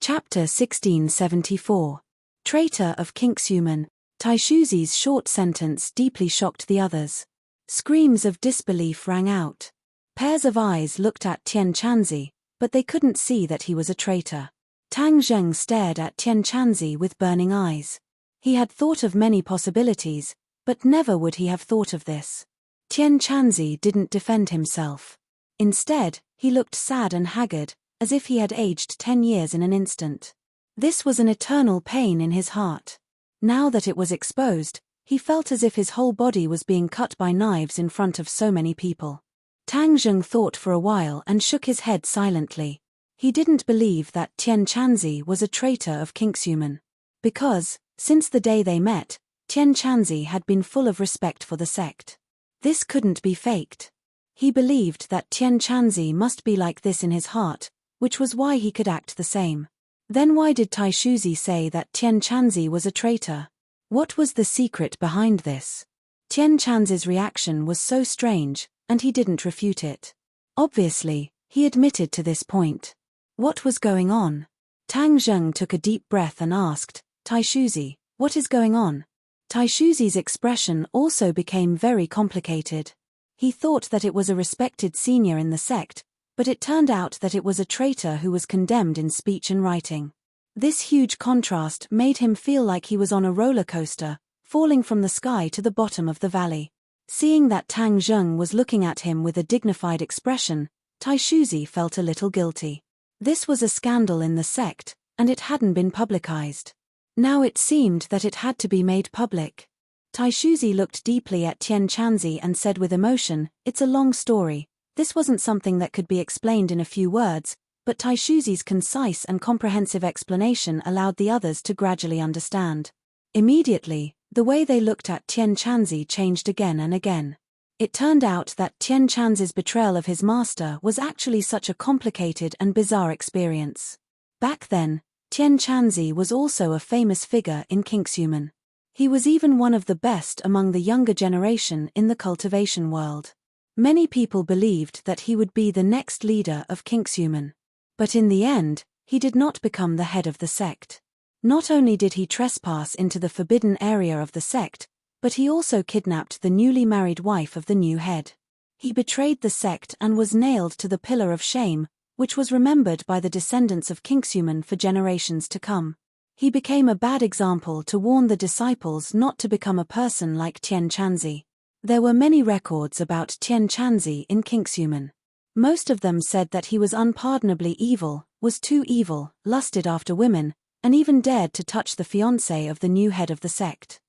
Chapter 1674. Traitor of Kingshuman. Taishuzi's short sentence deeply shocked the others. Screams of disbelief rang out. Pairs of eyes looked at Tian Chanzi, but they couldn't see that he was a traitor. Tang Zheng stared at Tian Chanzi with burning eyes. He had thought of many possibilities, but never would he have thought of this. Tian Chanzi didn't defend himself. Instead, he looked sad and haggard, as if he had aged 10 years in an instant. This was an eternal pain in his heart. Now that it was exposed, he felt as if his whole body was being cut by knives in front of so many people. Tang Zheng thought for a while and shook his head silently. He didn't believe that Tian Chanzi was a traitor of Kingshuman. Because, since the day they met, Tian Chanzi had been full of respect for the sect. This couldn't be faked. He believed that Tian Chanzi must be like this in his heart, which was why he could act the same. Then why did Taishuzi say that Tian Chanzi was a traitor? What was the secret behind this? Tian Chanzi's reaction was so strange, and he didn't refute it. Obviously, he admitted to this point. What was going on? Tang Zheng took a deep breath and asked, Taishuzi, what is going on? Taishuzi's expression also became very complicated. He thought that it was a respected senior in the sect, but it turned out that it was a traitor who was condemned in speech and writing. This huge contrast made him feel like he was on a roller coaster, falling from the sky to the bottom of the valley. Seeing that Tang Zheng was looking at him with a dignified expression, Taishuzi felt a little guilty. This was a scandal in the sect, and it hadn't been publicized. Now it seemed that it had to be made public. Taishuzi looked deeply at Tian Chanzi and said with emotion, "It's a long story. This wasn't something that could be explained in a few words," but Taishuzi's concise and comprehensive explanation allowed the others to gradually understand. Immediately, the way they looked at Tian Chanzi changed again and again. It turned out that Tian Chanzi's betrayal of his master was actually such a complicated and bizarre experience. Back then, Tian Chanzi was also a famous figure in Kingshuman. He was even one of the best among the younger generation in the cultivation world. Many people believed that he would be the next leader of Kingshuman. But in the end, he did not become the head of the sect. Not only did he trespass into the forbidden area of the sect, but he also kidnapped the newly married wife of the new head. He betrayed the sect and was nailed to the pillar of shame, which was remembered by the descendants of Kingshuman for generations to come. He became a bad example to warn the disciples not to become a person like Tian Chanzi. There were many records about Tian Chanzi in Kingshuman. Most of them said that he was unpardonably evil, was too evil, lusted after women, and even dared to touch the fiancée of the new head of the sect.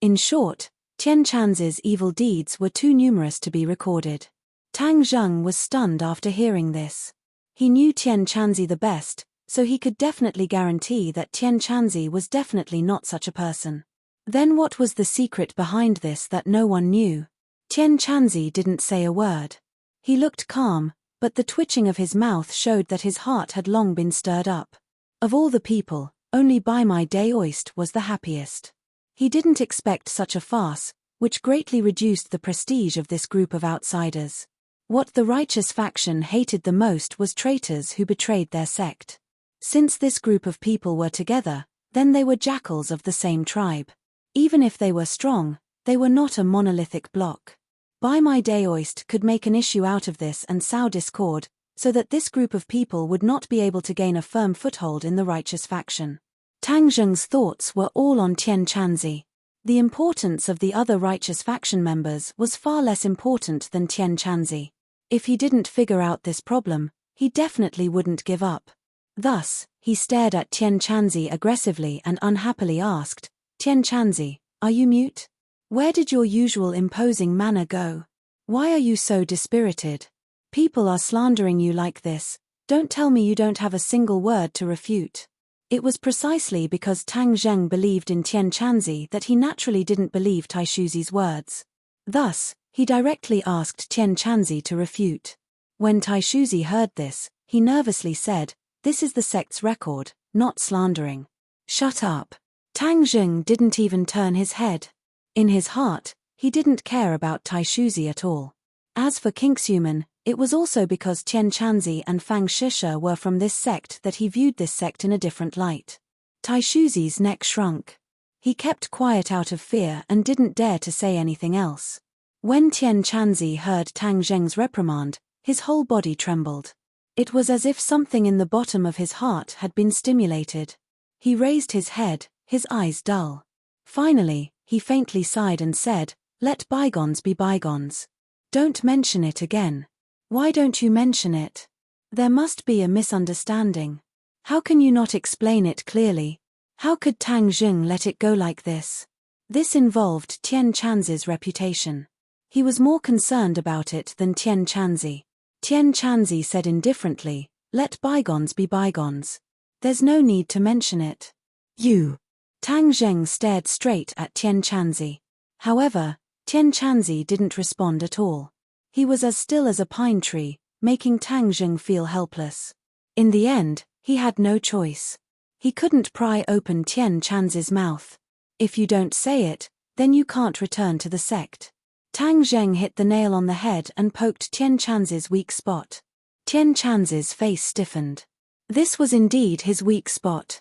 In short, Tian Chanzi's evil deeds were too numerous to be recorded. Tang Zheng was stunned after hearing this. He knew Tian Chanzi the best, so he could definitely guarantee that Tian Chanzi was definitely not such a person. Then what was the secret behind this that no one knew? Tian Chanzi didn't say a word. He looked calm, but the twitching of his mouth showed that his heart had long been stirred up. Of all the people, only Bai Mai Daoist was the happiest. He didn't expect such a farce, which greatly reduced the prestige of this group of outsiders. What the righteous faction hated the most was traitors who betrayed their sect. Since this group of people were together, then they were jackals of the same tribe. Even if they were strong, they were not a monolithic block. Bai Mai Daoist could make an issue out of this and sow discord, so that this group of people would not be able to gain a firm foothold in the righteous faction. Tang Zheng's thoughts were all on Tian Chanzi. The importance of the other righteous faction members was far less important than Tian Chanzi. If he didn't figure out this problem, he definitely wouldn't give up. Thus, he stared at Tian Chanzi aggressively and unhappily asked, "Tian Chanzi, are you mute? Where did your usual imposing manner go? Why are you so dispirited? People are slandering you like this. Don't tell me you don't have a single word to refute." It was precisely because Tang Zheng believed in Tian Chanzi that he naturally didn't believe Taishuzi's words. Thus, he directly asked Tian Chanzi to refute. When Taishuzi heard this, he nervously said, "This is the sect's record, not slandering." "Shut up." Tang Zheng didn't even turn his head. In his heart, he didn't care about Taishuzi at all. As for Kingshuman, it was also because Tian Chanzi and Fang Shisha were from this sect that he viewed this sect in a different light. Taishuzi's neck shrunk. He kept quiet out of fear and didn't dare to say anything else. When Tian Chanzi heard Tang Zheng's reprimand, his whole body trembled. It was as if something in the bottom of his heart had been stimulated. He raised his head, his eyes dull. Finally, he faintly sighed and said, "Let bygones be bygones. Don't mention it again." "Why don't you mention it? There must be a misunderstanding. How can you not explain it clearly? How could Tang Zheng let it go like this?" This involved Tian Chanzi's reputation. He was more concerned about it than Tian Chanzi. Tian Chanzi said indifferently, "Let bygones be bygones. There's no need to mention it." "You." Tang Zheng stared straight at Tian Chanzi. However, Tian Chanzi didn't respond at all. He was as still as a pine tree, making Tang Zheng feel helpless. In the end, He had no choice. He couldn't pry open Tian Chanzi's mouth. If you don't say it, then you can't return to the sect. Tang Zheng hit the nail on the head and poked Tian Chanzi's weak spot. Tian Chanzi's face stiffened. This was indeed his weak spot.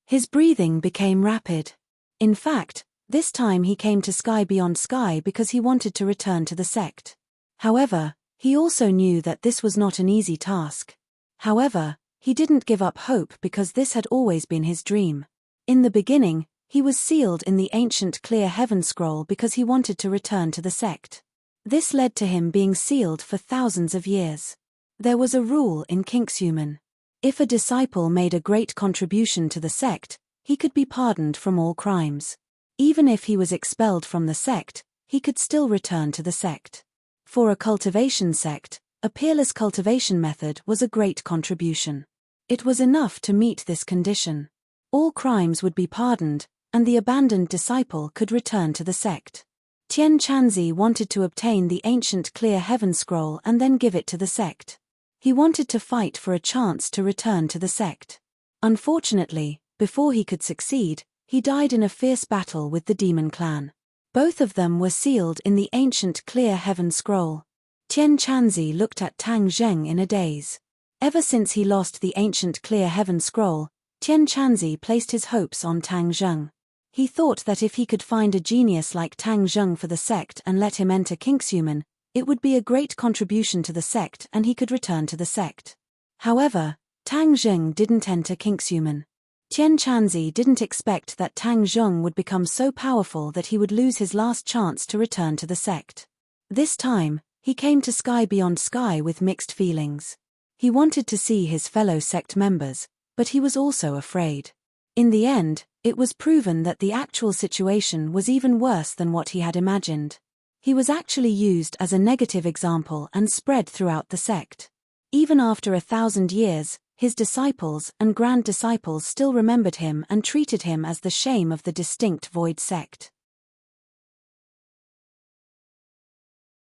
His breathing became rapid. In fact, this time he came to Sky Beyond Sky because he wanted to return to the sect. However, he also knew that this was not an easy task. However, he didn't give up hope because this had always been his dream. In the beginning, he was sealed in the ancient clear heaven scroll because he wanted to return to the sect. This led to him being sealed for thousands of years. There was a rule in Kingshuman. If a disciple made a great contribution to the sect, he could be pardoned from all crimes. Even if he was expelled from the sect, he could still return to the sect. For a cultivation sect, a peerless cultivation method was a great contribution. It was enough to meet this condition. All crimes would be pardoned, and the abandoned disciple could return to the sect. Tian Chanzi wanted to obtain the ancient clear heaven scroll and then give it to the sect. He wanted to fight for a chance to return to the sect. Unfortunately, before he could succeed, he died in a fierce battle with the demon clan. Both of them were sealed in the ancient clear heaven scroll. Tian Chanzi looked at Tang Zheng in a daze. Ever since he lost the ancient clear heaven scroll, Tian Chanzi placed his hopes on Tang Zheng. He thought that if he could find a genius like Tang Zheng for the sect and let him enter Kingshuman, it would be a great contribution to the sect and he could return to the sect. However, Tang Zheng didn't enter Kingshuman. Tian Chanzi didn't expect that Tang Zheng would become so powerful that he would lose his last chance to return to the sect. This time, he came to Sky Beyond Sky with mixed feelings. He wanted to see his fellow sect members, but he was also afraid. In the end, it was proven that the actual situation was even worse than what he had imagined. He was actually used as a negative example and spread throughout the sect. Even after 1,000 years, his disciples and grand disciples still remembered him and treated him as the shame of the distinct void sect.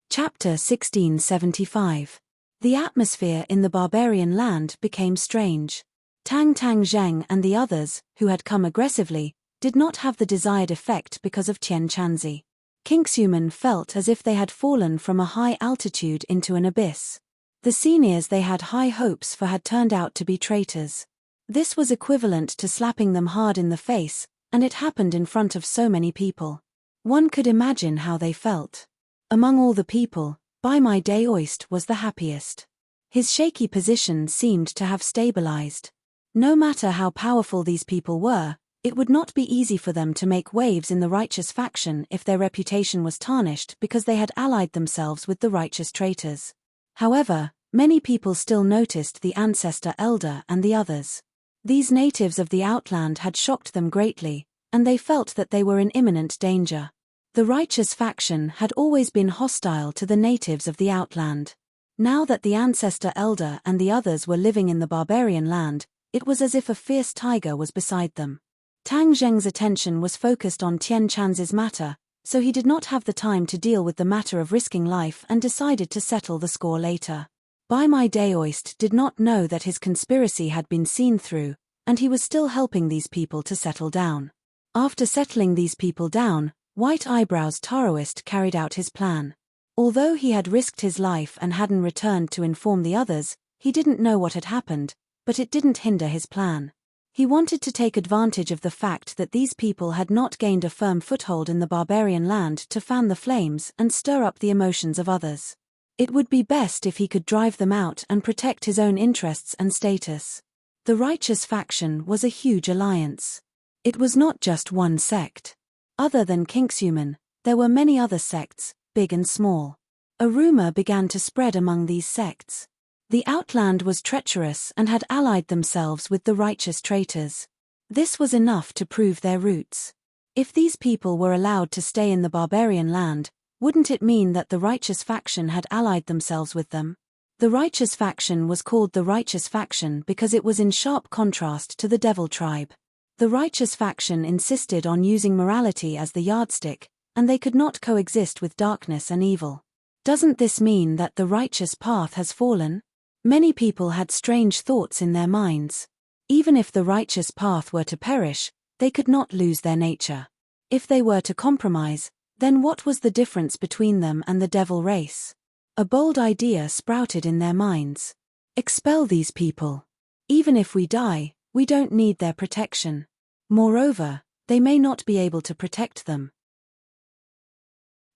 Chapter 1675. The atmosphere in the barbarian land became strange. Tang Zheng and the others, who had come aggressively, did not have the desired effect because of Tian Chanzi. Kingshuman felt as if they had fallen from a high altitude into an abyss. The seniors they had high hopes for had turned out to be traitors. This was equivalent to slapping them hard in the face, and it happened in front of so many people. One could imagine how they felt. Among all the people, By My Day Oist was the happiest. His shaky position seemed to have stabilized. No matter how powerful these people were, it would not be easy for them to make waves in the righteous faction if their reputation was tarnished because they had allied themselves with the righteous traitors. However, many people still noticed the ancestor elder and the others. These natives of the outland had shocked them greatly, and they felt that they were in imminent danger. The righteous faction had always been hostile to the natives of the outland. Now that the ancestor elder and the others were living in the barbarian land, it was as if a fierce tiger was beside them. Tang Zheng's attention was focused on Tian Chanzi's matter, so he did not have the time to deal with the matter of risking life and decided to settle the score later. By My Day Oist did not know that his conspiracy had been seen through, and he was still helping these people to settle down. After settling these people down, White Eyebrows Taoist carried out his plan. Although he had risked his life and hadn't returned to inform the others, he didn't know what had happened, but it didn't hinder his plan. He wanted to take advantage of the fact that these people had not gained a firm foothold in the barbarian land to fan the flames and stir up the emotions of others. It would be best if he could drive them out and protect his own interests and status. The righteous faction was a huge alliance. It was not just one sect. Other than Kingshuman, there were many other sects, big and small. A rumor began to spread among these sects. The outland was treacherous and had allied themselves with the righteous traitors. This was enough to prove their roots. If these people were allowed to stay in the barbarian land, wouldn't it mean that the righteous faction had allied themselves with them? The righteous faction was called the righteous faction because it was in sharp contrast to the devil tribe. The righteous faction insisted on using morality as the yardstick, and they could not coexist with darkness and evil. Doesn't this mean that the righteous path has fallen? Many people had strange thoughts in their minds. Even if the righteous path were to perish, they could not lose their nature. If they were to compromise, then what was the difference between them and the devil race? A bold idea sprouted in their minds. Expel these people. Even if we die, we don't need their protection. Moreover, they may not be able to protect them.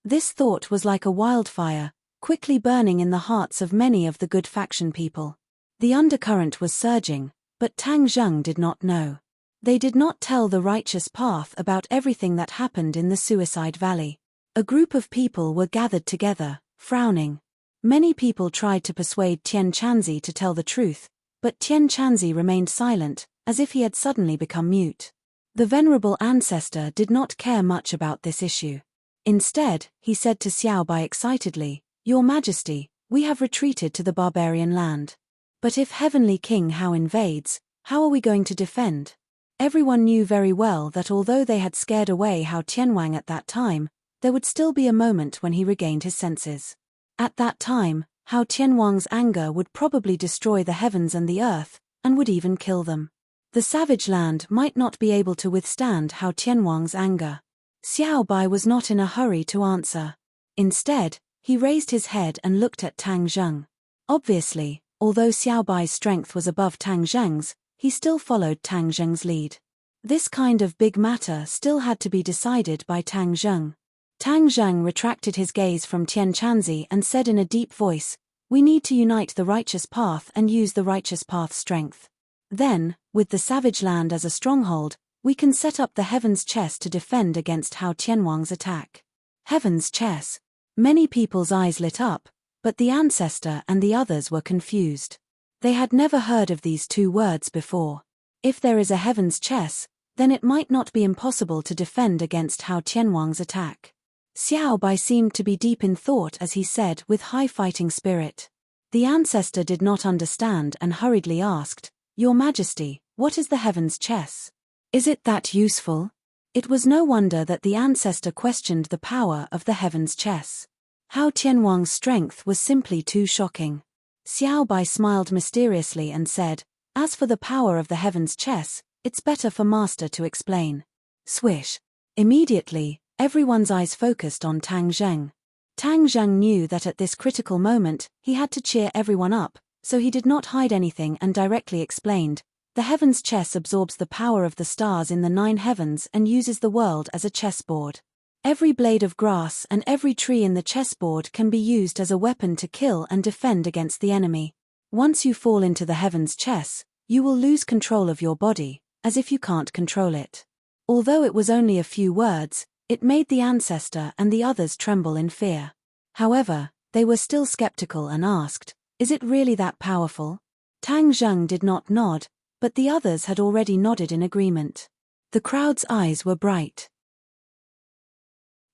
This thought was like a wildfire, quickly burning in the hearts of many of the good faction people. The undercurrent was surging, but Tang Zheng did not know. They did not tell the righteous path about everything that happened in the Suicide Valley. A group of people were gathered together, frowning. Many people tried to persuade Tian Chanzi to tell the truth, but Tian Chanzi remained silent, as if he had suddenly become mute. The venerable ancestor did not care much about this issue. Instead, he said to Xiao Bai excitedly, "Your Majesty, we have retreated to the barbarian land. But if Heavenly King Hao invades, how are we going to defend?" Everyone knew very well that although they had scared away Hao Tianwang at that time, there would still be a moment when he regained his senses. At that time, Hao Tianwang's anger would probably destroy the heavens and the earth, and would even kill them. The savage land might not be able to withstand Hao Tianwang's anger. Xiao Bai was not in a hurry to answer. Instead, he raised his head and looked at Tang Zheng. Obviously, although Xiao Bai's strength was above Tang Zheng's, he still followed Tang Zheng's lead. This kind of big matter still had to be decided by Tang Zheng. Tang Zheng retracted his gaze from Tian Chanzi and said in a deep voice, "We need to unite the righteous path and use the righteous path's strength. Then, with the savage land as a stronghold, we can set up the Heaven's Chess to defend against Hao Tianwang's attack." Heaven's Chess. Many people's eyes lit up, but the ancestor and the others were confused. They had never heard of these two words before. If there is a Heaven's Chess, then it might not be impossible to defend against Hao Tianwang's attack. Xiao Bai seemed to be deep in thought as he said with high fighting spirit. The ancestor did not understand and hurriedly asked, "Your Majesty, what is the Heaven's Chess? Is it that useful?" It was no wonder that the ancestor questioned the power of the Heaven's Chess. Hao Tianwang's strength was simply too shocking. Xiao Bai smiled mysteriously and said, "As for the power of the Heaven's Chess, it's better for Master to explain." Swish. Immediately, everyone's eyes focused on Tang Zheng. Tang Zheng knew that at this critical moment, he had to cheer everyone up, so he did not hide anything and directly explained, "The Heaven's Chess absorbs the power of the stars in the 9 heavens and uses the world as a chessboard. Every blade of grass and every tree in the chessboard can be used as a weapon to kill and defend against the enemy. Once you fall into the Heaven's Chess, you will lose control of your body, as if you can't control it." Although it was only a few words, it made the ancestor and the others tremble in fear. However, they were still skeptical and asked, "Is it really that powerful?" Tang Zheng did not nod, but the others had already nodded in agreement. The crowd's eyes were bright.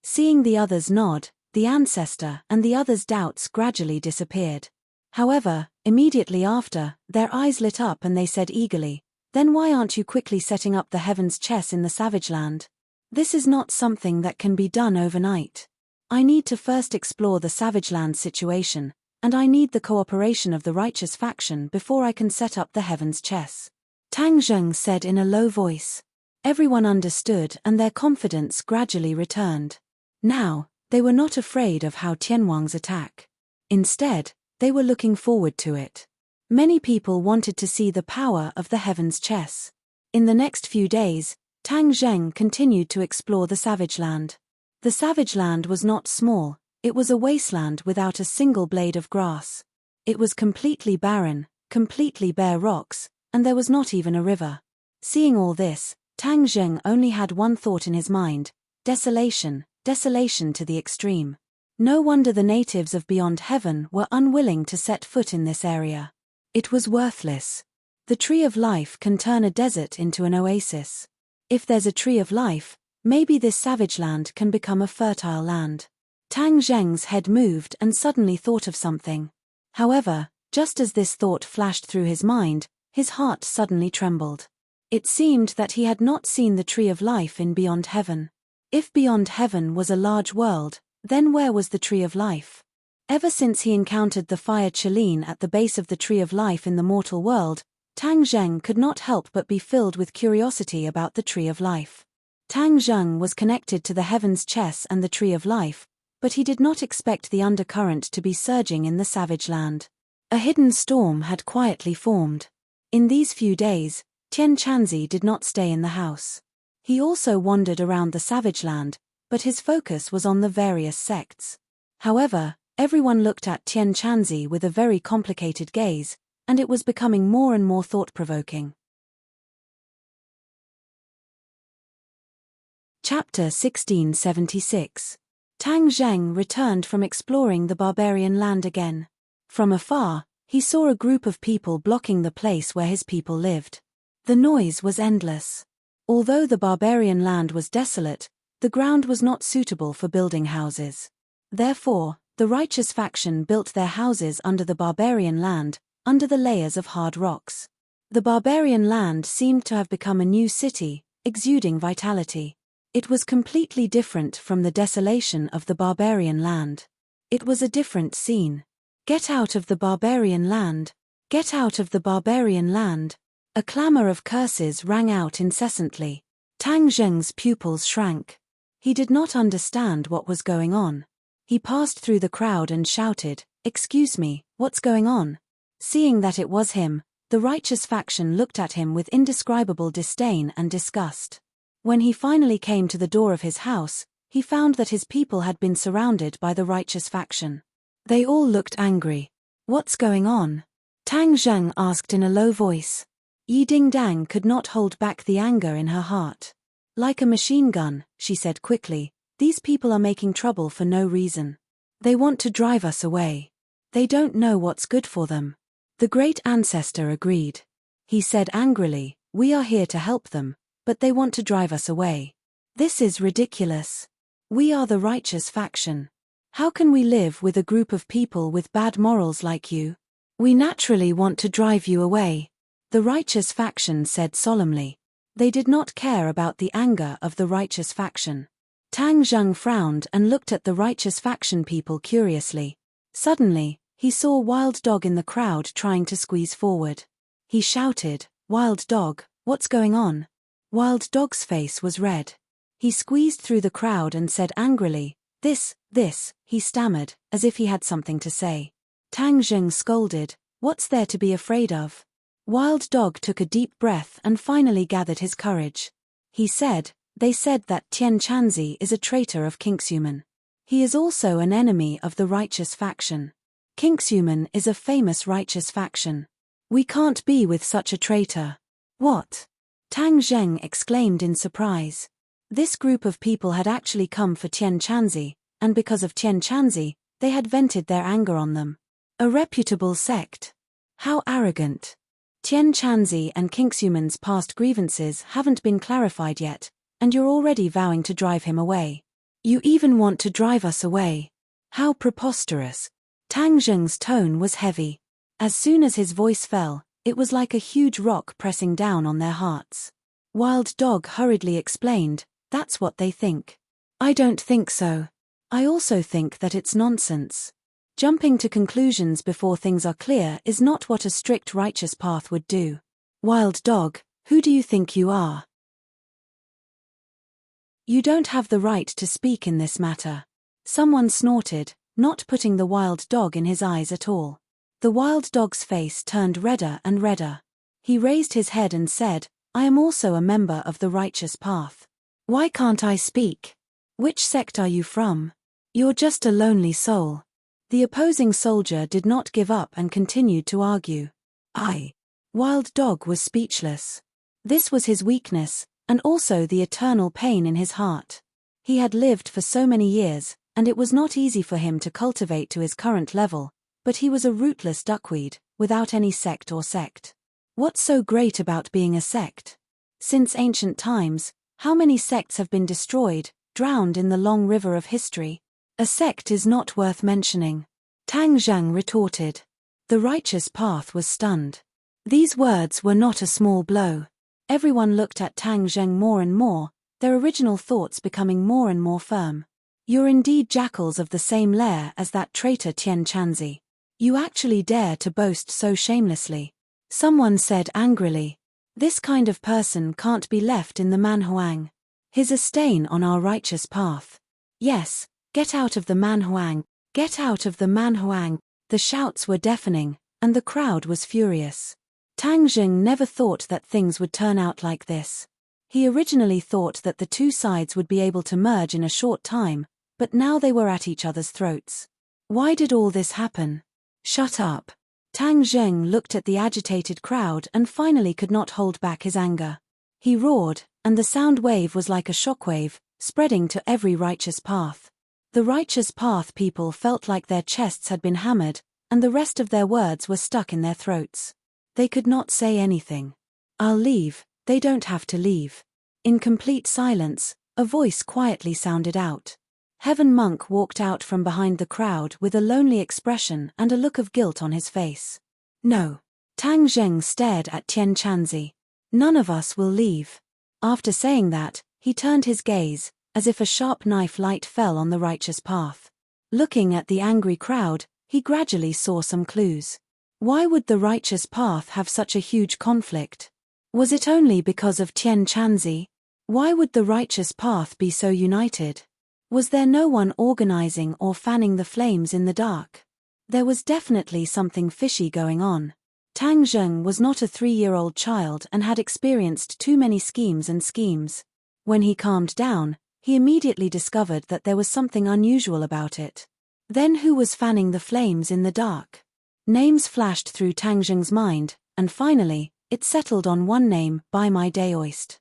Seeing the others nod, the ancestor and the others' doubts gradually disappeared. However, immediately after, their eyes lit up and they said eagerly, "Then why aren't you quickly setting up the Heaven's Chess in the Savage Land? This is not something that can be done overnight. I need to first explore the Savage Land situation, and I need the cooperation of the righteous faction before I can set up the Heaven's Chess." Tang Zheng said in a low voice. Everyone understood and their confidence gradually returned. Now, they were not afraid of Hao Tianwang's attack. Instead, they were looking forward to it. Many people wanted to see the power of the Heaven's Chess. In the next few days, Tang Zheng continued to explore the Savage Land. The Savage Land was not small, it was a wasteland without a single blade of grass. It was completely barren, completely bare rocks, and there was not even a river. Seeing all this, Tang Zheng only had one thought in his mind: desolation, desolation to the extreme. No wonder the natives of Beyond Heaven were unwilling to set foot in this area. It was worthless. The tree of life can turn a desert into an oasis. If there's a tree of life, maybe this savage land can become a fertile land. Tang Zheng's head moved and suddenly thought of something. However, just as this thought flashed through his mind, his heart suddenly trembled. It seemed that he had not seen the tree of life in Beyond Heaven. If Beyond Heaven was a large world, then where was the tree of life? Ever since he encountered the fire Qilin at the base of the Tree of Life in the mortal world, Tang Zheng could not help but be filled with curiosity about the Tree of Life. Tang Zheng was connected to the Heaven's Chess and the Tree of Life, but he did not expect the undercurrent to be surging in the savage land. A hidden storm had quietly formed. In these few days, Tian Chanzi did not stay in the house. He also wandered around the savage land, but his focus was on the various sects. However, everyone looked at Tian Chanzi with a very complicated gaze, and it was becoming more and more thought-provoking. Chapter 1676. Tang Zheng returned from exploring the barbarian land again. From afar, he saw a group of people blocking the place where his people lived. The noise was endless. Although the barbarian land was desolate, the ground was not suitable for building houses. Therefore, the righteous faction built their houses under the barbarian land, under the layers of hard rocks. The barbarian land seemed to have become a new city, exuding vitality. It was completely different from the desolation of the barbarian land. It was a different scene. Get out of the barbarian land! Get out of the barbarian land! A clamor of curses rang out incessantly. Tang Zheng's pupils shrank. He did not understand what was going on. He passed through the crowd and shouted, "Excuse me, what's going on?" Seeing that it was him, the righteous faction looked at him with indescribable disdain and disgust. When he finally came to the door of his house, he found that his people had been surrounded by the righteous faction. They all looked angry. "What's going on?" Tang Zheng asked in a low voice. Yi Dingdang could not hold back the anger in her heart. "Like a machine gun," she said quickly, "these people are making trouble for no reason. They want to drive us away. They don't know what's good for them." The great ancestor agreed. He said angrily, "We are here to help them, but they want to drive us away. This is ridiculous. We are the righteous faction. How can we live with a group of people with bad morals like you? We naturally want to drive you away." The righteous faction said solemnly. They did not care about the anger of the righteous faction. Tang Zheng frowned and looked at the righteous faction people curiously. Suddenly, he saw Wild Dog in the crowd trying to squeeze forward. He shouted, "Wild Dog, what's going on?" Wild Dog's face was red. He squeezed through the crowd and said angrily, This, he stammered, as if he had something to say. Tang Zheng scolded, "What's there to be afraid of?" Wild Dog took a deep breath and finally gathered his courage. He said, "They said that Tian Chanzi is a traitor of Kingshuman. He is also an enemy of the righteous faction. Kingshuman is a famous righteous faction. We can't be with such a traitor." "What?" Tang Zheng exclaimed in surprise. This group of people had actually come for Tian Chanzi, and because of Tian Chanzi, they had vented their anger on them. A reputable sect. How arrogant. Tian Chanzi and Kingshuman's past grievances haven't been clarified yet, and you're already vowing to drive him away. You even want to drive us away. How preposterous. Tang Zheng's tone was heavy. As soon as his voice fell, it was like a huge rock pressing down on their hearts. Wild Dog hurriedly explained, "That's what they think. I don't think so. I also think that it's nonsense. Jumping to conclusions before things are clear is not what a strict righteous path would do. Wild Dog, who do you think you are? You don't have the right to speak in this matter." Someone snorted, not putting the Wild Dog in his eyes at all. The Wild Dog's face turned redder and redder. He raised his head and said, "I am also a member of the righteous path. Why can't I speak? Which sect are you from? You're just a lonely soul." The opposing soldier did not give up and continued to argue. Wild Dog was speechless. This was his weakness, and also the eternal pain in his heart. He had lived for so many years, and it was not easy for him to cultivate to his current level, but he was a rootless duckweed, without any sect or sect. What's so great about being a sect? Since ancient times, how many sects have been destroyed, drowned in the long river of history? A sect is not worth mentioning. Tang Zheng retorted. The righteous path was stunned. These words were not a small blow. Everyone looked at Tang Zheng more and more, their original thoughts becoming more and more firm. You're indeed jackals of the same lair as that traitor Tian Chanzi. You actually dare to boast so shamelessly. Someone said angrily. This kind of person can't be left in the Manhuang. He's a stain on our righteous path. Yes, get out of the Manhuang, get out of the Manhuang. The shouts were deafening, and the crowd was furious. Tang Zheng never thought that things would turn out like this. He originally thought that the two sides would be able to merge in a short time, but now they were at each other's throats. Why did all this happen? Shut up. Tang Zheng looked at the agitated crowd and finally could not hold back his anger. He roared, and the sound wave was like a shockwave, spreading to every righteous path. The righteous path people felt like their chests had been hammered, and the rest of their words were stuck in their throats. They could not say anything. I'll leave, they don't have to leave. In complete silence, a voice quietly sounded out. Heaven Monk walked out from behind the crowd with a lonely expression and a look of guilt on his face. No. Tang Zheng stared at Tian Chanzi. None of us will leave. After saying that, he turned his gaze, as if a sharp knife light fell on the righteous path. Looking at the angry crowd, he gradually saw some clues. Why would the righteous path have such a huge conflict? Was it only because of Tian Chanzi? Why would the righteous path be so united? Was there no one organizing or fanning the flames in the dark? There was definitely something fishy going on. Tang Zheng was not a 3-year-old child and had experienced too many schemes. When he calmed down, he immediately discovered that there was something unusual about it. Then who was fanning the flames in the dark? Names flashed through Tang Zheng's mind, and finally, it settled on one name, By My Daoist.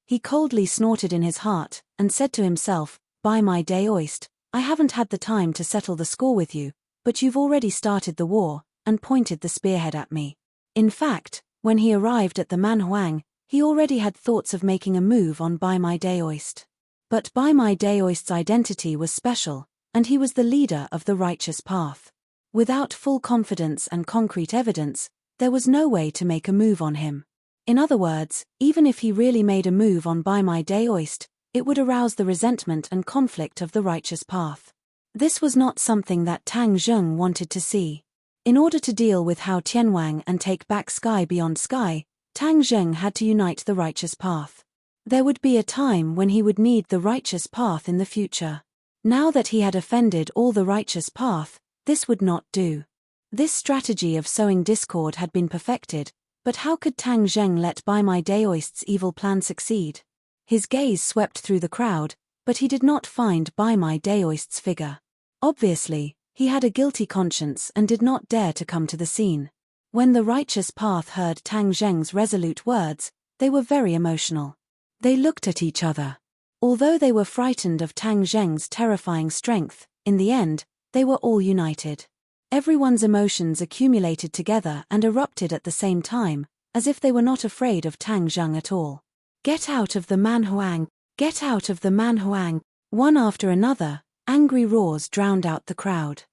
He coldly snorted in his heart, and said to himself, By my Daoist, I haven't had the time to settle the score with you, but you've already started the war, and pointed the spearhead at me. In fact, when he arrived at the Manhuang, he already had thoughts of making a move on By My Daoist. But By My Daoist's identity was special, and he was the leader of the righteous path. Without full confidence and concrete evidence, there was no way to make a move on him. In other words, even if he really made a move on By My Daoist, it would arouse the resentment and conflict of the righteous path. This was not something that Tang Zheng wanted to see. In order to deal with Hao Tianwang and take back sky beyond sky, Tang Zheng had to unite the righteous path. There would be a time when he would need the righteous path in the future. Now that he had offended all the righteous path, this would not do. This strategy of sowing discord had been perfected, but how could Tang Zheng let By My Daoist's evil plan succeed? His gaze swept through the crowd, but he did not find By My Daoist's figure. Obviously, he had a guilty conscience and did not dare to come to the scene. When the righteous path heard Tang Zheng's resolute words, they were very emotional. They looked at each other. Although they were frightened of Tang Zheng's terrifying strength, in the end, they were all united. Everyone's emotions accumulated together and erupted at the same time, as if they were not afraid of Tang Zheng at all. Get out of the Manhuang! Get out of the Manhuang! One after another, angry roars drowned out the crowd.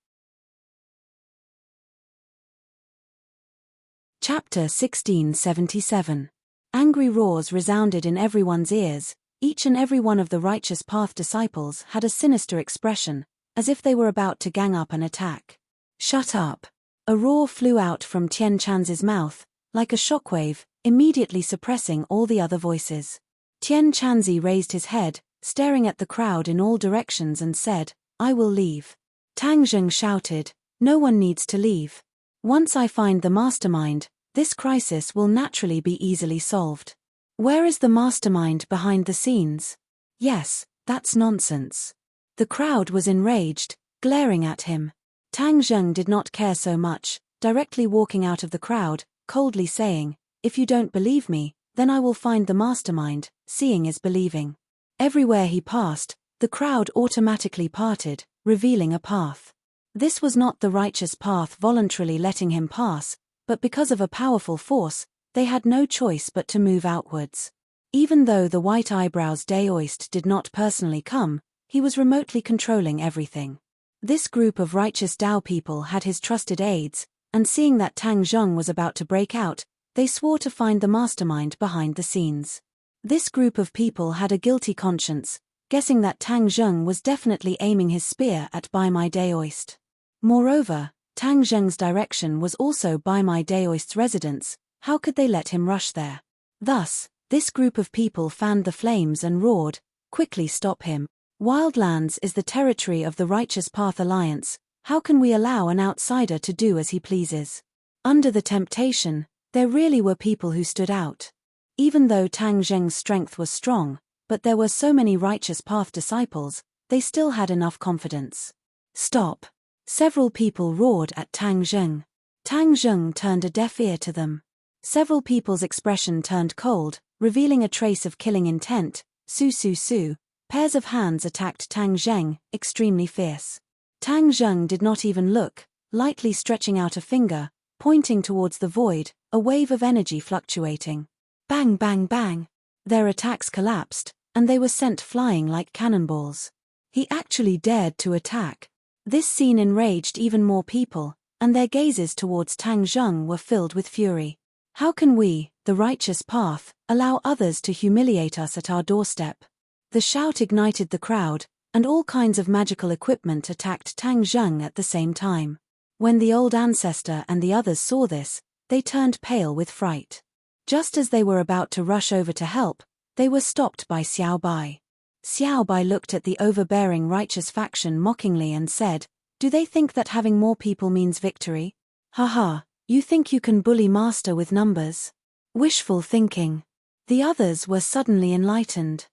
Chapter 1677. Angry roars resounded in everyone's ears. Each and every one of the righteous path disciples had a sinister expression, as if they were about to gang up an attack. Shut up! A roar flew out from Tian Chanzi's mouth, like a shockwave, immediately suppressing all the other voices. Tian Chanzi raised his head, staring at the crowd in all directions and said, I will leave. Tang Zheng shouted, No one needs to leave. Once I find the mastermind, this crisis will naturally be easily solved. Where is the mastermind behind the scenes? Yes, that's nonsense. The crowd was enraged, glaring at him. Tang Zheng did not care so much, directly walking out of the crowd, coldly saying, If you don't believe me, then I will find the mastermind. Seeing is believing. Everywhere he passed, the crowd automatically parted, revealing a path. This was not the righteous path voluntarily letting him pass, but because of a powerful force, they had no choice but to move outwards. Even though the White Eyebrows Daoist did not personally come, he was remotely controlling everything. This group of righteous Dao people had his trusted aides, and seeing that Tang Zheng was about to break out, they swore to find the mastermind behind the scenes. This group of people had a guilty conscience, guessing that Tang Zheng was definitely aiming his spear at Bai Mai Daoist. Moreover, Tang Zheng's direction was also Bai Mai Daoist's residence. How could they let him rush there? Thus, this group of people fanned the flames and roared, "Quickly stop him. Wildlands is the territory of the Righteous Path Alliance. How can we allow an outsider to do as he pleases?" Under the temptation, there really were people who stood out. Even though Tang Zheng's strength was strong, but there were so many Righteous Path disciples, they still had enough confidence. "Stop!" Several people roared at Tang Zheng. Tang Zheng turned a deaf ear to them. Several people's expression turned cold, revealing a trace of killing intent. Su su su. Pairs of hands attacked Tang Zheng, extremely fierce. Tang Zheng did not even look, lightly stretching out a finger, pointing towards the void, a wave of energy fluctuating. Bang bang bang. Their attacks collapsed, and they were sent flying like cannonballs. He actually dared to attack. This scene enraged even more people, and their gazes towards Tang Zheng were filled with fury. How can we, the Righteous Path, allow others to humiliate us at our doorstep? The shout ignited the crowd, and all kinds of magical equipment attacked Tang Zheng at the same time. When the old ancestor and the others saw this, they turned pale with fright. Just as they were about to rush over to help, they were stopped by Xiao Bai. Xiao Bai looked at the overbearing righteous faction mockingly and said, "Do they think that having more people means victory? Haha, you think you can bully master with numbers? Wishful thinking." The others were suddenly enlightened.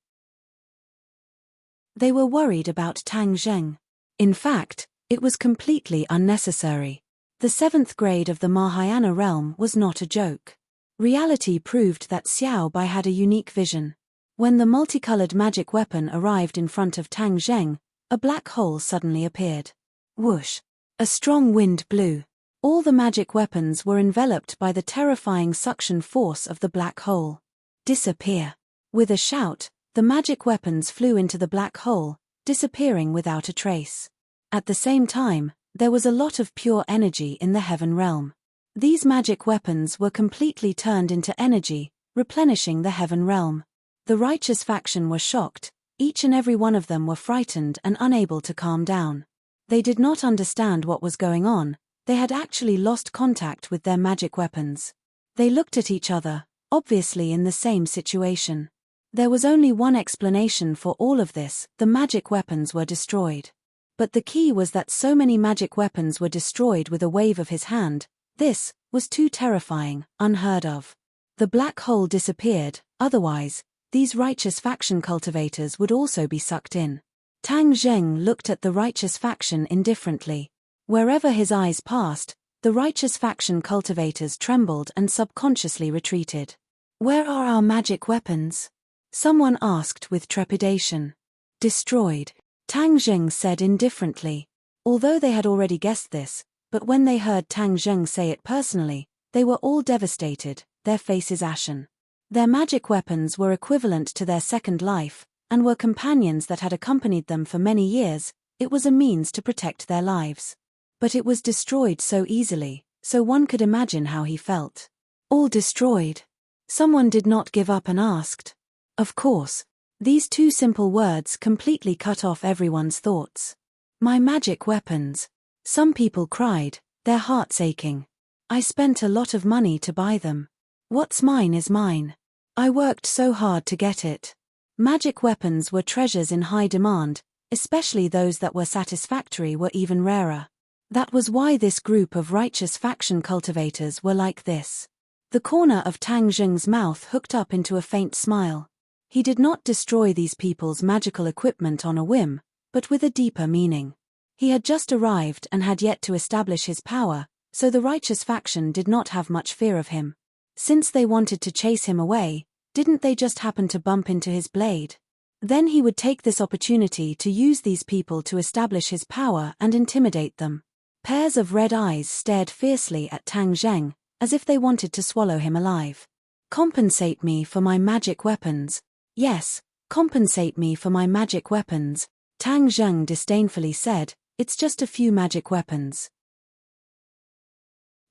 They were worried about Tang Zheng. In fact, it was completely unnecessary. The 7th grade of the Mahayana realm was not a joke. Reality proved that Xiao Bai had a unique vision. When the multicolored magic weapon arrived in front of Tang Zheng, a black hole suddenly appeared. Whoosh! A strong wind blew. All the magic weapons were enveloped by the terrifying suction force of the black hole. Disappear! With a shout, the magic weapons flew into the black hole, disappearing without a trace. At the same time, there was a lot of pure energy in the heaven realm. These magic weapons were completely turned into energy, replenishing the heaven realm. The righteous faction were shocked, each and every one of them were frightened and unable to calm down. They did not understand what was going on, they had actually lost contact with their magic weapons. They looked at each other, obviously in the same situation. There was only one explanation for all of this: the magic weapons were destroyed. But the key was that so many magic weapons were destroyed with a wave of his hand. This was too terrifying, unheard of. The black hole disappeared, otherwise, these righteous faction cultivators would also be sucked in. Tang Zheng looked at the righteous faction indifferently. Wherever his eyes passed, the righteous faction cultivators trembled and subconsciously retreated. "Where are our magic weapons?" someone asked with trepidation. "Destroyed," Tang Zheng said indifferently. Although they had already guessed this, but when they heard Tang Zheng say it personally, they were all devastated, their faces ashen. Their magic weapons were equivalent to their second life, and were companions that had accompanied them for many years. It was a means to protect their lives. But it was destroyed so easily, so one could imagine how he felt. All destroyed. Someone did not give up and asked. Of course, these two simple words completely cut off everyone's thoughts. "My magic weapons." Some people cried, their hearts aching. "I spent a lot of money to buy them. What's mine is mine. I worked so hard to get it." Magic weapons were treasures in high demand, especially those that were satisfactory were even rarer. That was why this group of righteous faction cultivators were like this. The corner of Tang Zheng's mouth hooked up into a faint smile. He did not destroy these people's magical equipment on a whim, but with a deeper meaning. He had just arrived and had yet to establish his power, so the righteous faction did not have much fear of him. Since they wanted to chase him away, didn't they just happen to bump into his blade? Then he would take this opportunity to use these people to establish his power and intimidate them. Pairs of red eyes stared fiercely at Tang Zheng, as if they wanted to swallow him alive. "Compensate me for my magic weapons. Yes, compensate me for my magic weapons," Tang Zheng disdainfully said. "It's just a few magic weapons."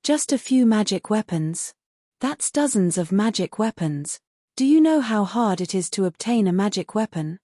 Just a few magic weapons? That's dozens of magic weapons. Do you know how hard it is to obtain a magic weapon?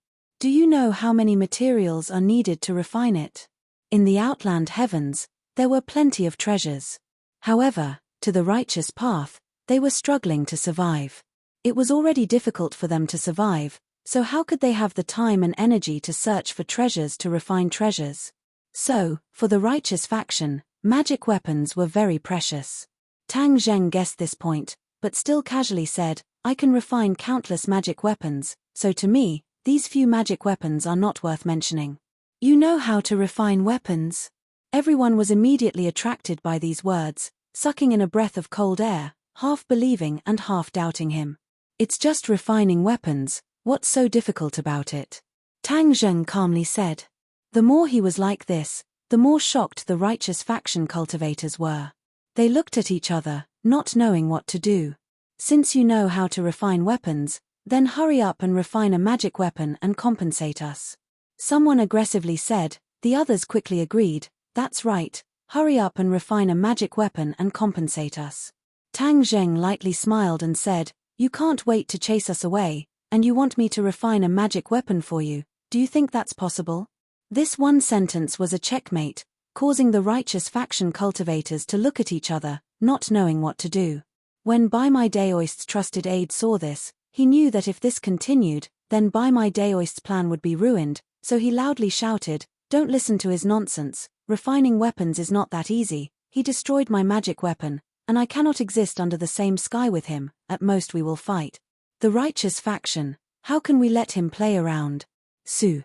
Do you know how many materials are needed to refine it? In the outland heavens, there were plenty of treasures. However, to the righteous path, they were struggling to survive. It was already difficult for them to survive, so how could they have the time and energy to search for treasures to refine treasures? So, for the righteous faction, magic weapons were very precious. Tang Zheng guessed this point, but still casually said, I can refine countless magic weapons, so to me, these few magic weapons are not worth mentioning. You know how to refine weapons? Everyone was immediately attracted by these words, sucking in a breath of cold air, half believing and half doubting him. It's just refining weapons, what's so difficult about it? Tang Zheng calmly said. The more he was like this, the more shocked the righteous faction cultivators were. They looked at each other, not knowing what to do. Since you know how to refine weapons, then hurry up and refine a magic weapon and compensate us. Someone aggressively said, the others quickly agreed, that's right, hurry up and refine a magic weapon and compensate us. Tang Zheng lightly smiled and said, you can't wait to chase us away, and you want me to refine a magic weapon for you, do you think that's possible? This one sentence was a checkmate, causing the righteous faction cultivators to look at each other, not knowing what to do. When Bai My Daoist's trusted aide saw this, he knew that if this continued, then Bai My Daoist's plan would be ruined, so he loudly shouted, don't listen to his nonsense, refining weapons is not that easy, he destroyed my magic weapon, and I cannot exist under the same sky with him, at most we will fight. The righteous faction, how can we let him play around? Su.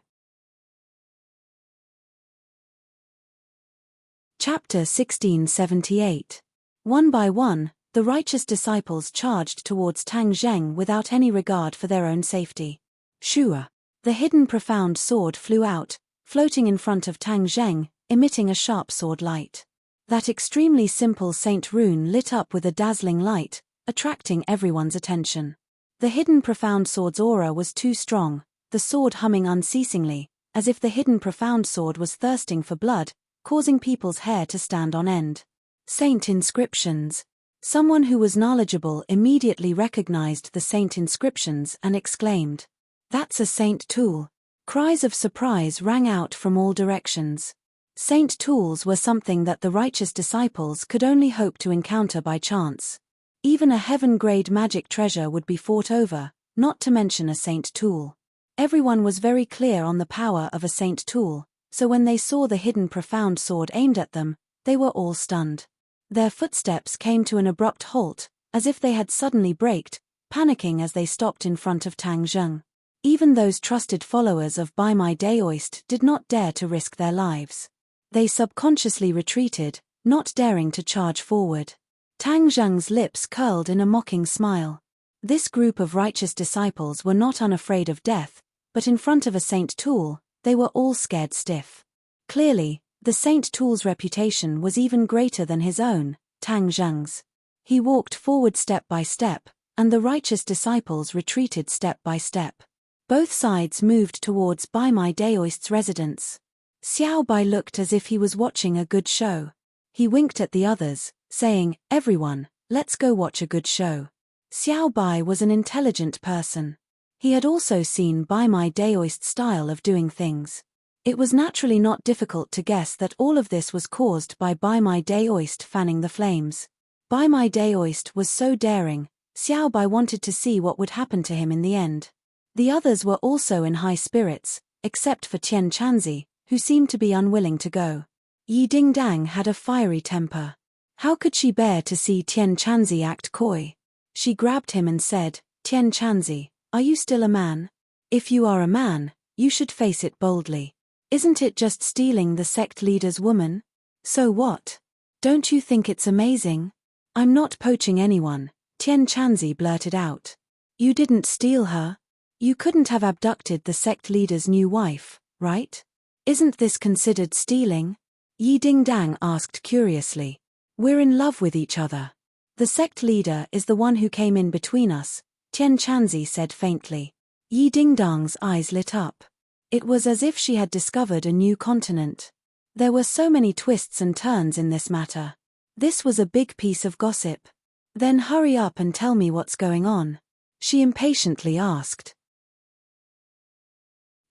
Chapter 1678. One by one, the righteous disciples charged towards Tang Zheng without any regard for their own safety. Shua. The hidden profound sword flew out, floating in front of Tang Zheng, emitting a sharp sword light. That extremely simple saint rune lit up with a dazzling light, attracting everyone's attention. The hidden profound sword's aura was too strong, the sword humming unceasingly, as if the hidden profound sword was thirsting for blood, causing people's hair to stand on end. Saint inscriptions. Someone who was knowledgeable immediately recognized the saint inscriptions and exclaimed, that's a saint tool. Cries of surprise rang out from all directions. Saint tools were something that the righteous disciples could only hope to encounter by chance. Even a heaven-grade magic treasure would be fought over, not to mention a saint tool. Everyone was very clear on the power of a saint tool, so when they saw the hidden profound sword aimed at them, they were all stunned. Their footsteps came to an abrupt halt, as if they had suddenly braked, panicking as they stopped in front of Tang Zheng. Even those trusted followers of Bai My Daoist did not dare to risk their lives. They subconsciously retreated, not daring to charge forward. Tang Zheng's lips curled in a mocking smile. This group of righteous disciples were not unafraid of death, but in front of a saint tool, they were all scared stiff. Clearly, the saint tool's reputation was even greater than his own, Tang Zheng's. He walked forward step by step, and the righteous disciples retreated step by step. Both sides moved towards Bai My Daoist's residence. Xiao Bai looked as if he was watching a good show. He winked at the others, saying, everyone, let's go watch a good show. Xiao Bai was an intelligent person. He had also seen Bai My Daoist's style of doing things. It was naturally not difficult to guess that all of this was caused by Bai My Daoist fanning the flames. Bai My Daoist was so daring, Xiao Bai wanted to see what would happen to him in the end. The others were also in high spirits, except for Tian Chanzi, who seemed to be unwilling to go. Yi Dingdang had a fiery temper. How could she bear to see Tian Chanzi act coy? She grabbed him and said, Tian Chanzi, are you still a man? If you are a man, you should face it boldly. Isn't it just stealing the sect leader's woman? So what? Don't you think it's amazing? I'm not poaching anyone, Tian Chanzi blurted out. You didn't steal her. You couldn't have abducted the sect leader's new wife, right? Isn't this considered stealing? Yi Dingdang asked curiously. We're in love with each other. The sect leader is the one who came in between us, Tian Chanzi said faintly. Yi Dingdang's eyes lit up. It was as if she had discovered a new continent. There were so many twists and turns in this matter. This was a big piece of gossip. Then hurry up and tell me what's going on, she impatiently asked.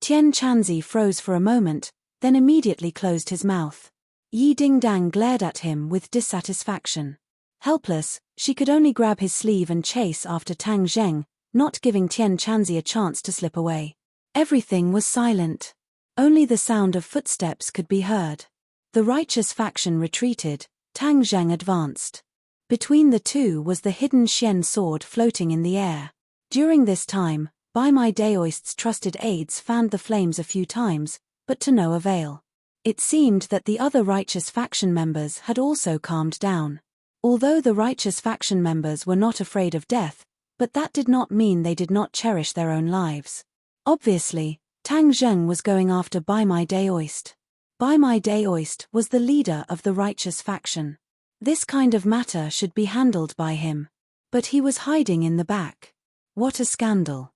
Tian Chanzi froze for a moment, then immediately closed his mouth. Yi Dingdang glared at him with dissatisfaction. Helpless, she could only grab his sleeve and chase after Tang Zheng, not giving Tian Chanzi a chance to slip away. Everything was silent. Only the sound of footsteps could be heard. The righteous faction retreated, Tang Zheng advanced. Between the two was the hidden Xian sword floating in the air. During this time, Bai Mai Daoist's trusted aides fanned the flames a few times, but to no avail. It seemed that the other righteous faction members had also calmed down. Although the righteous faction members were not afraid of death, but that did not mean they did not cherish their own lives. Obviously, Tang Zheng was going after Bai Mai Daoist. Bai Mai Daoist was the leader of the righteous faction. This kind of matter should be handled by him. But he was hiding in the back. What a scandal.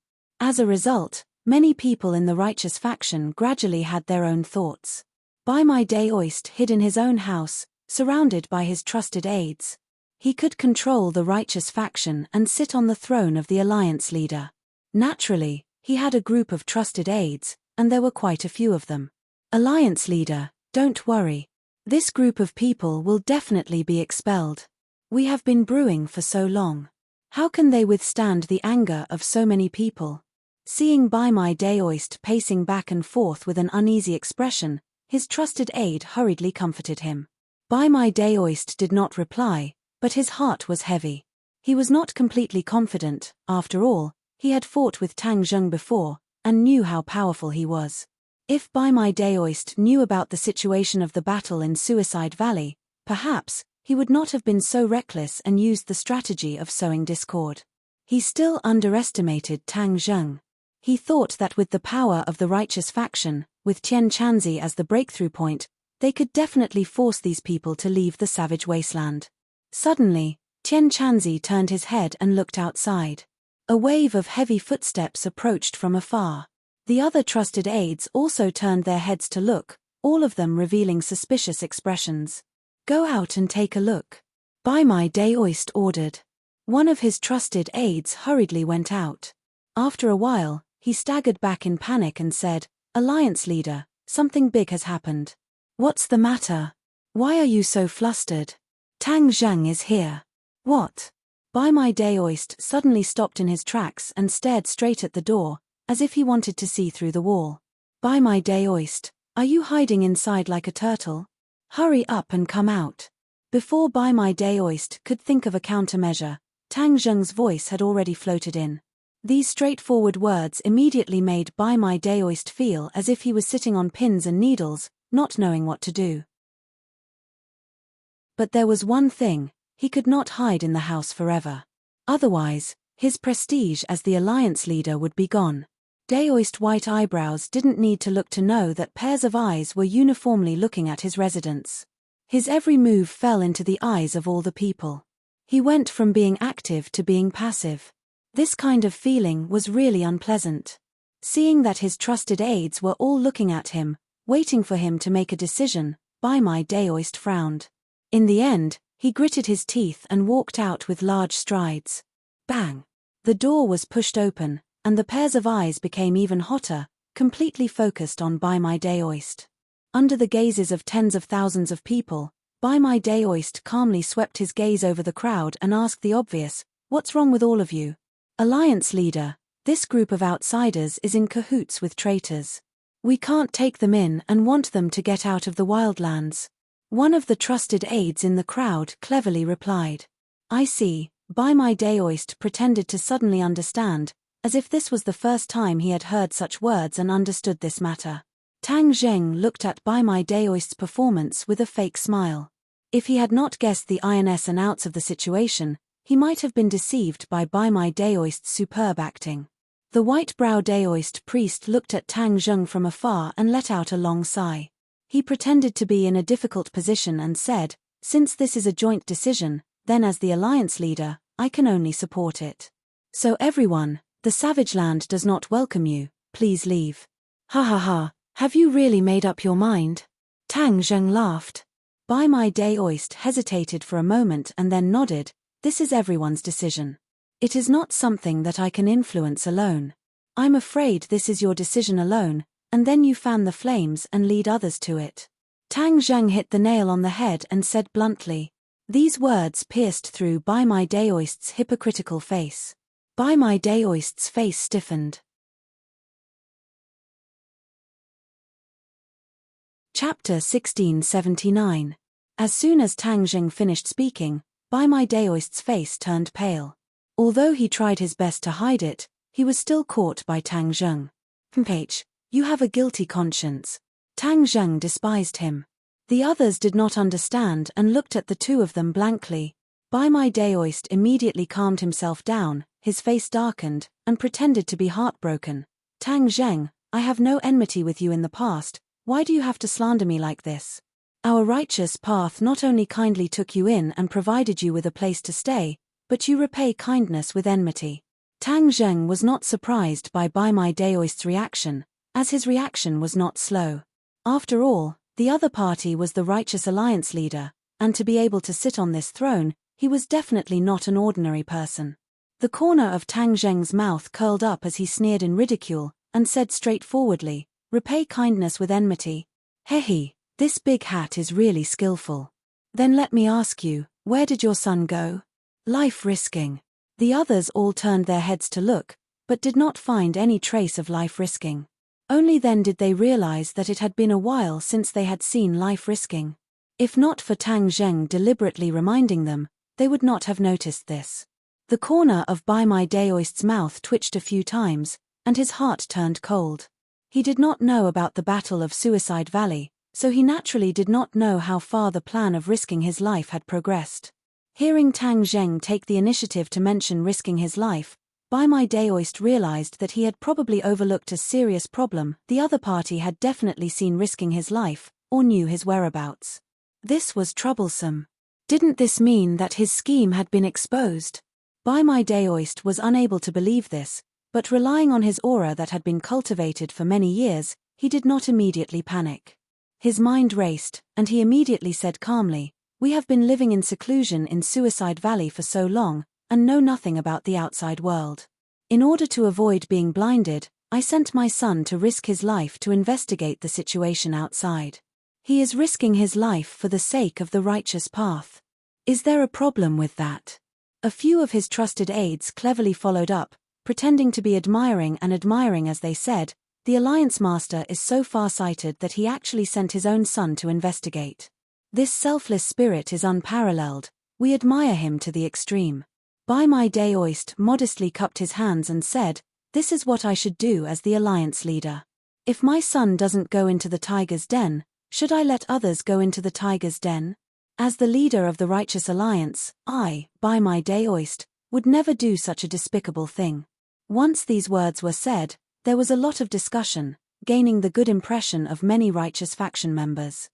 As a result, many people in the righteous faction gradually had their own thoughts. Bai Mai Daoist hid in his own house, surrounded by his trusted aides. He could control the righteous faction and sit on the throne of the alliance leader. Naturally, he had a group of trusted aides, and there were quite a few of them. Alliance leader, don't worry. This group of people will definitely be expelled. We have been brewing for so long. How can they withstand the anger of so many people? Seeing Bai Mai Daoist pacing back and forth with an uneasy expression, his trusted aide hurriedly comforted him. Bai Mai Daoist did not reply, but his heart was heavy. He was not completely confident, after all, he had fought with Tang Zheng before, and knew how powerful he was. If Bai Mai Daoist knew about the situation of the battle in Suicide Valley, perhaps, he would not have been so reckless and used the strategy of sowing discord. He still underestimated Tang Zheng. He thought that with the power of the righteous faction, with Tian Chanzi as the breakthrough point, they could definitely force these people to leave the savage wasteland. Suddenly, Tian Chanzi turned his head and looked outside. A wave of heavy footsteps approached from afar. The other trusted aides also turned their heads to look, all of them revealing suspicious expressions. Go out and take a look. Bai Mai Daoist ordered. One of his trusted aides hurriedly went out. After a while, he staggered back in panic and said, Alliance leader, something big has happened. What's the matter? Why are you so flustered? Tang Zheng is here. What? Bai Mai Daoist suddenly stopped in his tracks and stared straight at the door, as if he wanted to see through the wall. Bai Mai Daoist, are you hiding inside like a turtle? Hurry up and come out. Before Bai Mai Daoist could think of a countermeasure, Tang Zheng's voice had already floated in. These straightforward words immediately made Bai Mai Daoist feel as if he was sitting on pins and needles, not knowing what to do. But there was one thing, he could not hide in the house forever. Otherwise, his prestige as the alliance leader would be gone. Daoist white eyebrows didn't need to look to know that pairs of eyes were uniformly looking at his residence. His every move fell into the eyes of all the people. He went from being active to being passive. This kind of feeling was really unpleasant. Seeing that his trusted aides were all looking at him, waiting for him to make a decision, Bai Mai Daoist frowned. In the end, he gritted his teeth and walked out with large strides. Bang! The door was pushed open, and the pairs of eyes became even hotter, completely focused on Bai Mai Daoist. Under the gazes of tens of thousands of people, Bai Mai Daoist calmly swept his gaze over the crowd and asked the obvious, what's wrong with all of you? Alliance leader, this group of outsiders is in cahoots with traitors. We can't take them in and want them to get out of the wildlands. One of the trusted aides in the crowd cleverly replied. I see. Bai Mai Daoist pretended to suddenly understand, as if this was the first time he had heard such words and understood this matter. Tang Zheng looked at Bai Mai Daoist's performance with a fake smile. If he had not guessed the ins and outs of the situation, he might have been deceived by Bai Mai Daoist's superb acting. The white-brow Daoist priest looked at Tang Zheng from afar and let out a long sigh. He pretended to be in a difficult position and said, since this is a joint decision, then as the alliance leader, I can only support it. So everyone, the Savage Land does not welcome you, please leave. Ha ha ha, have you really made up your mind? Tang Zheng laughed. Bai Mai Daoist hesitated for a moment and then nodded, this is everyone's decision. It is not something that I can influence alone. I'm afraid this is your decision alone, and then you fan the flames and lead others to it. Tang Zheng hit the nail on the head and said bluntly. These words pierced through Bai My Daoist's hypocritical face. Bai My Daoist's face stiffened. Chapter 1679. As soon as Tang Zheng finished speaking, Bai My Daoist's face turned pale. Although he tried his best to hide it, he was still caught by Tang Zheng. "H, you have a guilty conscience." Tang Zheng despised him. The others did not understand and looked at the two of them blankly. Bai My Daoist immediately calmed himself down, his face darkened, and pretended to be heartbroken. "Tang Zheng, I have no enmity with you in the past, why do you have to slander me like this? Our righteous path not only kindly took you in and provided you with a place to stay, but you repay kindness with enmity." Tang Zheng was not surprised by Bai My Daoist's reaction, as his reaction was not slow. After all, the other party was the Righteous Alliance leader, and to be able to sit on this throne, he was definitely not an ordinary person. The corner of Tang Zheng's mouth curled up as he sneered in ridicule, and said straightforwardly, "Repay kindness with enmity. Hehe, this big hat is really skillful. Then let me ask you, where did your son go? Life risking." The others all turned their heads to look, but did not find any trace of life risking. Only then did they realize that it had been a while since they had seen life risking. If not for Tang Zheng deliberately reminding them, they would not have noticed this. The corner of Bai My Daoist's mouth twitched a few times, and his heart turned cold. He did not know about the Battle of Suicide Valley, so he naturally did not know how far the plan of risking his life had progressed. Hearing Tang Zheng take the initiative to mention risking his life, Bai My Daoist realized that he had probably overlooked a serious problem. The other party had definitely seen risking his life, or knew his whereabouts. This was troublesome. Didn't this mean that his scheme had been exposed? Bai My Daoist was unable to believe this, but relying on his aura that had been cultivated for many years, he did not immediately panic. His mind raced, and he immediately said calmly, "We have been living in seclusion in Suicide Valley for so long, and know nothing about the outside world. In order to avoid being blinded, I sent my son to risk his life to investigate the situation outside. He is risking his life for the sake of the righteous path. Is there a problem with that?" A few of his trusted aides cleverly followed up, pretending to be admiring as they said, "The Alliance Master is so far-sighted that he actually sent his own son to investigate. This selfless spirit is unparalleled, we admire him to the extreme." Bai My Daoist modestly cupped his hands and said, "This is what I should do as the Alliance leader. If my son doesn't go into the tiger's den, should I let others go into the tiger's den? As the leader of the Righteous Alliance, I, Bai My Daoist, would never do such a despicable thing." Once these words were said, there was a lot of discussion, gaining the good impression of many righteous faction members.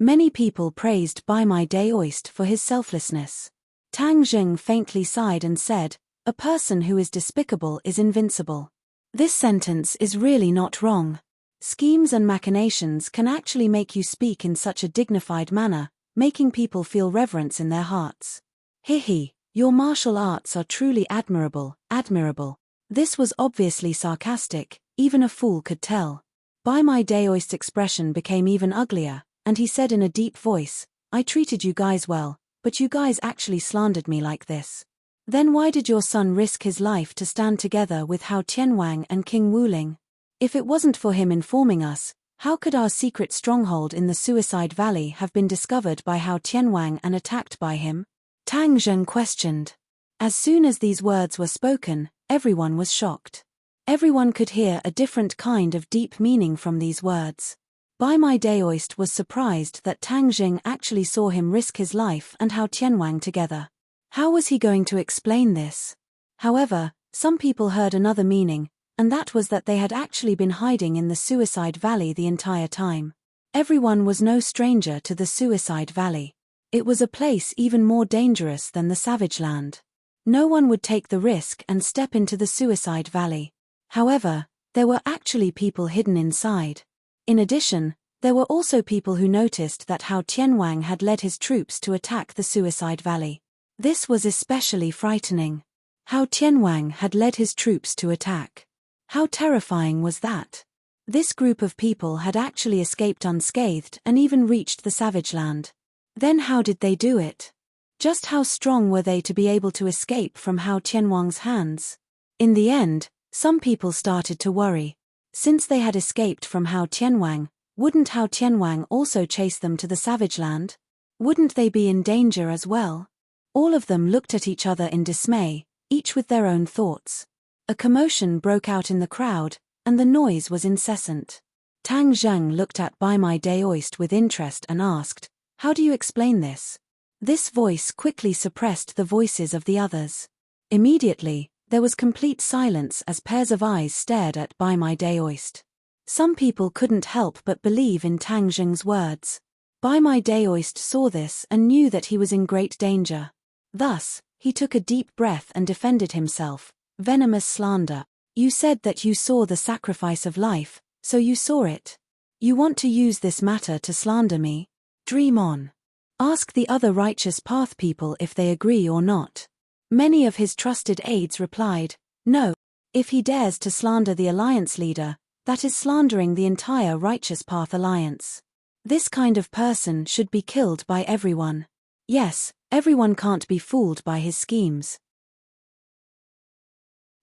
Many people praised Bai My Daoist for his selflessness. Tang Zheng faintly sighed and said, "A person who is despicable is invincible." This sentence is really not wrong. Schemes and machinations can actually make you speak in such a dignified manner, making people feel reverence in their hearts. "Hihi, your martial arts are truly admirable, admirable." This was obviously sarcastic, even a fool could tell. Bai My Daoist's expression became even uglier, and he said in a deep voice, "I treated you guys well, but you guys actually slandered me like this. Then why did your son risk his life to stand together with Hao Tianwang and King Wuling? If it wasn't for him informing us, how could our secret stronghold in the Suicide Valley have been discovered by Hao Tianwang and attacked by him?" Tang Zheng questioned. As soon as these words were spoken, everyone was shocked. Everyone could hear a different kind of deep meaning from these words. Bai My Daoist was surprised that Tang Zheng actually saw him risk his life and Hao Tianwang together. How was he going to explain this? However, some people heard another meaning, and that was that they had actually been hiding in the Suicide Valley the entire time. Everyone was no stranger to the Suicide Valley. It was a place even more dangerous than the Savage Land. No one would take the risk and step into the Suicide Valley. However, there were actually people hidden inside. In addition, there were also people who noticed that Hao Tianwang had led his troops to attack the Suicide Valley. This was especially frightening. Hao Tianwang had led his troops to attack. How terrifying was that? This group of people had actually escaped unscathed and even reached the savage land. Then how did they do it? Just how strong were they to be able to escape from Hao Tianwang's hands? In the end, some people started to worry. Since they had escaped from Hao Tianwang, wouldn't Hao Tianwang also chase them to the savage land? Wouldn't they be in danger as well? All of them looked at each other in dismay, each with their own thoughts. A commotion broke out in the crowd, and the noise was incessant. Tang Zheng looked at Bai Mai Daoist with interest and asked, "How do you explain this?" This voice quickly suppressed the voices of the others. Immediately, there was complete silence as pairs of eyes stared at Bai Mai Daoist. Some people couldn't help but believe in Tang Zheng's words. Bai Mai Daoist saw this and knew that he was in great danger. Thus, he took a deep breath and defended himself. Venomous slander. You said that you saw the sacrifice of life, so you saw it. You want to use this matter to slander me? Dream on. Ask the other righteous path people if they agree or not. Many of his trusted aides replied, no. If he dares to slander the alliance leader, that is slandering the entire righteous path alliance. This kind of person should be killed by everyone. Yes, everyone can't be fooled by his schemes.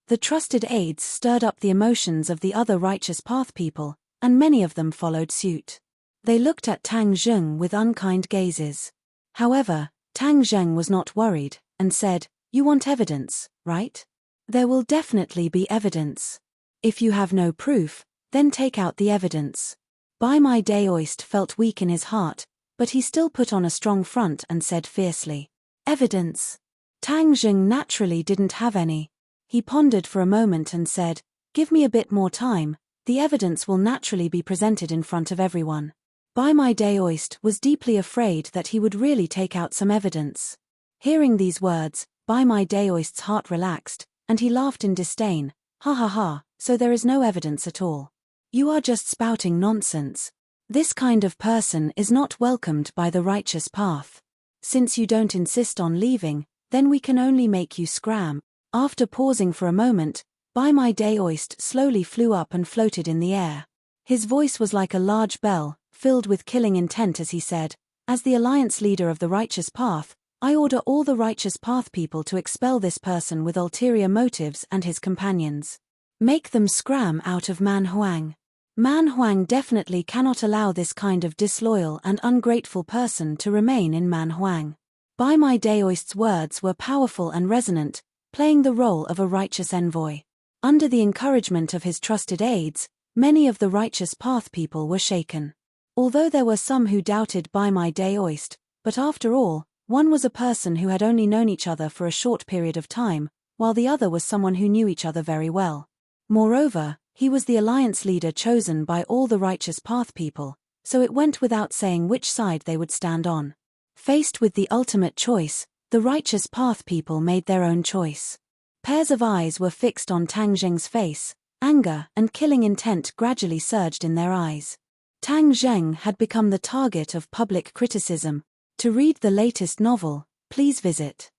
The trusted aides stirred up the emotions of the other righteous path people, and many of them followed suit. They looked at Tang Zheng with unkind gazes. However, Tang Zheng was not worried, and said, "You want evidence, right? There will definitely be evidence. If you have no proof, then take out the evidence." Bai Mai Daoist felt weak in his heart, but he still put on a strong front and said fiercely, "Evidence." Tang Zheng naturally didn't have any. He pondered for a moment and said, "Give me a bit more time, the evidence will naturally be presented in front of everyone." Bai Mai Daoist was deeply afraid that he would really take out some evidence. Hearing these words, Bai Mai Daoist's heart relaxed, and he laughed in disdain. "Ha ha ha, so there is no evidence at all. You are just spouting nonsense. This kind of person is not welcomed by the righteous path. Since you don't insist on leaving, then we can only make you scram." After pausing for a moment, Bai Mai Daoist slowly flew up and floated in the air. His voice was like a large bell, filled with killing intent as he said, "As the alliance leader of the righteous path, I order all the righteous path people to expel this person with ulterior motives and his companions. Make them scram out of Man Huang. Man Huang definitely cannot allow this kind of disloyal and ungrateful person to remain in Man Huang." Bai Mai Daoist's words were powerful and resonant, playing the role of a righteous envoy. Under the encouragement of his trusted aides, many of the righteous path people were shaken. Although there were some who doubted Bai Mai Daoist, but after all, one was a person who had only known each other for a short period of time, while the other was someone who knew each other very well. Moreover, he was the alliance leader chosen by all the righteous path people, so it went without saying which side they would stand on. Faced with the ultimate choice, the righteous path people made their own choice. Pairs of eyes were fixed on Tang Zheng's face, anger and killing intent gradually surged in their eyes. Tang Zheng had become the target of public criticism. To read the latest novel, please visit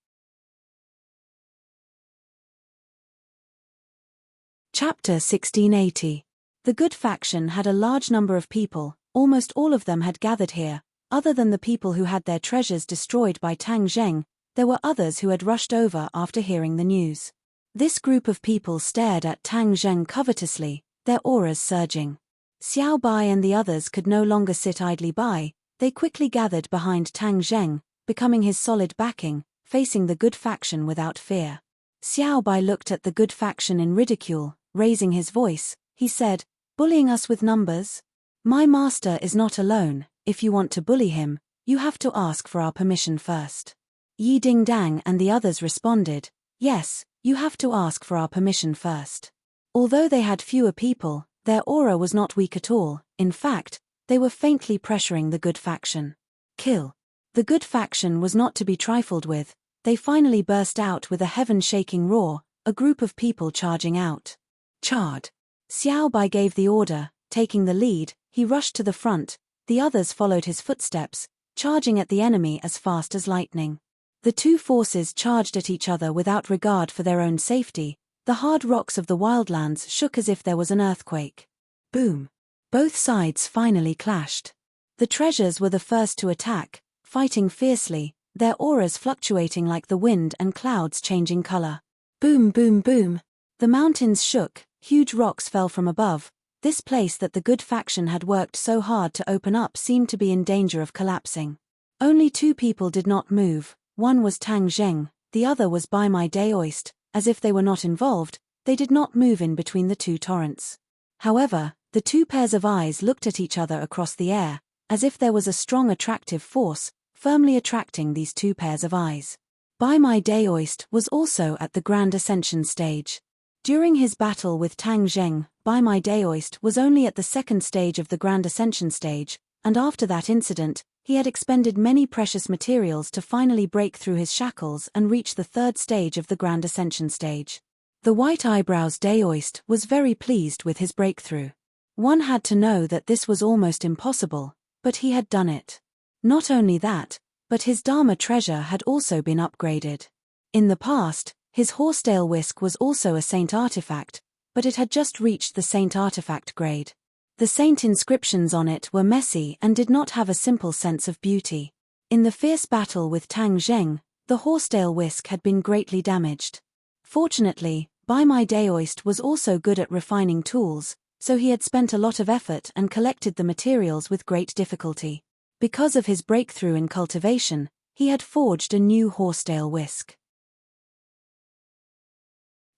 Chapter 1680. The good faction had a large number of people, almost all of them had gathered here. Other than the people who had their treasures destroyed by Tang Zheng, there were others who had rushed over after hearing the news. This group of people stared at Tang Zheng covetously, their auras surging. Xiao Bai and the others could no longer sit idly by, they quickly gathered behind Tang Zheng, becoming his solid backing, facing the good faction without fear. Xiao Bai looked at the good faction in ridicule, raising his voice, he said, "Bullying us with numbers? My master is not alone, if you want to bully him, you have to ask for our permission first." Yi Ding Dang and the others responded, "Yes, you have to ask for our permission first." Although they had fewer people, their aura was not weak at all, in fact, they were faintly pressuring the good faction. Kill. The good faction was not to be trifled with, they finally burst out with a heaven-shaking roar, a group of people charging out. Charge! Xiao Bai gave the order, taking the lead, he rushed to the front, the others followed his footsteps, charging at the enemy as fast as lightning. The two forces charged at each other without regard for their own safety, The hard rocks of the wildlands shook as if there was an earthquake. Boom! Both sides finally clashed. The treasures were the first to attack, fighting fiercely, their auras fluctuating like the wind and clouds changing color. Boom, boom, boom! The mountains shook, huge rocks fell from above. This place that the good faction had worked so hard to open up seemed to be in danger of collapsing. Only two people did not move. One was Tang Zheng, the other was Bai Mai Daoist. As if they were not involved, they did not move in between the two torrents. However, the two pairs of eyes looked at each other across the air, as if there was a strong attractive force, firmly attracting these two pairs of eyes. Bai Mai Daoist was also at the Grand Ascension stage. During his battle with Tang Zheng, Bai Mai Daoist was only at the second stage of the Grand Ascension stage, and after that incident, he had expended many precious materials to finally break through his shackles and reach the third stage of the Grand Ascension stage. The White Eyebrows Daoist was very pleased with his breakthrough. One had to know that this was almost impossible, but he had done it. Not only that, but his Dharma treasure had also been upgraded. In the past, his horsetail whisk was also a saint artifact, but it had just reached the saint artifact grade. The saint inscriptions on it were messy and did not have a simple sense of beauty. In the fierce battle with Tang Zheng, the horsetail whisk had been greatly damaged. Fortunately, Bai Mai Daoist was also good at refining tools, so he had spent a lot of effort and collected the materials with great difficulty. Because of his breakthrough in cultivation, he had forged a new horsetail whisk.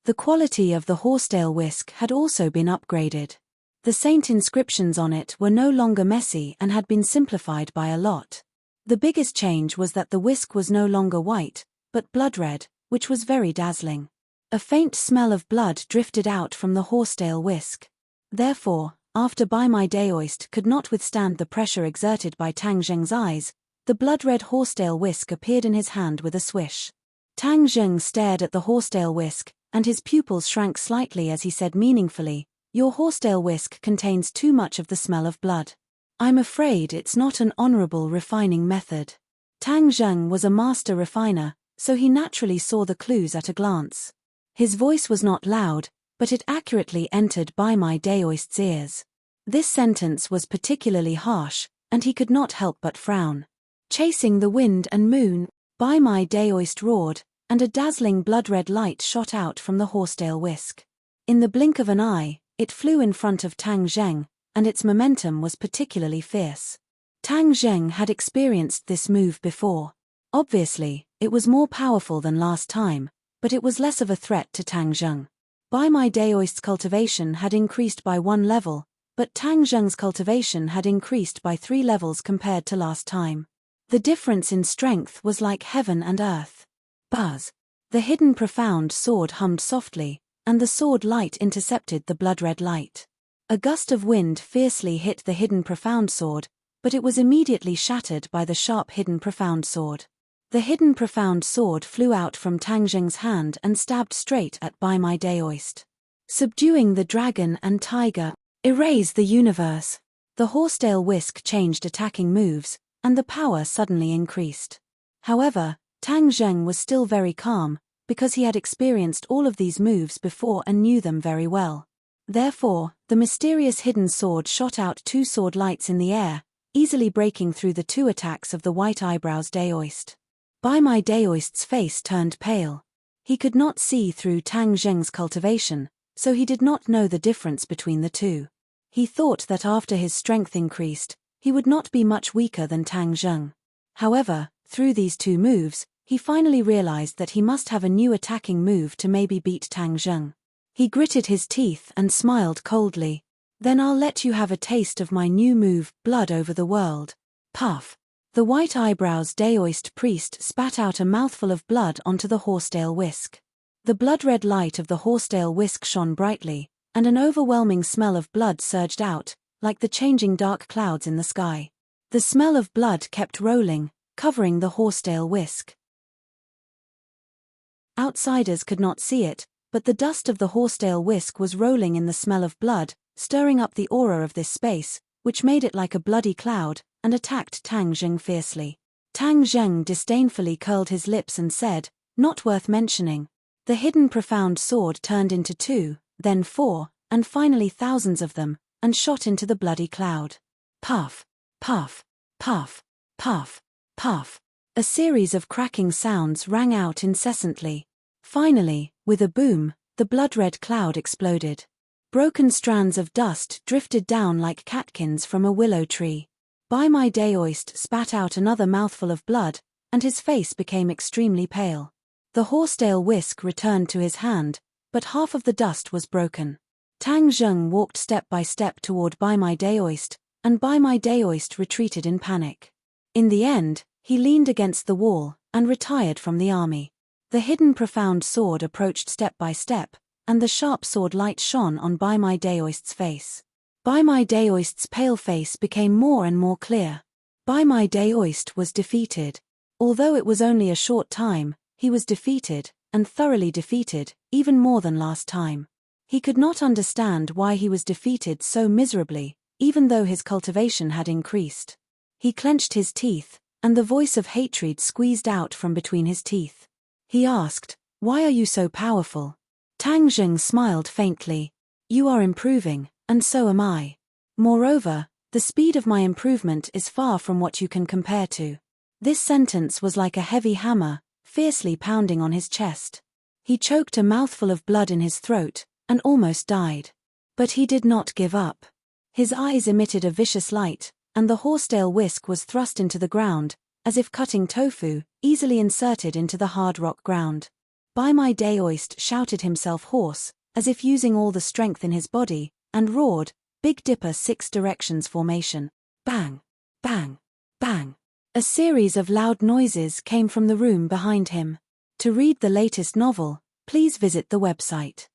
The quality of the horsetail whisk had also been upgraded. The saint inscriptions on it were no longer messy and had been simplified by a lot. The biggest change was that the whisk was no longer white, but blood red, which was very dazzling. A faint smell of blood drifted out from the horsetail whisk. Therefore, after Bai Mai Daoist could not withstand the pressure exerted by Tang Zheng's eyes, the blood-red horsetail whisk appeared in his hand with a swish. Tang Zheng stared at the horsetail whisk, and his pupils shrank slightly as he said meaningfully, "Your horsetail whisk contains too much of the smell of blood. I'm afraid it's not an honorable refining method." Tang Zheng was a master refiner, so he naturally saw the clues at a glance. His voice was not loud, but it accurately entered Bai Mai Daoist's ears. This sentence was particularly harsh, and he could not help but frown. Chasing the wind and moon, Bai Mai Daoist roared, and a dazzling blood-red light shot out from the horsetail whisk. In the blink of an eye, it flew in front of Tang Zheng, and its momentum was particularly fierce. Tang Zheng had experienced this move before. Obviously, it was more powerful than last time, but it was less of a threat to Tang Zheng. Bai Mai Daoist's cultivation had increased by 1 level, but Tang Zheng's cultivation had increased by 3 levels compared to last time. The difference in strength was like heaven and earth. Buzz! The hidden profound sword hummed softly, and the sword light intercepted the blood-red light. A gust of wind fiercely hit the hidden profound sword, but it was immediately shattered by the sharp hidden profound sword. The hidden profound sword flew out from Tang Zheng's hand and stabbed straight at Bai Mai Daoist. Subduing the dragon and tiger, erase the universe. The horsetail whisk changed attacking moves, and the power suddenly increased. However, Tang Zheng was still very calm, because he had experienced all of these moves before and knew them very well. Therefore, the mysterious hidden sword shot out 2 sword lights in the air, easily breaking through the 2 attacks of the White Eyebrows Daoist. Bai Mai Daoist's face turned pale. He could not see through Tang Zheng's cultivation, so he did not know the difference between the two. He thought that after his strength increased, he would not be much weaker than Tang Zheng. However, through these 2 moves, he finally realized that he must have a new attacking move to maybe beat Tang Zheng. He gritted his teeth and smiled coldly. "Then I'll let you have a taste of my new move, Blood Over the World." Puff! The White Eyebrows Daoist priest spat out a mouthful of blood onto the horsetail whisk. The blood-red light of the horsetail whisk shone brightly, and an overwhelming smell of blood surged out, like the changing dark clouds in the sky. The smell of blood kept rolling, covering the horsetail whisk. Outsiders could not see it, but the dust of the horsetail whisk was rolling in the smell of blood, stirring up the aura of this space, which made it like a bloody cloud, and attacked Tang Zheng fiercely. Tang Zheng disdainfully curled his lips and said, "Not worth mentioning." The hidden profound sword turned into 2, then 4, and finally thousands of them, and shot into the bloody cloud. Puff, puff, puff, puff, puff. A series of cracking sounds rang out incessantly. Finally, with a boom, the blood-red cloud exploded. Broken strands of dust drifted down like catkins from a willow tree. Bimai-Daoist spat out another mouthful of blood, and his face became extremely pale. The horsetail whisk returned to his hand, but half of the dust was broken. Tang Zheng walked step by step toward Bimai-Daoist, and Bimai-Daoist retreated in panic. In the end, he leaned against the wall, and retired from the army. The hidden profound sword approached step by step, and the sharp sword light shone on Bimai-Daoist's face. Bimai-Daoist's pale face became more and more clear. Bimai-Daoist was defeated. Although it was only a short time, he was defeated, and thoroughly defeated, even more than last time. He could not understand why he was defeated so miserably, even though his cultivation had increased. He clenched his teeth, and the voice of hatred squeezed out from between his teeth. He asked, "Why are you so powerful?" Tang Zheng smiled faintly. "You are improving, and so am I. Moreover, the speed of my improvement is far from what you can compare to." This sentence was like a heavy hammer, fiercely pounding on his chest. He choked a mouthful of blood in his throat, and almost died. But he did not give up. His eyes emitted a vicious light, and the horsetail whisk was thrust into the ground, as if cutting tofu, easily inserted into the hard rock ground. Bimai-Daoist shouted himself hoarse, as if using all the strength in his body, and roared, "Big Dipper 6 directions formation." Bang! Bang! Bang! A series of loud noises came from the room behind him. To read the latest novel, please visit the website.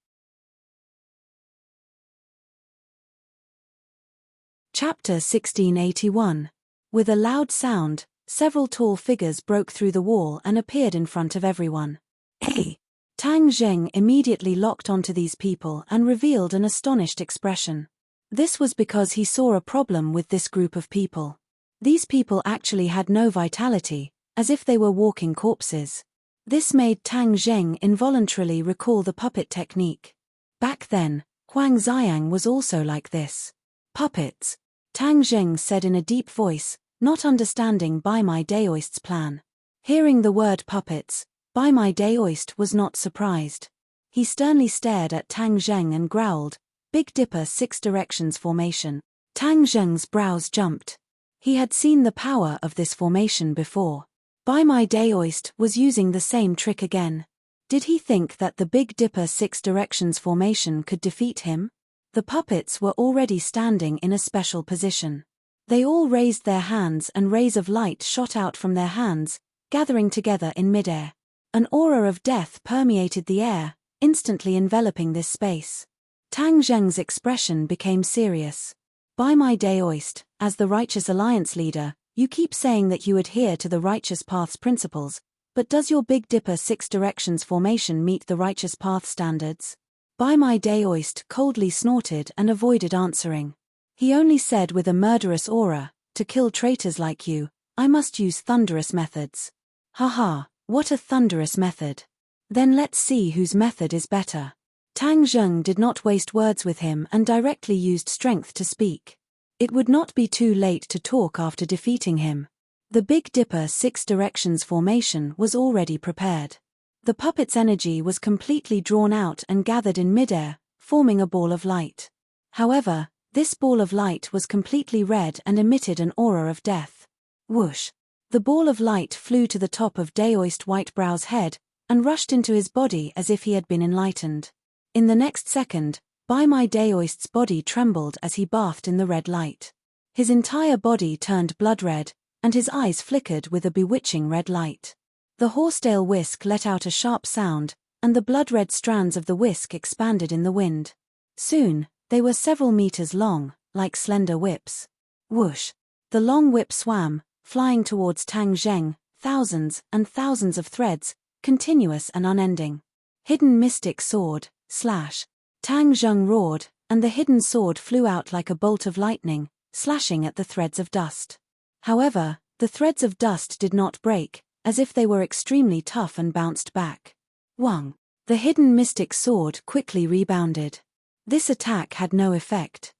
Chapter 1681. With a loud sound, several tall figures broke through the wall and appeared in front of everyone. Hey! Tang Zheng immediately locked onto these people and revealed an astonished expression. This was because he saw a problem with this group of people. These people actually had no vitality, as if they were walking corpses. This made Tang Zheng involuntarily recall the puppet technique. Back then, Huang Xiang was also like this. "Puppets," Tang Zheng said in a deep voice, not understanding Bimai-Daoist's plan. Hearing the word puppets, Bimai-Daoist was not surprised. He sternly stared at Tang Zheng and growled, "Big Dipper 6 directions formation." Tang Zheng's brows jumped. He had seen the power of this formation before. Bimai-Daoist was using the same trick again. Did he think that the Big Dipper 6 directions formation could defeat him? The puppets were already standing in a special position. They all raised their hands and rays of light shot out from their hands, gathering together in midair. An aura of death permeated the air, instantly enveloping this space. Tang Zheng's expression became serious. Bimai-Daoist, as the Righteous Alliance leader, you keep saying that you adhere to the Righteous Path's principles, but does your Big Dipper 6 directions formation meet the Righteous Path standards? Bimai-Daoist coldly snorted and avoided answering. He only said with a murderous aura, "To kill traitors like you, I must use thunderous methods." Haha, what a thunderous method. Then let's see whose method is better. Tang Zheng did not waste words with him and directly used strength to speak. It would not be too late to talk after defeating him. The Big Dipper 6 directions formation was already prepared. The puppet's energy was completely drawn out and gathered in midair, forming a ball of light. However, this ball of light was completely red and emitted an aura of death. Whoosh! The ball of light flew to the top of Daoist Whitebrow's head, and rushed into his body as if he had been enlightened. In the next second, Bimai-Daoist's body trembled as he bathed in the red light. His entire body turned blood-red, and his eyes flickered with a bewitching red light. The horsetail whisk let out a sharp sound, and the blood-red strands of the whisk expanded in the wind. Soon, they were several meters long, like slender whips. Whoosh! The long whip swam, flying towards Tang Zheng, thousands and thousands of threads, continuous and unending. Hidden mystic sword, slash. Tang Zheng roared, and the hidden sword flew out like a bolt of lightning, slashing at the threads of dust. However, the threads of dust did not break, as if they were extremely tough and bounced back. Wang! The hidden mystic sword quickly rebounded. This attack had no effect.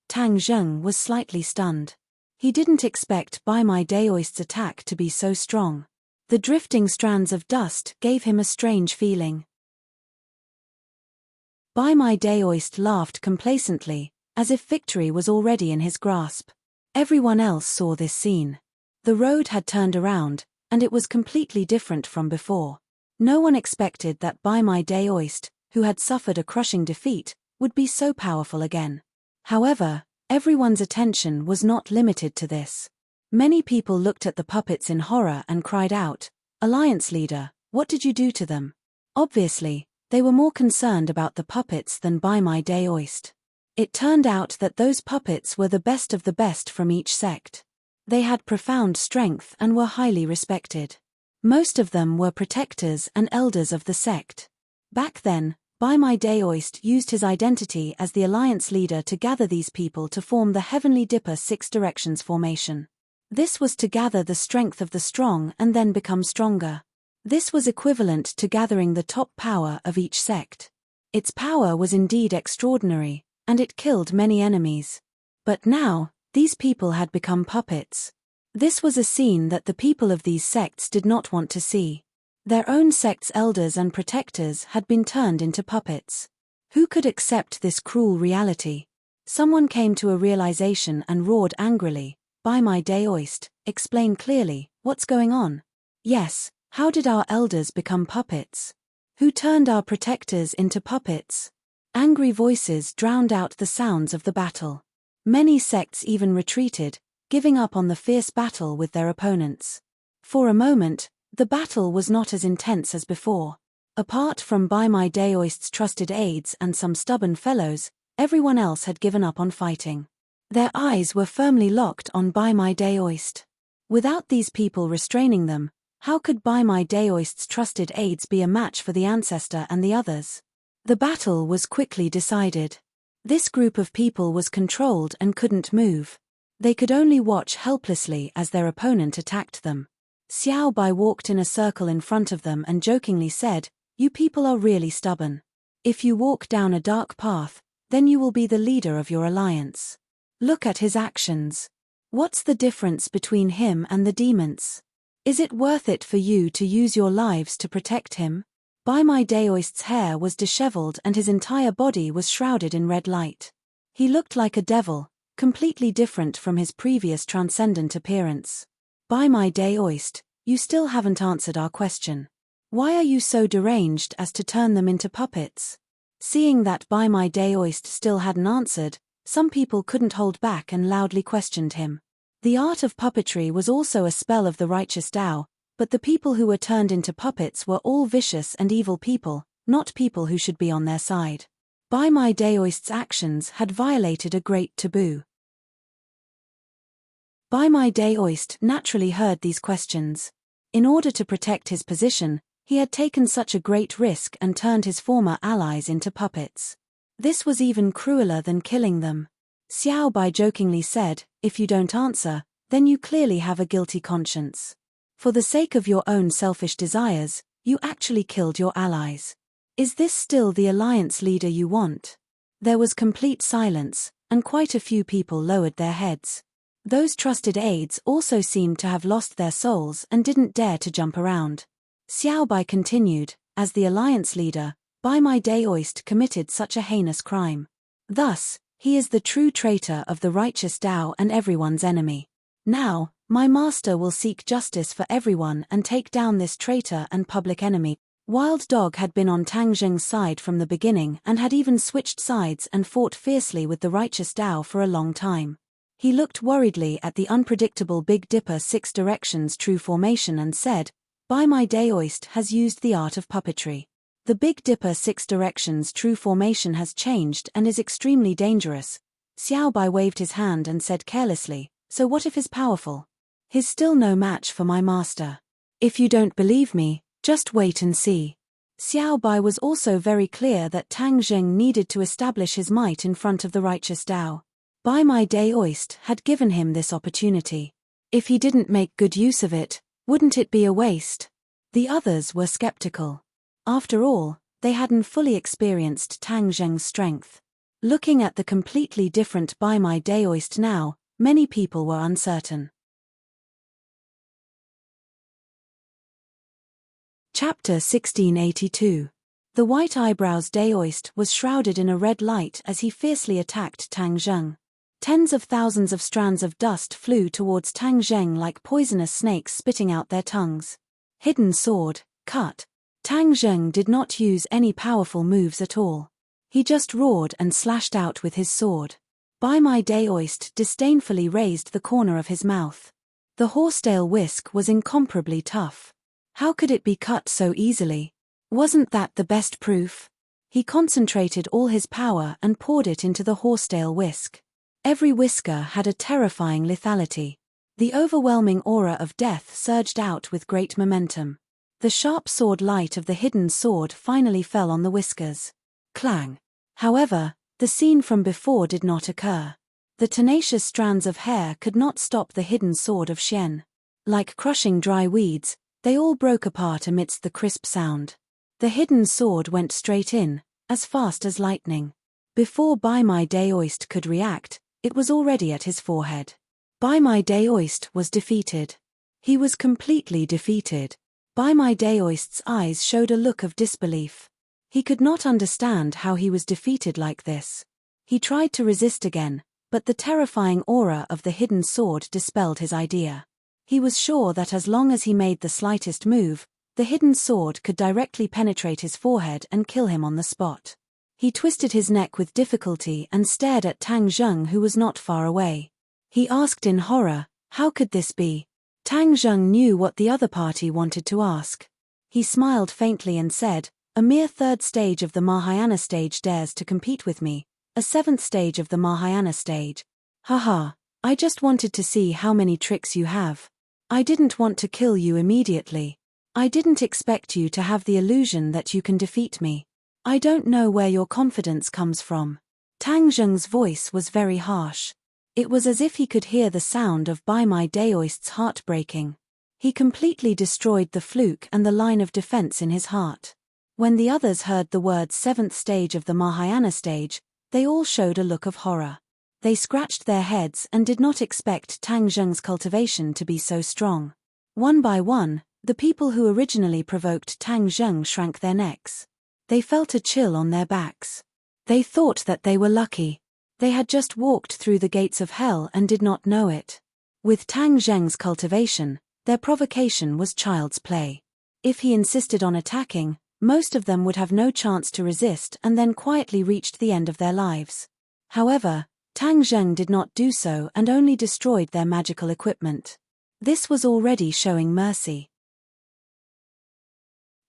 Tang Zheng was slightly stunned. He didn't expect Bai Mai Daoist's attack to be so strong. The drifting strands of dust gave him a strange feeling. Bai Mai Daoist laughed complacently, as if victory was already in his grasp. Everyone else saw this scene. The road had turned around, and it was completely different from before. No one expected that Bai Mai Daoist, who had suffered a crushing defeat, would be so powerful again. However, everyone's attention was not limited to this. Many people looked at the puppets in horror and cried out, "Alliance leader, what did you do to them?" Obviously, they were more concerned about the puppets than Bai Mai Daoist. It turned out that those puppets were the best of the best from each sect. They had profound strength and were highly respected. Most of them were protectors and elders of the sect. Back then, Bai Mai Daoist used his identity as the alliance leader to gather these people to form the Heavenly Dipper Six Directions formation. This was to gather the strength of the strong and then become stronger. This was equivalent to gathering the top power of each sect. Its power was indeed extraordinary, and it killed many enemies. But now, these people had become puppets. This was a scene that the people of these sects did not want to see. Their own sect's elders and protectors had been turned into puppets. Who could accept this cruel reality? Someone came to a realization and roared angrily, "Bai Mai Daoist, explain clearly, what's going on?" "Yes, how did our elders become puppets? Who turned our protectors into puppets?" Angry voices drowned out the sounds of the battle. Many sects even retreated, giving up on the fierce battle with their opponents. For a moment, the battle was not as intense as before. Apart from Bai Mai Daoist's trusted aides and some stubborn fellows, everyone else had given up on fighting. Their eyes were firmly locked on Bai Mai Daoist. Without these people restraining them, how could Bai Mai Daoist's trusted aides be a match for the ancestor and the others? The battle was quickly decided. This group of people was controlled and couldn't move. They could only watch helplessly as their opponent attacked them. Xiao Bai walked in a circle in front of them and jokingly said, "You people are really stubborn. If you walk down a dark path, then you will be the leader of your alliance. Look at his actions. What's the difference between him and the demons? Is it worth it for you to use your lives to protect him?" Bai Mai Daoist's hair was disheveled and his entire body was shrouded in red light. He looked like a devil, completely different from his previous transcendent appearance. "Bai Mai Daoist, you still haven't answered our question. Why are you so deranged as to turn them into puppets?" Seeing that Bai Mai Daoist still hadn't answered, some people couldn't hold back and loudly questioned him. The art of puppetry was also a spell of the righteous Tao, but the people who were turned into puppets were all vicious and evil people, not people who should be on their side. Bai Mai Daoist's actions had violated a great taboo. Bai Mai Daoist naturally heard these questions. In order to protect his position, he had taken such a great risk and turned his former allies into puppets. This was even crueler than killing them. Xiao Bai jokingly said, "If you don't answer, then you clearly have a guilty conscience. For the sake of your own selfish desires, you actually killed your allies. Is this still the alliance leader you want?" There was complete silence, and quite a few people lowered their heads. Those trusted aides also seemed to have lost their souls and didn't dare to jump around. Xiao Bai continued, "As the alliance leader, Bai Mai Daoist committed such a heinous crime. Thus, he is the true traitor of the righteous Tao and everyone's enemy. Now, my master will seek justice for everyone and take down this traitor and public enemy." Wild Dog had been on Tang Zheng's side from the beginning and had even switched sides and fought fiercely with the righteous Tao for a long time. He looked worriedly at the unpredictable Big Dipper Six Directions true formation and said, "Bai Mai Daoist has used the art of puppetry. The Big Dipper Six Directions true formation has changed and is extremely dangerous." Xiao Bai waved his hand and said carelessly, "So what if he's powerful? He's still no match for my master. If you don't believe me, just wait and see." Xiao Bai was also very clear that Tang Zheng needed to establish his might in front of the righteous Tao. Bai Mai Daoist had given him this opportunity. If he didn't make good use of it, wouldn't it be a waste? The others were skeptical. After all, they hadn't fully experienced Tang Zheng's strength. Looking at the completely different Bai Mai Daoist now, many people were uncertain. Chapter 1682. The White Eyebrows Daoist was shrouded in a red light as he fiercely attacked Tang Zheng. Tens of thousands of strands of dust flew towards Tang Zheng like poisonous snakes spitting out their tongues. Hidden sword, cut. Tang Zheng did not use any powerful moves at all. He just roared and slashed out with his sword. Bai Mai Daoist disdainfully raised the corner of his mouth. The horsetail whisk was incomparably tough. How could it be cut so easily? Wasn't that the best proof? He concentrated all his power and poured it into the horsetail whisk. Every whisker had a terrifying lethality. The overwhelming aura of death surged out with great momentum. The sharp sword light of the hidden sword finally fell on the whiskers. Clang. However, the scene from before did not occur. The tenacious strands of hair could not stop the hidden sword of Xian. Like crushing dry weeds, they all broke apart amidst the crisp sound. The hidden sword went straight in, as fast as lightning. Before Bai Mai Daoist could react, it was already at his forehead. Bai Mai Daoist was defeated. He was completely defeated. Bai Mai Daoist's eyes showed a look of disbelief. He could not understand how he was defeated like this. He tried to resist again, but the terrifying aura of the hidden sword dispelled his idea. He was sure that as long as he made the slightest move, the hidden sword could directly penetrate his forehead and kill him on the spot. He twisted his neck with difficulty and stared at Tang Zheng, who was not far away. He asked in horror, how could this be? Tang Zheng knew what the other party wanted to ask. He smiled faintly and said, a mere third stage of the Mahayana stage dares to compete with me, a seventh stage of the Mahayana stage. Haha, I just wanted to see how many tricks you have. I didn't want to kill you immediately. I didn't expect you to have the illusion that you can defeat me. I don't know where your confidence comes from. Tang Zheng's voice was very harsh. It was as if he could hear the sound of Bai Mai Daoist's heart breaking. He completely destroyed the fluke and the line of defense in his heart. When the others heard the words seventh stage of the Mahayana stage, they all showed a look of horror. They scratched their heads and did not expect Tang Zheng's cultivation to be so strong. One by one, the people who originally provoked Tang Zheng shrank their necks. They felt a chill on their backs. They thought that they were lucky. They had just walked through the gates of hell and did not know it. With Tang Zheng's cultivation, their provocation was child's play. If he insisted on attacking, most of them would have no chance to resist and then quietly reached the end of their lives. However, Tang Zheng did not do so and only destroyed their magical equipment. This was already showing mercy.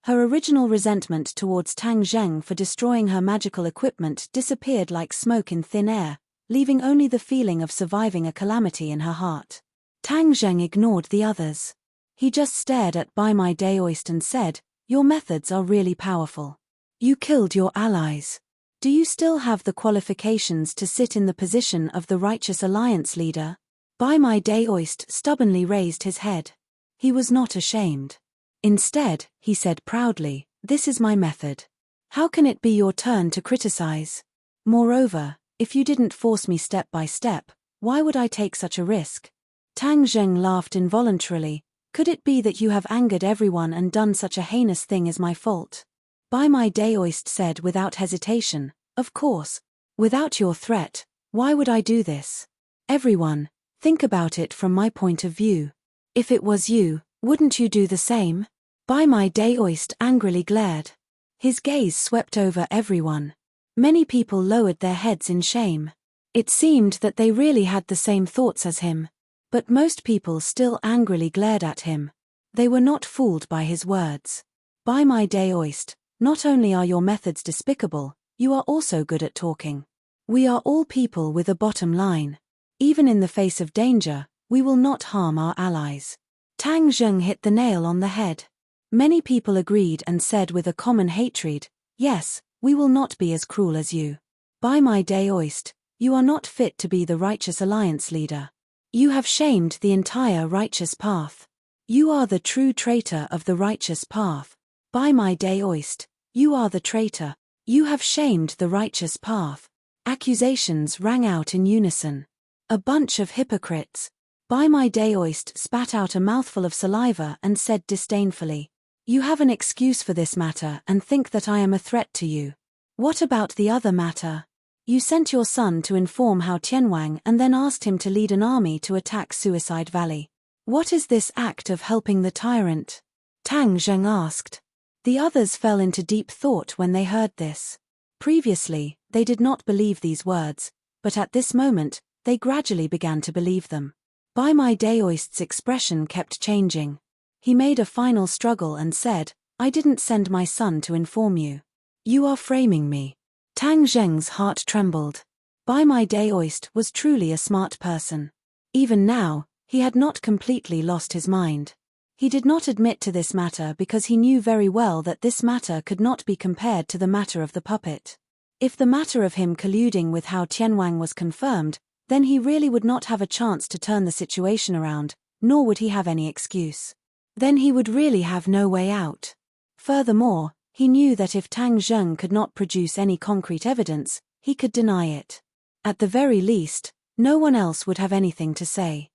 Her original resentment towards Tang Zheng for destroying her magical equipment disappeared like smoke in thin air, leaving only the feeling of surviving a calamity in her heart. Tang Zheng ignored the others. He just stared at Bai Mai Daoist and said, your methods are really powerful. You killed your allies. Do you still have the qualifications to sit in the position of the Righteous Alliance leader? Bai Mai Daoist stubbornly raised his head. He was not ashamed. Instead, he said proudly, this is my method. How can it be your turn to criticize? Moreover, if you didn't force me step by step, why would I take such a risk? Tang Zheng laughed involuntarily. Could it be that you have angered everyone and done such a heinous thing as my fault? Bai Mai Daoist said without hesitation, of course. Without your threat, why would I do this? Everyone, think about it from my point of view. If it was you, wouldn't you do the same? Bai Mai Daoist angrily glared. His gaze swept over everyone. Many people lowered their heads in shame. It seemed that they really had the same thoughts as him. But most people still angrily glared at him. They were not fooled by his words. Bai Mai Daoist, not only are your methods despicable, you are also good at talking. We are all people with a bottom line. Even in the face of danger, we will not harm our allies. Tang Zheng hit the nail on the head. Many people agreed and said with a common hatred, yes, we will not be as cruel as you. Bai Mai Daoist, you are not fit to be the Righteous Alliance leader. You have shamed the entire righteous path. You are the true traitor of the righteous path. Bai Mai Daoist, You are the traitor. You have shamed the righteous path. Accusations rang out in unison. A bunch of hypocrites. By my Daoist spat out a mouthful of saliva and said disdainfully, "You have an excuse for this matter and think that I am a threat to you. What about the other matter? You sent your son to inform Hao Tianwang and then asked him to lead an army to attack Suicide Valley. What is this act of helping the tyrant?" Tang Zheng asked. The others fell into deep thought when they heard this. Previously, they did not believe these words, but at this moment, they gradually began to believe them. Bai My Daoist's expression kept changing. He made a final struggle and said, "I didn't send my son to inform you. You are framing me." Tang Zheng's heart trembled. Bai My Daoist was truly a smart person. Even now, he had not completely lost his mind. He did not admit to this matter because he knew very well that this matter could not be compared to the matter of the puppet. If the matter of him colluding with Hao Tianwang was confirmed, then he really would not have a chance to turn the situation around, nor would he have any excuse. Then he would really have no way out. Furthermore, he knew that if Tang Zheng could not produce any concrete evidence, he could deny it. At the very least, no one else would have anything to say.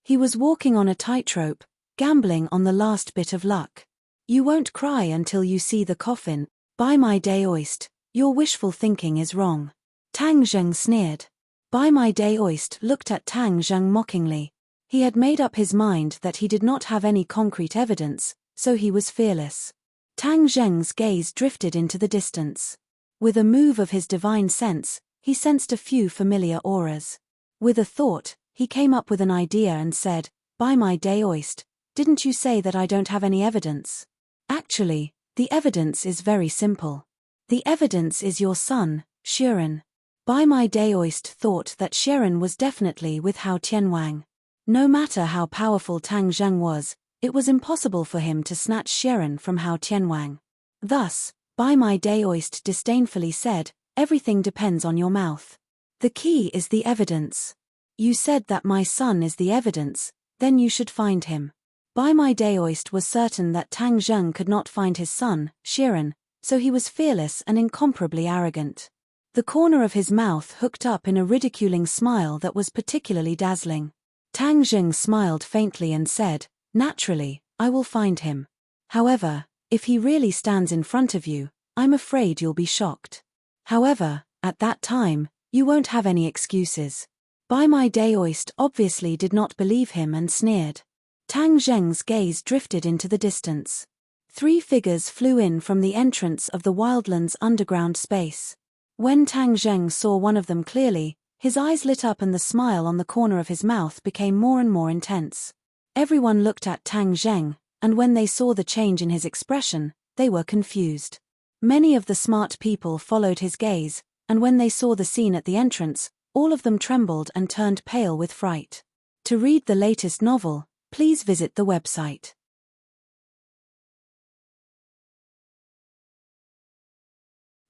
He was walking on a tightrope, gambling on the last bit of luck. You won't cry until you see the coffin. Bai My Daoist, your wishful thinking is wrong. Tang Zheng sneered. Bai My Daoist looked at Tang Zheng mockingly. He had made up his mind that he did not have any concrete evidence, so he was fearless. Tang Zheng's gaze drifted into the distance. With a move of his divine sense, he sensed a few familiar auras. With a thought, he came up with an idea and said, "By my Daoist, didn't you say that I don't have any evidence? Actually, the evidence is very simple. The evidence is your son, Shiren." By my Daoist thought that Shiren was definitely with Hao Tianwang. No matter how powerful Tang Zheng was, it was impossible for him to snatch Shiren from Hao Tianwang. Thus, By my Daoist disdainfully said, "Everything depends on your mouth. The key is the evidence. You said that my son is the evidence, then you should find him." Bai My Daoist was certain that Tang Zheng could not find his son, Shiren, so he was fearless and incomparably arrogant. The corner of his mouth hooked up in a ridiculing smile that was particularly dazzling. Tang Zheng smiled faintly and said, "Naturally, I will find him. However, if he really stands in front of you, I'm afraid you'll be shocked. However, at that time, you won't have any excuses." Bai My Daoist obviously did not believe him and sneered. Tang Zheng's gaze drifted into the distance. 3 figures flew in from the entrance of the wildland's underground space. When Tang Zheng saw one of them clearly, his eyes lit up and the smile on the corner of his mouth became more and more intense. Everyone looked at Tang Zheng, and when they saw the change in his expression, they were confused. Many of the smart people followed his gaze, and when they saw the scene at the entrance, all of them trembled and turned pale with fright. To read the latest novel, please visit the website.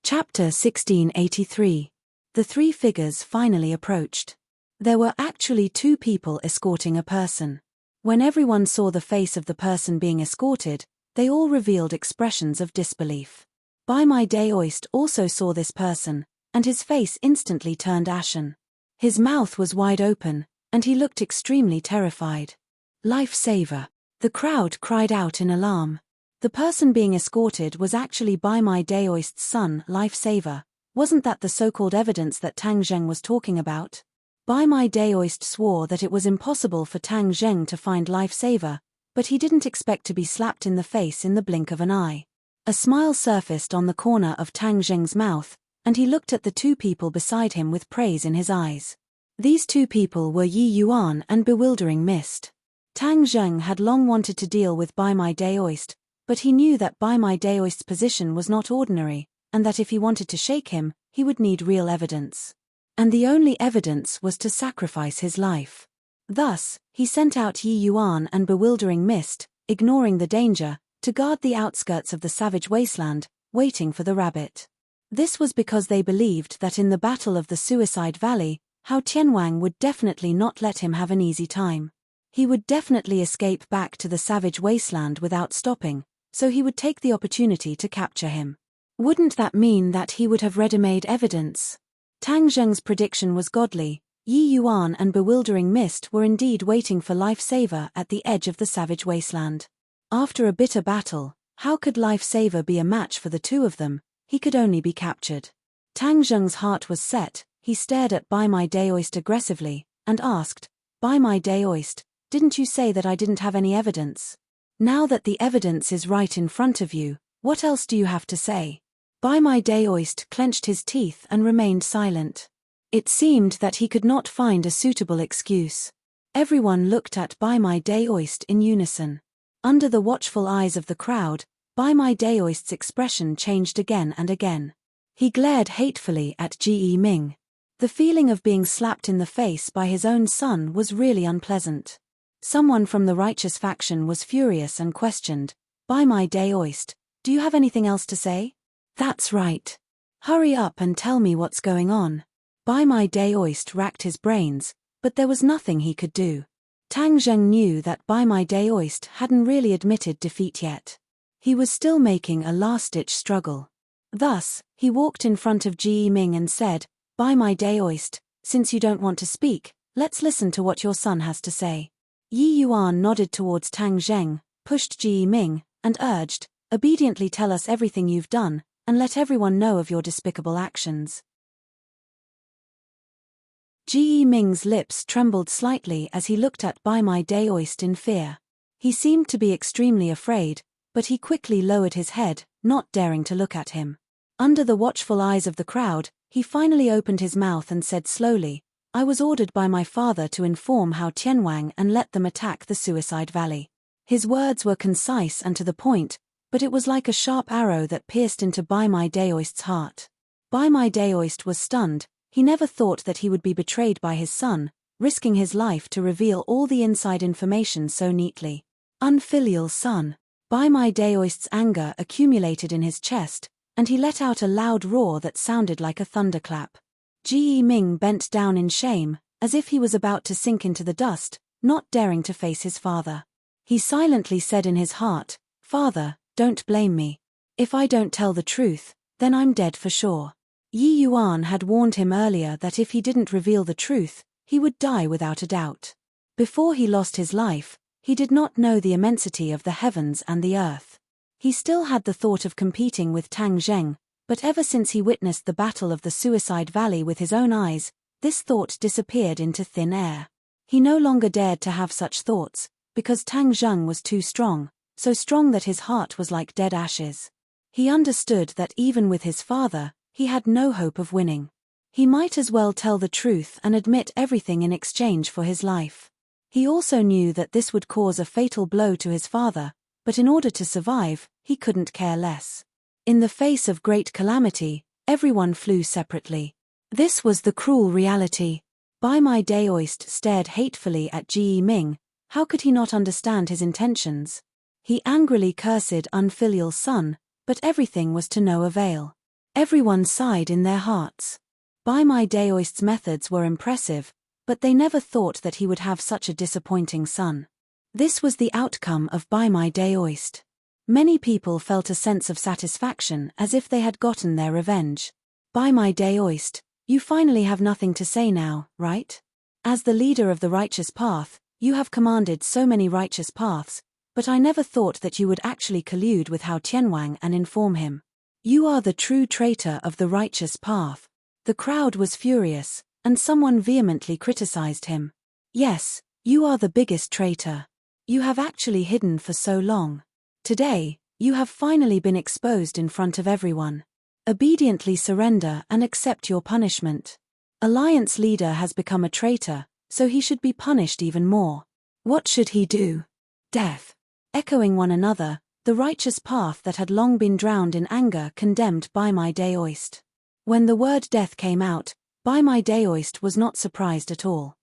Chapter 1683. The 3 figures finally approached. There were actually 2 people escorting a person. When everyone saw the face of the person being escorted, they all revealed expressions of disbelief. Bai My Daoist also saw this person, and his face instantly turned ashen. His mouth was wide open, and he looked extremely terrified. "Lifesaver!" The crowd cried out in alarm. The person being escorted was actually Bai My Daoist's son, Lifesaver. Wasn't that the so-called evidence that Tang Zheng was talking about? Bai My Daoist swore that it was impossible for Tang Zheng to find Lifesaver, but he didn't expect to be slapped in the face in the blink of an eye. A smile surfaced on the corner of Tang Zheng's mouth, and he looked at the 2 people beside him with praise in his eyes. These 2 people were Yi Yuan and Bewildering Mist. Tang Zheng had long wanted to deal with Bai My Daoist, but he knew that Bai My Daoist's position was not ordinary, and that if he wanted to shake him, he would need real evidence. And the only evidence was to sacrifice his life. Thus, he sent out Yi Yuan and Bewildering Mist, ignoring the danger, to guard the outskirts of the savage wasteland, waiting for the rabbit. This was because they believed that in the battle of the Suicide Valley, Hao Tianwang would definitely not let him have an easy time. He would definitely escape back to the savage wasteland without stopping, so he would take the opportunity to capture him. Wouldn't that mean that he would have ready-made evidence? Tang Zheng's prediction was godly. Yi Yuan and Bewildering Mist were indeed waiting for Lifesaver at the edge of the savage wasteland. After a bitter battle, how could Lifesaver be a match for the two of them? He could only be captured. Tang Zheng's heart was set. He stared at Bai My Daoist aggressively, and asked, Bai My Daoist, didn't you say that I didn't have any evidence? Now that the evidence is right in front of you, what else do you have to say? Bai My Daoist clenched his teeth and remained silent. It seemed that he could not find a suitable excuse. Everyone looked at Bai My Daoist in unison. Under the watchful eyes of the crowd, Bai My Daoist's expression changed again and again. He glared hatefully at Ji Ming. The feeling of being slapped in the face by his own son was really unpleasant. Someone from the righteous faction was furious and questioned, Bai My Daoist, do you have anything else to say? That's right. Hurry up and tell me what's going on. Bai My Daoist racked his brains, but there was nothing he could do. Tang Zheng knew that Bai My Daoist hadn't really admitted defeat yet. He was still making a last-ditch struggle. Thus, he walked in front of Ji Ming and said, Bai My Daoist, since you don't want to speak, let's listen to what your son has to say. Yi Yuan nodded towards Tang Zheng, pushed Ji Ming, and urged, obediently tell us everything you've done, and let everyone know of your despicable actions. Ji Ming's lips trembled slightly as he looked at Bai My Daoist in fear. He seemed to be extremely afraid, but he quickly lowered his head, not daring to look at him. Under the watchful eyes of the crowd, he finally opened his mouth and said slowly, I was ordered by my father to inform Hao Tianwang and let them attack the Suicide Valley. His words were concise and to the point, but it was like a sharp arrow that pierced into Bai My Daoist's heart. Bai My Daoist was stunned. He never thought that he would be betrayed by his son, risking his life to reveal all the inside information so neatly. Unfilial son. Bai My Daoist's anger accumulated in his chest, and he let out a loud roar that sounded like a thunderclap. Ji Ming bent down in shame, as if he was about to sink into the dust, not daring to face his father. He silently said in his heart, Father, don't blame me. If I don't tell the truth, then I'm dead for sure. Yi Yuan had warned him earlier that if he didn't reveal the truth, he would die without a doubt. Before he lost his life, he did not know the immensity of the heavens and the earth. He still had the thought of competing with Tang Zheng, but ever since he witnessed the battle of the Suicide Valley with his own eyes, this thought disappeared into thin air. He no longer dared to have such thoughts, because Tang Zheng was too strong, so strong that his heart was like dead ashes. He understood that even with his father, he had no hope of winning. He might as well tell the truth and admit everything in exchange for his life. He also knew that this would cause a fatal blow to his father, but in order to survive, he couldn't care less. In the face of great calamity, everyone flew separately. This was the cruel reality. Bai My Daoist stared hatefully at Ji Ming. How could he not understand his intentions? He angrily cursed unfilial son, but everything was to no avail. Everyone sighed in their hearts. Bai My Daoist's methods were impressive, but they never thought that he would have such a disappointing son. This was the outcome of Bai My Daoist. Many people felt a sense of satisfaction as if they had gotten their revenge. Bai My Daoist, you finally have nothing to say now, right? As the leader of the righteous path, you have commanded so many righteous paths, but I never thought that you would actually collude with Hao Tianwang and inform him. You are the true traitor of the righteous path. The crowd was furious, and someone vehemently criticized him. Yes, you are the biggest traitor. You have actually hidden for so long. Today, you have finally been exposed in front of everyone. Obediently surrender and accept your punishment. Alliance leader has become a traitor, so he should be punished even more. What should he do? Death. Echoing one another, the righteous path that had long been drowned in anger condemned Bai My Daoist. When the word death came out, Bai My Daoist was not surprised at all.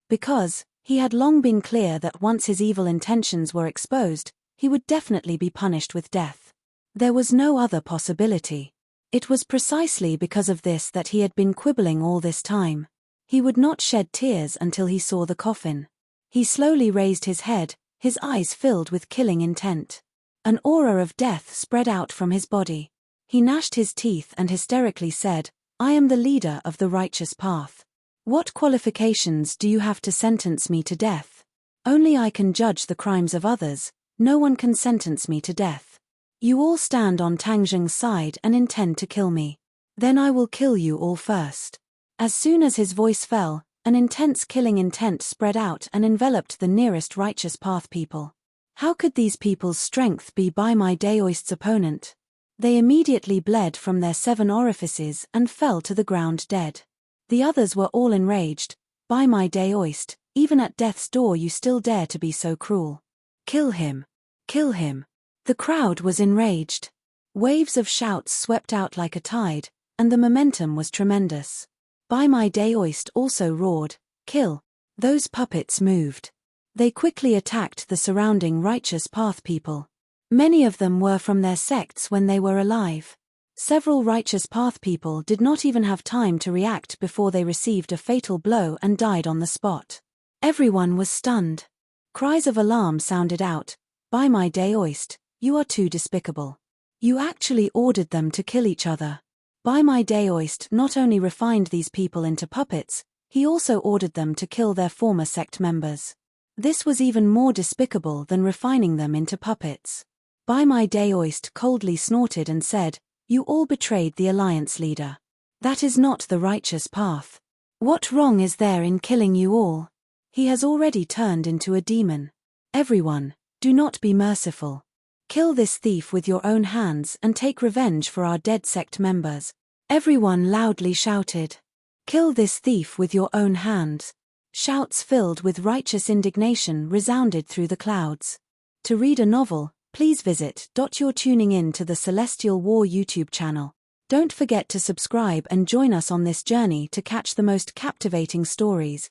Because he had long been clear that once his evil intentions were exposed, he would definitely be punished with death. There was no other possibility. It was precisely because of this that he had been quibbling all this time. He would not shed tears until he saw the coffin. He slowly raised his head, his eyes filled with killing intent. An aura of death spread out from his body. He gnashed his teeth and hysterically said, "I am the leader of the righteous path. What qualifications do you have to sentence me to death? Only I can judge the crimes of others, no one can sentence me to death. You all stand on Tangzheng's side and intend to kill me. Then I will kill you all first." As soon as his voice fell, an intense killing intent spread out and enveloped the nearest righteous path people. How could these people's strength be Bai Mai Daoist's opponent? They immediately bled from their 7 orifices and fell to the ground dead. The others were all enraged. "Bai Mai Daoist, even at death's door you still dare to be so cruel. Kill him! Kill him!" The crowd was enraged. Waves of shouts swept out like a tide, and the momentum was tremendous. Bai Mai Daoist also roared, "Kill!" Those puppets moved. They quickly attacked the surrounding righteous path people. Many of them were from their sects when they were alive. Several righteous path people did not even have time to react before they received a fatal blow and died on the spot. Everyone was stunned. Cries of alarm sounded out. "Bai Mai Daoist, you are too despicable. You actually ordered them to kill each other." Bai Mai Daoist not only refined these people into puppets, he also ordered them to kill their former sect members. This was even more despicable than refining them into puppets. Bai Mai Daoist coldly snorted and said, "You all betrayed the alliance leader. That is not the righteous path. What wrong is there in killing you all? He has already turned into a demon. Everyone, do not be merciful. Kill this thief with your own hands and take revenge for our dead sect members." Everyone loudly shouted, "Kill this thief with your own hands." Shouts filled with righteous indignation resounded through the clouds. To read a novel, please visit. You're tuning in to the Celestial War YouTube channel. Don't forget to subscribe and join us on this journey to catch the most captivating stories.